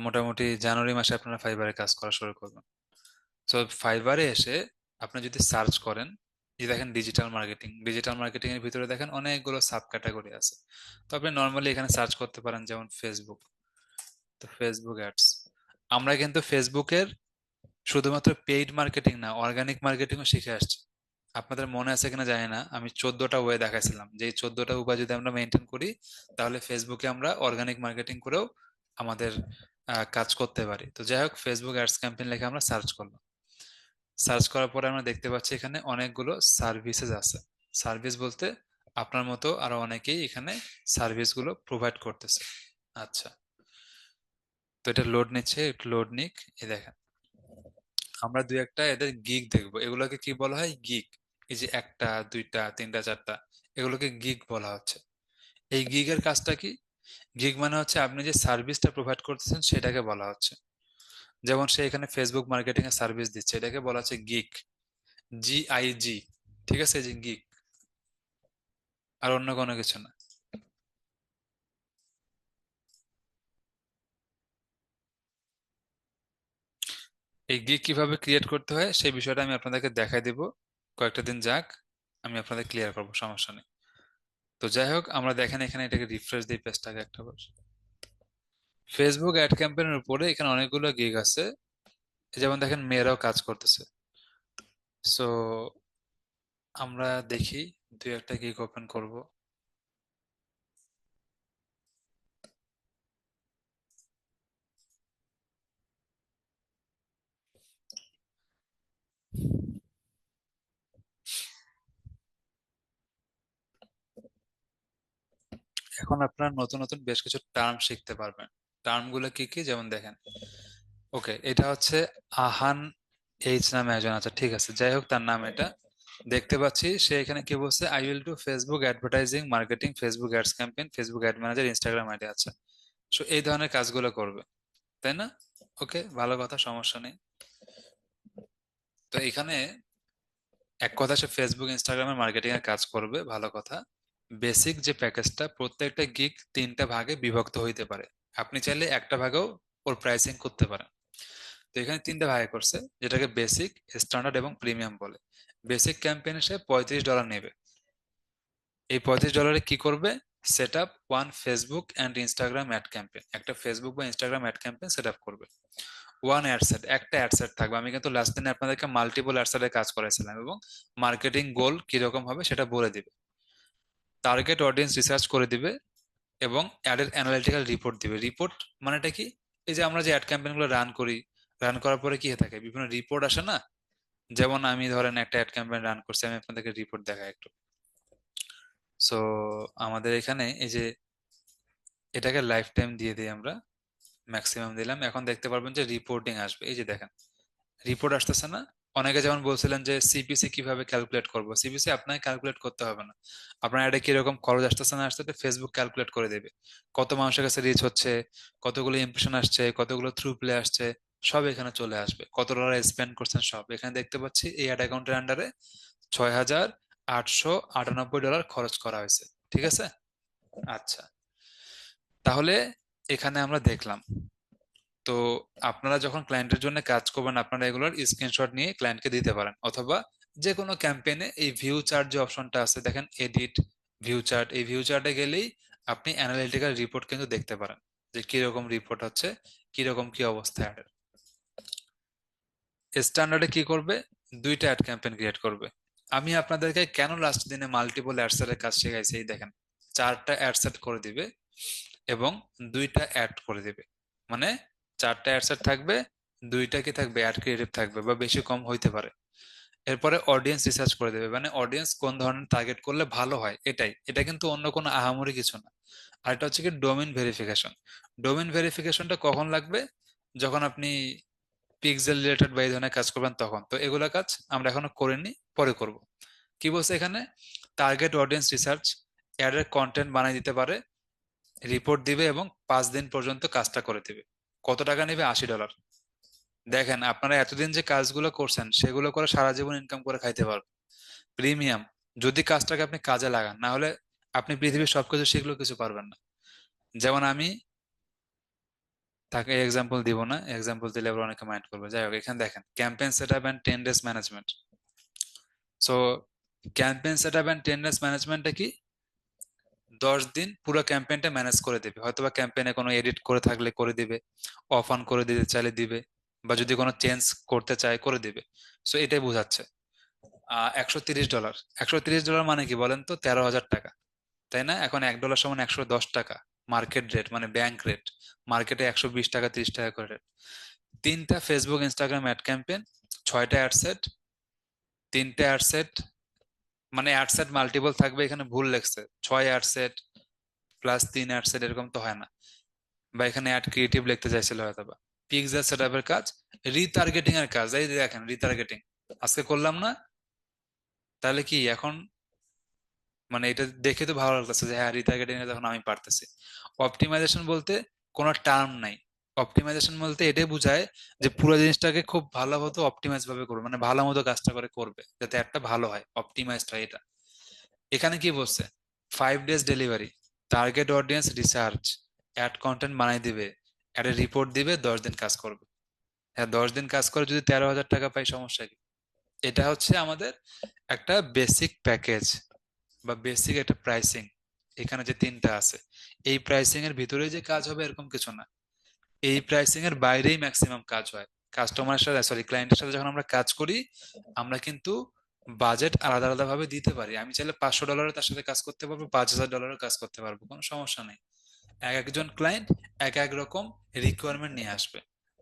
মোটামুটি জানুয়ারি মাসে আপনারা ফাইবারে কাজ করা শুরু করবেন। সো ফাইবারে এসে আপনি যদি সার্চ করেন, এই দেখেন ডিজিটাল মার্কেটিং, ডিজিটাল মার্কেটিং এর ভিতরে দেখেন অনেকগুলো সাব ক্যাটাগরি আছে। তো আপনি নর্মালি এখানে সার্চ করতে পারেন, যেমন ফেসবুক। তো ফেসবুক অ্যাডস, আমরা কিন্তু ফেসবুকের শুধুমাত্র পেইড মার্কেটিং না, অর্গানিক মার্কেটিংও শিখে আসছি। আপনাদের মনে আছে কিনা জানি না, আমি 14টা ওয়ে দেখাইছিলাম যে এই 14টা উপায় যদি আমরা মেনটেন করি, তাহলে ফেসবুকে আমরা অর্গানিক মার্কেটিং করেও আমাদের কাজ করতে পারি। তো যাই হোক, ফেসবুক অ্যাডস ক্যাম্পেইন লিখে আমরা সার্চ করলাম। সার্চ করার পরে আমরা দেখতে পাচ্ছি এখানে অনেকগুলো সার্ভিসেস আছে। সার্ভিস বলতে আপনার মতো আরো অনেকেই এখানে সার্ভিস গুলো প্রোভাইড করতেছে। আচ্ছা, তো এটা লোড নিচ্ছে, একটু লোড নিক। এই দেখেন, আমরা দুই একটা এদের গিগ দেখবো। এগুলোকে কি বলা হয়? গিগ। এই যে একটা, দুইটা, তিনটা, চারটা, এগুলোকে গিগ বলা হচ্ছে। এই গিগের কাজটা কি? গিগ মানে হচ্ছে আপনি যে সার্ভিসটা প্রোভাইড করতেছেন সেটাকে বলা হচ্ছে। যেমন সে এখানে ফেসবুক মার্কেটিং এর সার্ভিস দিচ্ছে, এটাকে বলা হচ্ছে গিগ। GIG। ঠিক আছে, এই যে গিগ, আর অন্য কোনো কিছু না। এই গিগ কিভাবে ক্রিয়েট করতে হয় সেই বিষয়টা আমি আপনাদেরকে দেখাই দিব। কয়েকটা দিন যাক, আমি আপনাদের ক্লিয়ার করবো, সমস্যা নেই। তো যাই হোক, আমরা দেখেন এখানে এটাকে রিফ্রেশ দিই পেজটাকে একটা বার। ফেসবুক অ্যাড ক্যাম্পেইনের উপরে এখানে অনেকগুলো গিগ আছে। যেমন দেখেন, মেয়েরাও কাজ করতেছে। সো আমরা দেখি, দুই একটা গিগ ওপেন করব। এখন আপনারা নতুন নতুন বেশ কিছু টার্ম শিখতে পারবেন। টার্ম গুলো কি কি, যেমন দেখেন। ওকে, এটা হচ্ছে আহান এইচ নামে একজন আছে, ঠিক আছে, যাই হোক, তার নাম এটা। দেখতে পাচ্ছি সে এখানে কি বলছে, I will do Facebook advertising, marketing, Facebook ads campaign, Facebook ad manager, Instagram ID আছে। সো এই ধরনের কাজগুলো করবে, তাই না? ওকে, ভালো কথা, সমস্যা নেই। তো এখানে এক কথা, সে ফেসবুক ইনস্টাগ্রামের মার্কেটিং এর কাজ করবে, ভালো কথা। বেসিক যে প্যাকেজটা, প্রত্যেকটা গিগ তিনটা ভাগে বিভক্ত হইতে পারে। আপনি চাইলে একটা ভাগেও ওর প্রাইসিং করতে পারেন। তো এখানে তিনটা ভাগে করছে, যেটাকে বেসিক, স্ট্যান্ডার্ড এবং প্রিমিয়াম বলে। বেসিক ক্যাম্পেইনে সে $35 নেবে। এই $35 কি করবে? Set up one Facebook and Instagram ad campaign, একটা ফেসবুক বা Instagram ad campaign set up করবে। ওয়ান অ্যাডসেট, একটা অ্যাডসেট থাকবে। আমি কিন্তু লাস্ট দিনে আপনাদেরকে মাল্টিপল অ্যাডসেটের কাজ করাইছিলাম, এবং মার্কেটিং গোল কিরকম হবে সেটা বলে দিবে। টার্গেট অডিয়েন্স রিসার্চ করে দিবে, এবং অ্যাডের অ্যানালিটিক্যাল রিপোর্ট দিবে। রিপোর্ট মানেটা কি? এই যে আমরা যে অ্যাড ক্যাম্পেইন গুলো রান করি, রান করার পরে কি হয়ে থাকে, বিভিন্ন রিপোর্ট আসে না? যেমন আমি ধরেন একটা অ্যাড ক্যাম্পেইন রান করছি, আমি আপনাদেরকে রিপোর্ট দেখাই একটু। সো আমাদের এখানে এই যে, এটাকে লাইফ টাইম দিয়ে দিই আমরা, ম্যাক্সিমাম দিলাম। এখন দেখতে পারবেন যে রিপোর্টিং আসবে, এই যে দেখেন, রিপোর্ট আসতেছে না? অনেকে যেমন বলছিলেন যে সিপিসি কিভাবে ক্যালকুলেট করব, সিপিসি আপনাকে ক্যালকুলেট করতে হবে না। আপনার এটা কিরকম খরচ আসতেছে না আসতে, ফেসবুক ক্যালকুলেট করে দেবে। কত মানুষের কাছে রিচ হচ্ছে, কতগুলো ইমপ্রেশন আসছে, কতগুলো থ্রু প্লে আসছে, সব এখানে চলে আসবে। কত ডলার স্পেন্ড করছেন সব এখানে দেখতে পাচ্ছি। এই অ্যাড অ্যাকাউন্টের আন্ডারে $6,898 খরচ করা হয়েছে, ঠিক আছে। আচ্ছা, তাহলে এখানে আমরা দেখলাম। তো আপনারা যখন ক্লায়েন্টের জন্য কাজ করবেন, আপনারা এগুলোর স্ক্রিনশট নিয়ে ক্লায়েন্টকে দিতে পারেন, অথবা যে কোনো ক্যাম্পেইনে এই ভিউ চার্ট যে অপশনটা আছে দেখেন, এডিট ভিউ চার্ট, এই ভিউ চার্টে গেলেই আপনি অ্যানালিটিক্যাল রিপোর্ট কিন্তু দেখতে পারেন, যে কিরকম রিপোর্ট হচ্ছে, কিরকম কি অবস্থা অ্যাডের। স্ট্যান্ডার্ডে কি করবে? দুইটা অ্যাড ক্যাম্পেইন ক্রিয়েট করবে। আমি আপনাদেরকে কেন লাস্ট দিনে মাল্টিপল অ্যাডসেটের কাজ শেখাইছি, এই দেখেন, চারটা অ্যাডসেট করে দিবে এবং দুইটা অ্যাড করে দিবে। মানে চারটা অ্যাডসেট থাকবে, দুইটা কি থাকবে, অ্যাড ক্রিয়েটিভ থাকবে, বা বেশি কম হইতে পারে। এরপরে অডিয়েন্স রিসার্চ করে দেবে, মানে অডিয়েন্স কোন ধরনের টার্গেট করলে ভালো হয়, এটাই। এটা কিন্তু অন্য কোনো আহামরি কিছু না। আর এটা হচ্ছে কি ডোমেইন ভেরিফিকেশন। ডোমেইন ভেরিফিকেশনটা কখন লাগবে? যখন আপনি পিক্সেল রিলেটেড বা এই ধরনের কাজ করবেন তখন। তো এগুলা কাজ আমরা এখনো করিনি, পরে করব। কি বলছে এখানে? টার্গেট অডিয়েন্স রিসার্চ, অ্যাডের কন্টেন্ট বানিয়ে দিতে পারে, রিপোর্ট দিবে, এবং 5 দিন পর্যন্ত কাজটা করে দিবে। কত টাকা নেবে? $80। দেখেন, আপনারা এতদিন যে কাজগুলো করছেন সেগুলো করে সারা জীবন ইনকাম করে খাইতে পারবেন। প্রিমিয়াম, যদি কাজটাকে আপনি কাজে লাগান, না হলে আপনি পৃথিবীর সবকিছু শিখলেও কিছু পারবেন না। যেমন আমি তাকে এক্সাম্পল দিব না, এক্সাম্পল দিলে আবার অনেকে মাইন্ড করবে। যাই হোক, এখানে দেখেন, campaign set up and 10 days management. So campaign set up and 10 days ম্যানেজমেন্টটা কি? 10 দিন পুরো ক্যাম্পেইনটা ম্যানেজ করে দেবে। হয়তোবা ক্যাম্পেইনে কোনো এডিট করে থাকলে করে দিবে, অফ অন করে দিতে চাইলে দিবে, বা যদি কোনো চেঞ্জ করতে চায় করে দিবে। সো এটাই বোঝাচ্ছে। $130। $130 মানে কি বলেন তো? 13,000 টাকা, তাই না? এখন $1 সমান 110 টাকা, মার্কেট রেট মানে ব্যাংক রেট। মার্কেটে 120 টাকা 30 টাকা করে রেট। তিনটা ফেসবুক ইনস্টাগ্রাম অ্যাড ক্যাম্পেইন, 6টা অ্যাডসেট, তিনটে অ্যাডসেট, মানে অ্যাডসেট মাল্টিপল থাকবে, এখানে ভুল লেখছে, 6 অ্যাডসেট প্লাস 3 অ্যাডসেট, এরকম তো হয় না। বা এখানে অ্যাড ক্রিয়েটিভ লিখতে চাইছিল হয়তো বা। পিক্সেল সেটআপের কাজ, রিটার্গেটিং এর কাজ, এই যে দেখেন রিটার্গেটিং আজকে করলাম না? তাহলে কি এখন, মানে এটা দেখে তো ভালো লাগতেছে যে হ্যাঁ রিটার্গেটিং এ তখন আমি পারতেছি। অপটিমাইজেশন বলতে কোনো টার্ম নাই। অপটিমাইজেশন বলতে এটাই বোঝায় যে পুরো জিনিসটাকে খুব ভালো মতো অপটিমাইজ ভাবে করবে, মানে ভালো মতো কাজটা করে করবে যাতে একটা ভালো হয়, অপটিমাইজড হয় এটা। এখানে কি বলছে? 5 days delivery, target audience research, ad content বানাই দিবে, অ্যাড রিপোর্ট দিবে, 10 দিন কাজ করবে। হ্যাঁ 10 দিন কাজ করে যদি 13,000 টাকা পাই, সমস্যা কি? এটা হচ্ছে আমাদের একটা বেসিক প্যাকেজ বা বেসিক একটা প্রাইসিং। এখানে যে তিনটা আছে, এই প্রাইসিং এর ভিতরে যে কাজ হবে এরকম কিছু না। এই প্রাইসিং এর বাইরেই ম্যাক্সিমাম কাজ হয়। কাস্টমারের সাথে, সরি ক্লায়েন্টের সাথে যখন আমরা কাজ করি, আমরা কিন্তু বাজেট আলাদা আলাদা ভাবে দিতে পারি। আমি চাইলে $500 তার সাথে কাজ করতে পারবো, $5,000 কাজ করতে পারবো, কোনো সমস্যা নেই। এক একজন ক্লায়েন্ট এক এক রকম রিকোয়ারমেন্ট নিয়ে আসবে,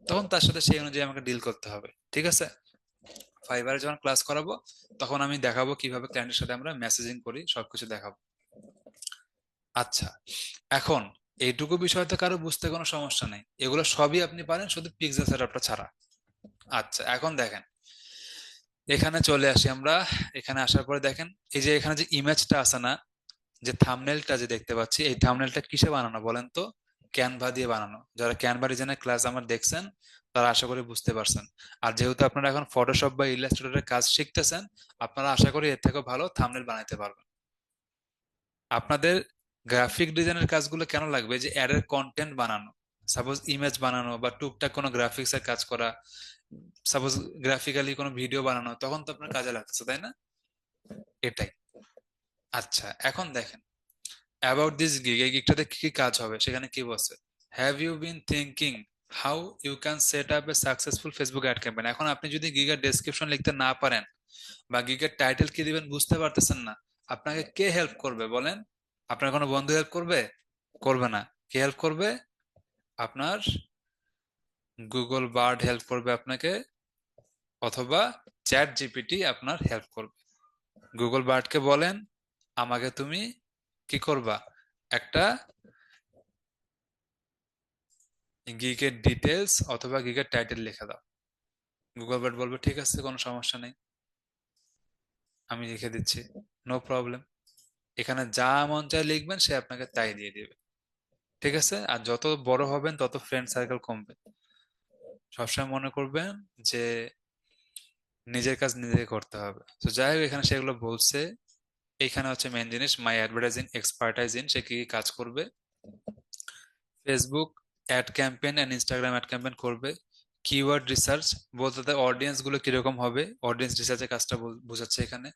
তখন তার সাথে সেই অনুযায়ী আমাকে ডিল করতে হবে। ঠিক আছে? ফাইবারে যখন ক্লাস করাবো, তখন আমি দেখাবো কিভাবে ক্লায়েন্টের সাথে আমরা মেসেজিং করি, সবকিছু দেখাবো। আচ্ছা, এখন এইটুকু বিষয় তো কারো বুঝতে কোনো সমস্যা নেই, এগুলো সবই আপনি পারেন, শুধু পিক্সেল সেটআপটা ছাড়া। আচ্ছা এখন দেখেন, এখানে চলে আসি আমরা। এখানে আসার পরে দেখেন, এই যে এখানে যে ইমেজটা আছে না, যে থাম্বনেলটা যে দেখতে পাচ্ছি, এই থাম্বনেলটা কিসে বানানো বলেন তো? ক্যানভা দিয়ে বানানো। যারা ক্যানভা ডিজাইনের ক্লাস আমার দেখছেন, তারা আশা করি বুঝতে পারছেন। আর যেহেতু আপনারা এখন ফটোশপ বা ইলাস্ট্রেটরের কাজ শিখতেছেন, আপনারা আশা করি এর থেকেও ভালো থাম্বনেল বানাইতে পারবেন। আপনাদের গ্রাফিক ডিজাইনের কাজগুলো কেন লাগবে? যে অ্যাডের কন্টেন্ট বানানো, সাপোজ ইমেজ বানানো বা টুকটাক কোনো গ্রাফিক্স এর কাজ করা, সাপোজ গ্রাফিক্যালি কোনো ভিডিও বানানো, তখন তো আপনার কাজে লাগতেছে, তাই না? এটাই। আচ্ছা এখন দেখেন, অ্যাবাউট দিস গিগ, এই গিগটাতে কি কি কাজ হবে সেখানে কি বলছে? Have you been thinking how you can set up a successful Facebook ad campaign? এখন আপনি যদি গিগের ডেসক্রিপশন লিখতে না পারেন বা গিগের টাইটেল কি দিবেন বুঝতে পারতেছেন না, আপনাকে কে হেল্প করবে বলেন? আপনার কোনো বন্ধু হেল্প করবে? করবে না। কে হেল্প করবে? আপনার গুগল বার্ড হেল্প করবে আপনাকে, অথবা চ্যাট জিপিটি আপনার হেল্প করবে। গুগল বার্ডকে বলেন আমাকে তুমি কি করবা, একটা গিগের ডিটেলস অথবা গিগের টাইটেল লিখে দাও। গুগল বার্ড বলবে ঠিক আছে, কোনো সমস্যা নেই, আমি লিখে দিচ্ছি, নো প্রবলেম। এখানে যা মন চায় লিখবেন, সে আপনাকে তাই দিয়ে দিবে। ঠিক আছে? আর যত বড় হবেন তত ফ্রেন্ড সার্কেল কমবে। সবসময় মনে করবেন যে নিজের কাজ নিজেকে করতে হবে। তো যাই হোক, এখানে সেগুলো বলছে। এখানে হচ্ছে মেন জিনিস, মাই অ্যাডভার্টাইজিং এক্সপার্টাইজ ইন, সে কি কি কাজ করবে। Facebook ad campaign and Instagram ad campaign করবে। কিওয়ার্ড রিসার্চ বলতে তাদের অডিয়েন্স গুলো কিরকম হবে, অডিয়েন্স রিসার্চের কাজটা বোঝাচ্ছে এখানে।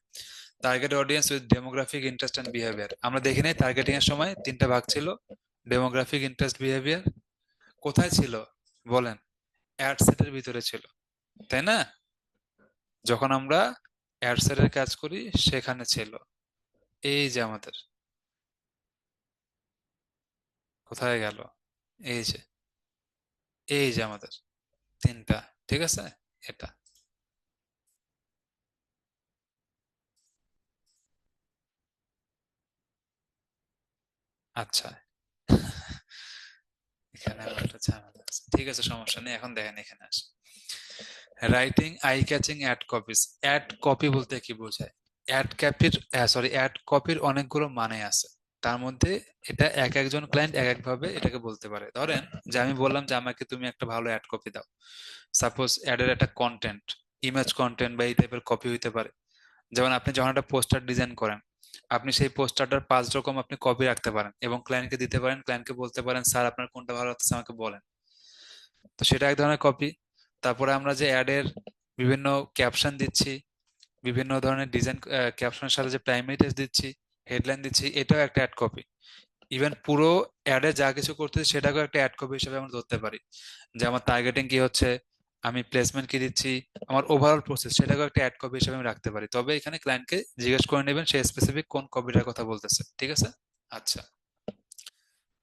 Target audience with demographic interest and behaviour, আমরা দেখি নাই টার্গেটিং এর সময় তিনটা ভাগ ছিল? Demographic, interest, behaviour. কোথায় ছিল বলেন? অ্যাড সেটের ভিতরে ছিল, তাই না? যখন আমরা অ্যাড সেটের কাজ করি সেখানে ছিল। এই যে আমাদের, কোথায় গেল? এই যে, এই যে আমাদের তিনটা। ঠিক আছে? এটা। আচ্ছা, এখানে আবার একটা ঝামেলা আছে। ঠিক আছে, সমস্যা নেই, এখন দেখেন এখানে আসে। Writing eye catching ad copies. Ad copy বলতে কি বোঝায়? অ্যাড ক্যাপির, সরি অ্যাড কপির অনেকগুলো মানে আছে। তার মধ্যে এটা এক একজন ক্লায়েন্ট এক এক ভাবে এটাকে বলতে পারে। ধরেন যে আমি বললাম যে আমাকে তুমি একটা ভালো অ্যাড কপি দাও। সাপোজ অ্যাডের একটা কন্টেন্ট, ইমেজ কন্টেন্ট বা এই টাইপের কপি হইতে পারে। যেমন আপনি যখন একটা পোস্টার ডিজাইন করেন, আপনি সেই পোস্টারটার 5 রকম আপনি কপি রাখতে পারেন এবং ক্লায়েন্টকে দিতে পারেন। ক্লায়েন্টকে বলতে পারেন স্যার আপনার কোনটা ভালো লাগতেছে আমাকে বলেন। তো সেটা এক ধরনের কপি। তারপরে আমরা যে অ্যাডের বিভিন্ন ক্যাপশন দিচ্ছি, বিভিন্ন ধরনের ডিজাইন, ক্যাপশনের সাথে যে প্রাইমারি টেক্সট দিচ্ছি, হেডলাইন দিচ্ছি, এটাও একটা অ্যাড কপি। ইভেন পুরো অ্যাডে যা কিছু করতেছি সেটাকেও একটা অ্যাড কপি হিসেবে আমরা ধরতে পারি। যে আমার টার্গেটিং কি হচ্ছে, আমি প্লেসমেন্ট কি দিচ্ছি, আমার ওভারঅল প্রসেস, সেটাকে একটা অ্যাড কপি হিসেবে আমি রাখতে পারি। তবে এখানে ক্লায়েন্টকে জিজ্ঞেস করে নেবেন সে স্পেসিফিক কোন কপিটার কথা বলতেছে, ঠিক আছে? আচ্ছা,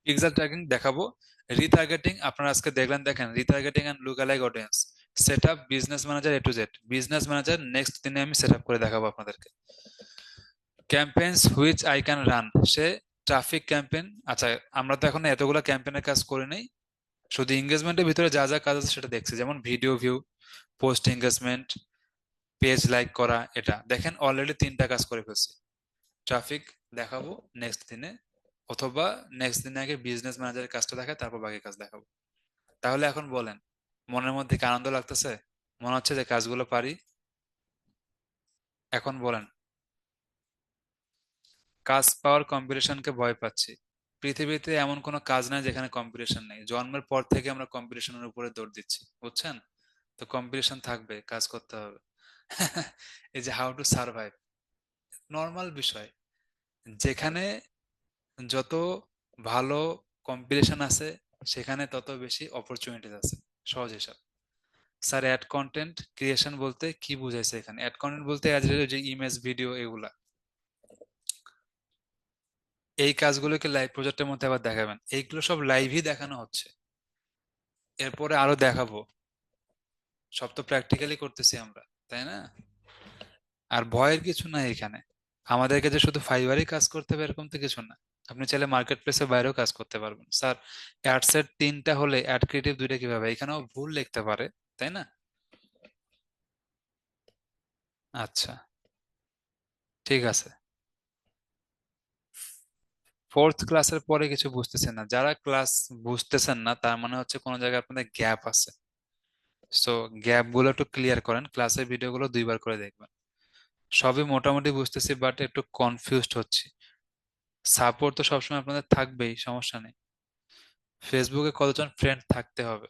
পিক্সেল ট্র্যাকিং দেখাবো। রিটার্গেটিং আপনারা আজকে দেখলেন, দেখেন retargeting and lookalike audience set up business manager A to Z। Business manager next দিনে আমি সেট আপ করে দেখাবো আপনাদেরকে। Campaigns which I can run, say traffic campaign. আচ্ছা, আমরা তো এখন এতগুলো ক্যাম্পেইনের কাজ করি নাই, শুধু এঙ্গেজমেন্টের ভিতরে যা যা কাজ আছে সেটা দেখছি, যেমন video view, post engagement, page like করা। এটা দেখেন অলরেডি 3টা কাজ করে ফেলছি। ট্রাফিক দেখাবো নেক্সট দিনে, অথবা নেক্সট দিনে আগে বিজনেস ম্যানেজারের কাজটা দেখায় তারপর বাকি কাজ দেখাবো। তাহলে এখন বলেন, মনের মধ্যে কি আনন্দ লাগতেছে? মনে হচ্ছে যে কাজগুলো পারি? এখন বলেন। কাজ পাওয়ার কম্পিটিশনকে ভয় পাচ্ছি। পৃথিবীতে এমন কোনো কাজ নাই যেখানে কম্পিটিশন নেই। জন্মের পর থেকে আমরা কম্পিটিশনের উপরে দৌড় দিচ্ছি, বুঝছেন? তো কম্পিটিশন থাকবে, কাজ করতে হবে। এই যে হাউ টু সার্ভাইভ, নর্মাল বিষয়। যেখানে যত ভালো কম্পিটিশন আছে সেখানে তত বেশি অপরচুনিটিস আছে। সহজ হিসাব। স্যার, অ্যাড কন্টেন্ট ক্রিয়েশন বলতে কি বুঝাইছে এখানে? অ্যাড কন্টেন্ট বলতে আজ যে ইমেজ ভিডিও এগুলা, এই কাজগুলোকে লাইভ প্রজেক্টের মধ্যে আবার দেখাবেন। এইগুলো সব লাইভই দেখানো হচ্ছে, এরপরে আরো দেখাবো। সব তো প্র্যাকটিক্যালি করতেছি আমরা, তাই না? আর ভয়ের কিছু নাই এখানে। আমাদেরকে যে শুধু ফাইবারই কাজ করতে হবে এরকম তো কিছু না। আপনি চাইলে মার্কেট প্লেসের বাইরেও কাজ করতে পারবেন। স্যার, অ্যাডসেট 3টা হলে অ্যাড ক্রিয়েটিভ 2টা কিভাবে? এখানেও ভুল লিখতে পারে, তাই না? আচ্ছা, ঠিক আছে। 4th ক্লাসের পরে কিছু বুঝতেছেন না, যারা ক্লাস বুঝতেছেন না তার মানে হচ্ছে কোনো জায়গায় আপনাদের গ্যাপ আছে। সো গ্যাপ গুলো একটু ক্লিয়ার করেন, ক্লাসের ভিডিওগুলো 2বার করে দেখবেন। সবই মোটামুটি বুঝতেছি বাট একটু কনফিউজড হচ্ছি। সাপোর্ট তো সবসময় আপনাদের থাকবেই, সমস্যা নেই। ফেসবুকে কতজন ফ্রেন্ড থাকতে হবে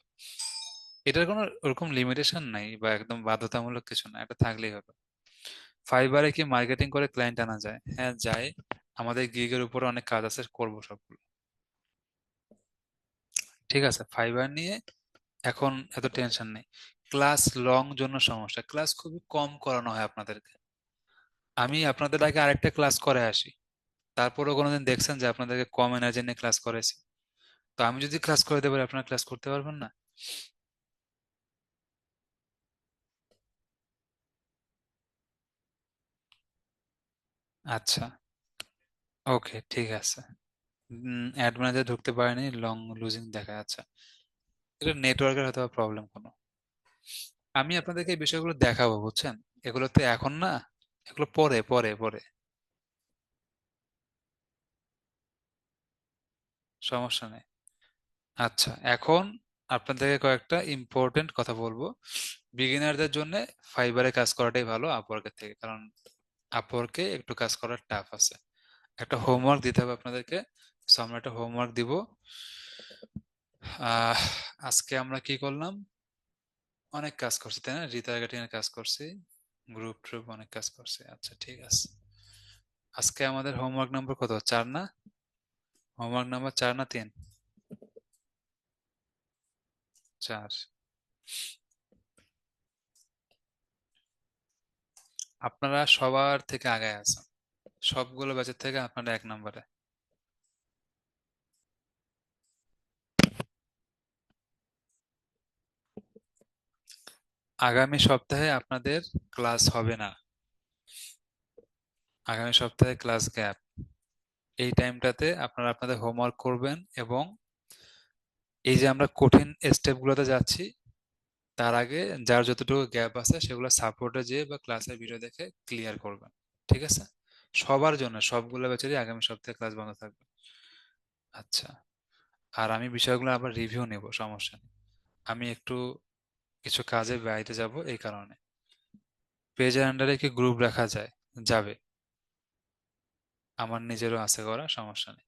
এটার কোনো ওরকম লিমিটেশন নাই বা একদম বাধ্যতামূলক কিছু না, এটা থাকলেই হবে। ফাইবারে কি মার্কেটিং করে ক্লায়েন্ট আনা যায়? হ্যাঁ, যায়। আমাদের গিগের উপরে অনেক কাজ আছে, করবো সবগুলো। ঠিক আছে, ফাইবার নিয়ে এখন এত টেনশন নেই। ক্লাস লং জন্য সমস্যা, ক্লাস খুবই কম করানো হয় আপনাদেরকে। আমি আপনাদের আগে আরেকটা ক্লাস করে আসি, তারপরেও কোনোদিন দেখছেন যে আপনাদেরকে কম এনার্জি নিয়ে ক্লাস করেছি? তো আমি যদি ক্লাস করে দেবো আপনারা ক্লাস করতে পারবেন না? আচ্ছা, ওকে, ঠিক আছে। অ্যাড ম্যানেজার ঢুকতে পারেনি, লং লুজিং দেখায়। আচ্ছা, এটা নেটওয়ার্কের হয়তো প্রবলেম কোনো। আমি আপনাদেরকে এই বিষয়গুলো দেখাবো, বুঝছেন? এগুলো তো এখন না, এগুলো পরে পরে পরে। সমস্যা নেই। আচ্ছা, এখন আপনাদেরকে কয়েকটা ইম্পর্টেন্ট কথা বলবো। বিগিনারদের জন্য ফাইবারে কাজ করাটাই ভালো আপওয়ার্কের থেকে, কারণ আপওয়ার্কে একটু কাজ করার টাফ আছে। একটা হোমওয়ার্ক দিতে হবে আপনাদেরকে। সো আমরা একটা হোমওয়ার্ক দিব। আহ আজকে আমরা কি করলাম? অনেক কাজ করছি, তাই না? রিটার্গেটিং এর কাজ করছি, গ্রুপ ট্রুপ অনেক কাজ করছি। আচ্ছা, ঠিক আছে। আজকে আমাদের হোমওয়ার্ক নাম্বার কত, 4 না? হোমওয়ার্ক নাম্বার 4 না 3? 4। আপনারা সবার থেকে আগায় আছেন, সবগুলো ব্যাচের থেকে আপনারা 1 নম্বরে। আগামী সপ্তাহে আপনাদের ক্লাস হবে না। আগামী সপ্তাহে ক্লাস গ্যাপ। এই টাইমটাতে আপনারা আপনাদের হোমওয়ার্ক করবেন, এবং এই যে আমরা কঠিন স্টেপ গুলোতে যাচ্ছি তার আগে যার যতটুকু গ্যাপ আছে সেগুলো সাপোর্টে যেয়ে বা ক্লাসের ভিডিও দেখে ক্লিয়ার করবেন, ঠিক আছে? সবার জন্য, সবগুলো ব্যাচেরই আগামী সপ্তাহে ক্লাস বন্ধ থাকবে। আচ্ছা, আর আমি বিষয়গুলো আবার রিভিউ নেব, সমস্যা নেই। আমি একটু কিছু কাজে বাইরে যাব, এই কারণে। পেজের আন্ডারে কি গ্রুপ রাখা যায়? যাবে। আমার নিজেরও আছে করা, সমস্যা নেই।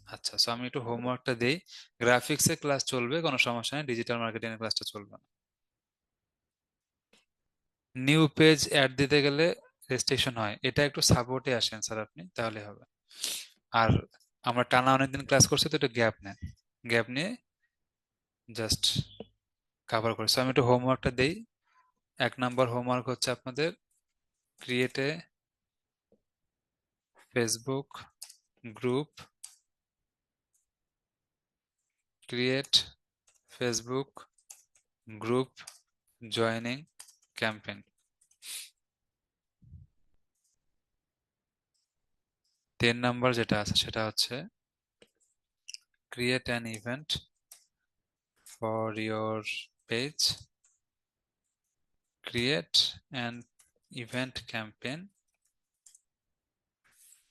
আচ্ছা, সো আমি একটু হোমওয়ার্কটা দেই। গ্রাফিক্সে ক্লাস চলবে, কোনো সমস্যা নেই, ডিজিটাল মার্কেটিং এর ক্লাসটা চলবে না। নিউ পেজ অ্যাড দিতে গেলে রেজিস্ট্রেশন হয়, এটা একটু সাপোর্টে আসেন স্যার আপনি, তাহলে হবে। আর আমরা টানা অনেকদিন ক্লাস করছি তো একটু গ্যাপ নেন, গ্যাপ নিয়ে জাস্ট কভার করে। So, আমি একটু হোমওয়ার্কটা দেই। 1 নম্বর হোমওয়ার্ক হচ্ছে আপনাদের create a Facebook group, create Facebook group joining campaign. 3 নম্বর যেটা আছে সেটা হচ্ছে create an event for your page, create an event campaign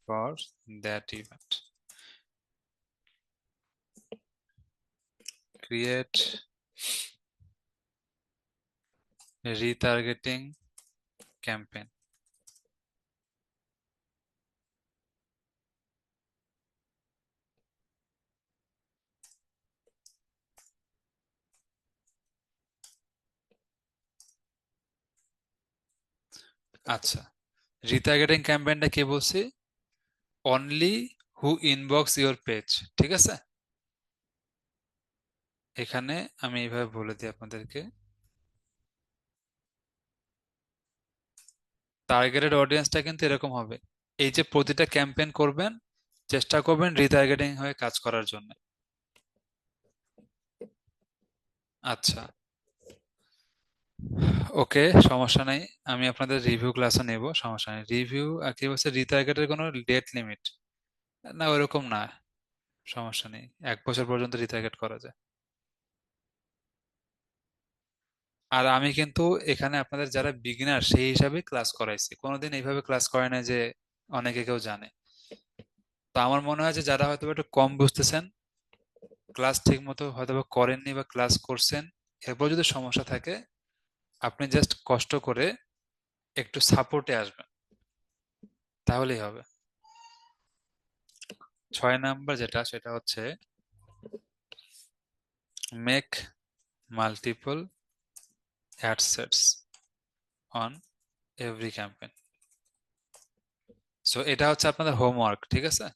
for that event, create retargeting campaign. আচ্ছা, রিটার্গেটিং ক্যাম্পেইনটা কি বলছি? Only who inbox your page, ঠিক আছে? এখানে আমি এইভাবে বলে দিই আপনাদেরকে, টার্গেটেড অডিয়েন্সটা কিন্তু এরকম হবে। এই যে প্রতিটা ক্যাম্পেইন করবেন, চেষ্টা করবেন রিটার্গেটিং হয়ে কাজ করার জন্য। আচ্ছা, ওকে, সমস্যা নাই। আমি আপনাদের রিভিউ ক্লাসও নেব, সমস্যা নেই। রিভিউ আর কি বলছে, রিটার্গেটের কোনো ডেট লিমিট না, ওইরকম না, সমস্যা নেই, 1 বছর পর্যন্ত রিটার্গেট করা যায়। আর আমি কিন্তু এখানে আপনাদের যারা বিগিনার সেই হিসাবে ক্লাস করাইছি, কোনোদিন এইভাবে ক্লাস করে না যে অনেকে কেউ জানে। তো আমার মনে হয় যে যারা হয়তো একটু কম বুঝতেছেন, ক্লাস ঠিক মতো হয়তো করেননি বা ক্লাস করছেন, এরপর যদি সমস্যা থাকে আপনি জাস্ট কষ্ট করে একটু সাপোর্টে আসবেন, তাহলেই হবে। 6 নাম্বার যেটা সেটা হচ্ছে make multiple ad sets on every campaign. So এটা হচ্ছে আপনাদের হোমওয়ার্ক, ঠিক আছে?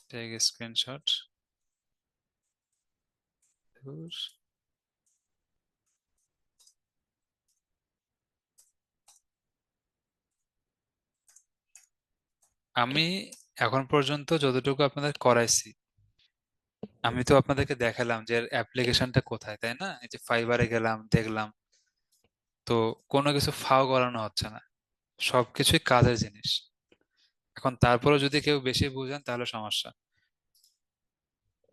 Take screenshot. আমি এখন পর্যন্ত যতটুকু আপনাদের করাইছি, আমি তো আপনাদেরকে দেখালাম যে অ্যাপ্লিকেশনটা কোথায়, তাই না? এই যে ফাইবারে গেলাম, দেখলাম, তো কোনো কিছু ফাও করানো হচ্ছে না, সবকিছুই কাজের জিনিস। এখন তারপরে যদি কেউ বেশি বুঝেন তাহলে সমস্যা।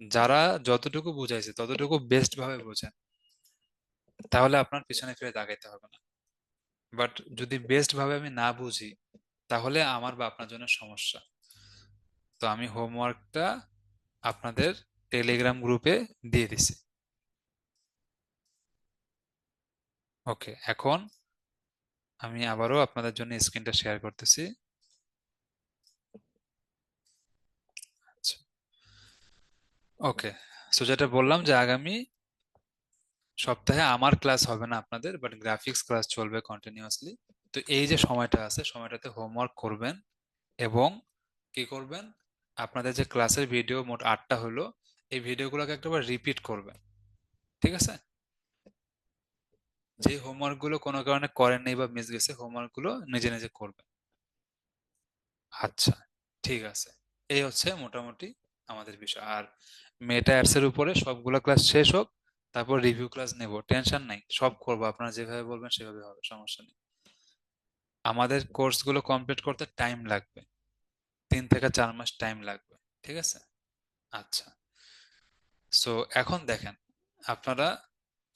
যারা যতটুকু বুঝাইছে ততটুকু বেস্ট ভাবে বোঝেন, তাহলে আপনার পিছনে ফিরে তাকাইতে হবে না। বাট যদি বেস্ট ভাবে আমি না বুঝি, তাহলে আমার বা আপনার জন্য সমস্যা। তো আমি হোমওয়ার্কটা আপনাদের টেলিগ্রাম গ্রুপে দিয়ে দিছি। ওকে, এখন আমি আবারও আপনাদের জন্য স্ক্রিনটা শেয়ার করতেছি। আচ্ছা, ওকে। সো যেটা বললাম যে আগামী সপ্তাহে আমার ক্লাস হবে না আপনাদের, বাট গ্রাফিক্স ক্লাস চলবে কন্টিনিউয়াসলি। তো এই যে সময়টা আছে, সময়টাতে হোমওয়ার্ক করবেন এবং কি করবেন, আপনাদের যে ক্লাসের ভিডিও মোট 8টা হলো, এই ভিডিওগুলোকে একটাবার রিপিট করবেন, ঠিক আছে? যে হোমওয়ার্ক গুলো কোনো কারণে করেন নাই বা মিস গেছে, হোমওয়ার্ক গুলো নিজে নিজে করবেন। আচ্ছা, ঠিক আছে। এই হচ্ছে মোটামুটি আমাদের বিষয়। আর মেটা অ্যাডস এর উপরে সবগুলো ক্লাস শেষ হোক, তারপর রিভিউ ক্লাস নেব, টেনশন নাই, সব করবো, আপনারা যেভাবে বলবেন সেভাবে হবে, সমস্যা নেই। আমাদের কোর্সগুলো কমপ্লিট করতে টাইম লাগবে, 3 থেকে 4 মাস টাইম লাগবে, ঠিক আছে? আচ্ছা, সো এখন দেখেন, আপনারা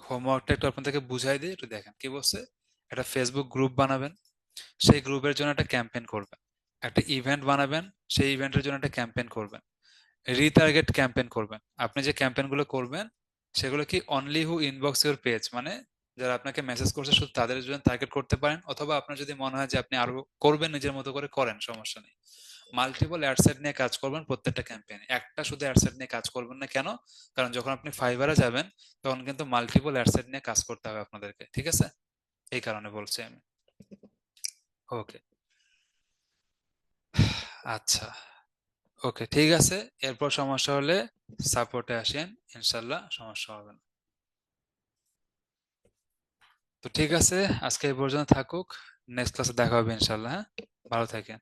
হোমওয়ার্কটা একটু আপনাদেরকে বুঝাই দিয়ে একটু দেখেন কি বলছে। একটা ফেসবুক গ্রুপ বানাবেন, সেই গ্রুপের জন্য একটা ক্যাম্পেইন করবেন। একটা ইভেন্ট বানাবেন, সেই ইভেন্টের জন্য একটা ক্যাম্পেইন করবেন। রিটার্গেট ক্যাম্পেইন করবেন। আপনি যে ক্যাম্পেইন গুলো করবেন সেগুলো কি only who inbox your page, মানে যারা আপনাকে মেসেজ করছে শুধু তাদের জন্য টার্গেট করতে পারেন, অথবা আপনার যদি মনে হয় যে আপনি আরো করবেন নিজের মতো করে করেন, সমস্যা নেই। মাল্টিপল অ্যাডসেট নিয়ে কাজ করবেন প্রত্যেকটা ক্যাম্পেইনে, একটা শুধু অ্যাডসেট নিয়ে কাজ করবেন না। কেন? কারণ যখন আপনি ফাইবারে যাবেন তখন কিন্তু মাল্টিপল অ্যাডসেট নিয়ে কাজ করতে হবে আপনাদেরকে, ঠিক আছে? এই কারণে বলছি আমি। ওকে, আচ্ছা, ওকে, ঠিক আছে। এরপর সমস্যা হলে সাপোর্টে আসেন, ইনশাল্লাহ সমস্যা হবে না। তো ঠিক আছে, আজকে এই পর্যন্ত থাকুক। নেক্সট ক্লাসে দেখা হবে ইনশাল্লাহ, হ্যাঁ? ভালো থাকেন।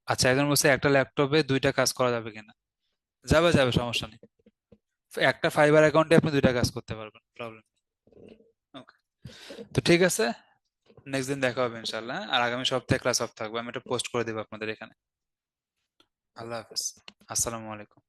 আচ্ছা, একজন বলছে একটা ল্যাপটপে দুইটা কাজ করা যাবে কিনা। যাবে যাবে, সমস্যা নেই। একটা ফাইবার অ্যাকাউন্টে আপনি দুইটা কাজ করতে পারবেন, প্রবলেম। ওকে, তো ঠিক আছে, নেক্সট দিন দেখা হবে ইনশাল্লাহ, হ্যাঁ? আর আগামী সপ্তাহে ক্লাস অফ থাকবে, আমি এটা পোস্ট করে দেবো আপনাদের এখানে। আল্লাহ হাফেজ। আসসালামু আলাইকুম।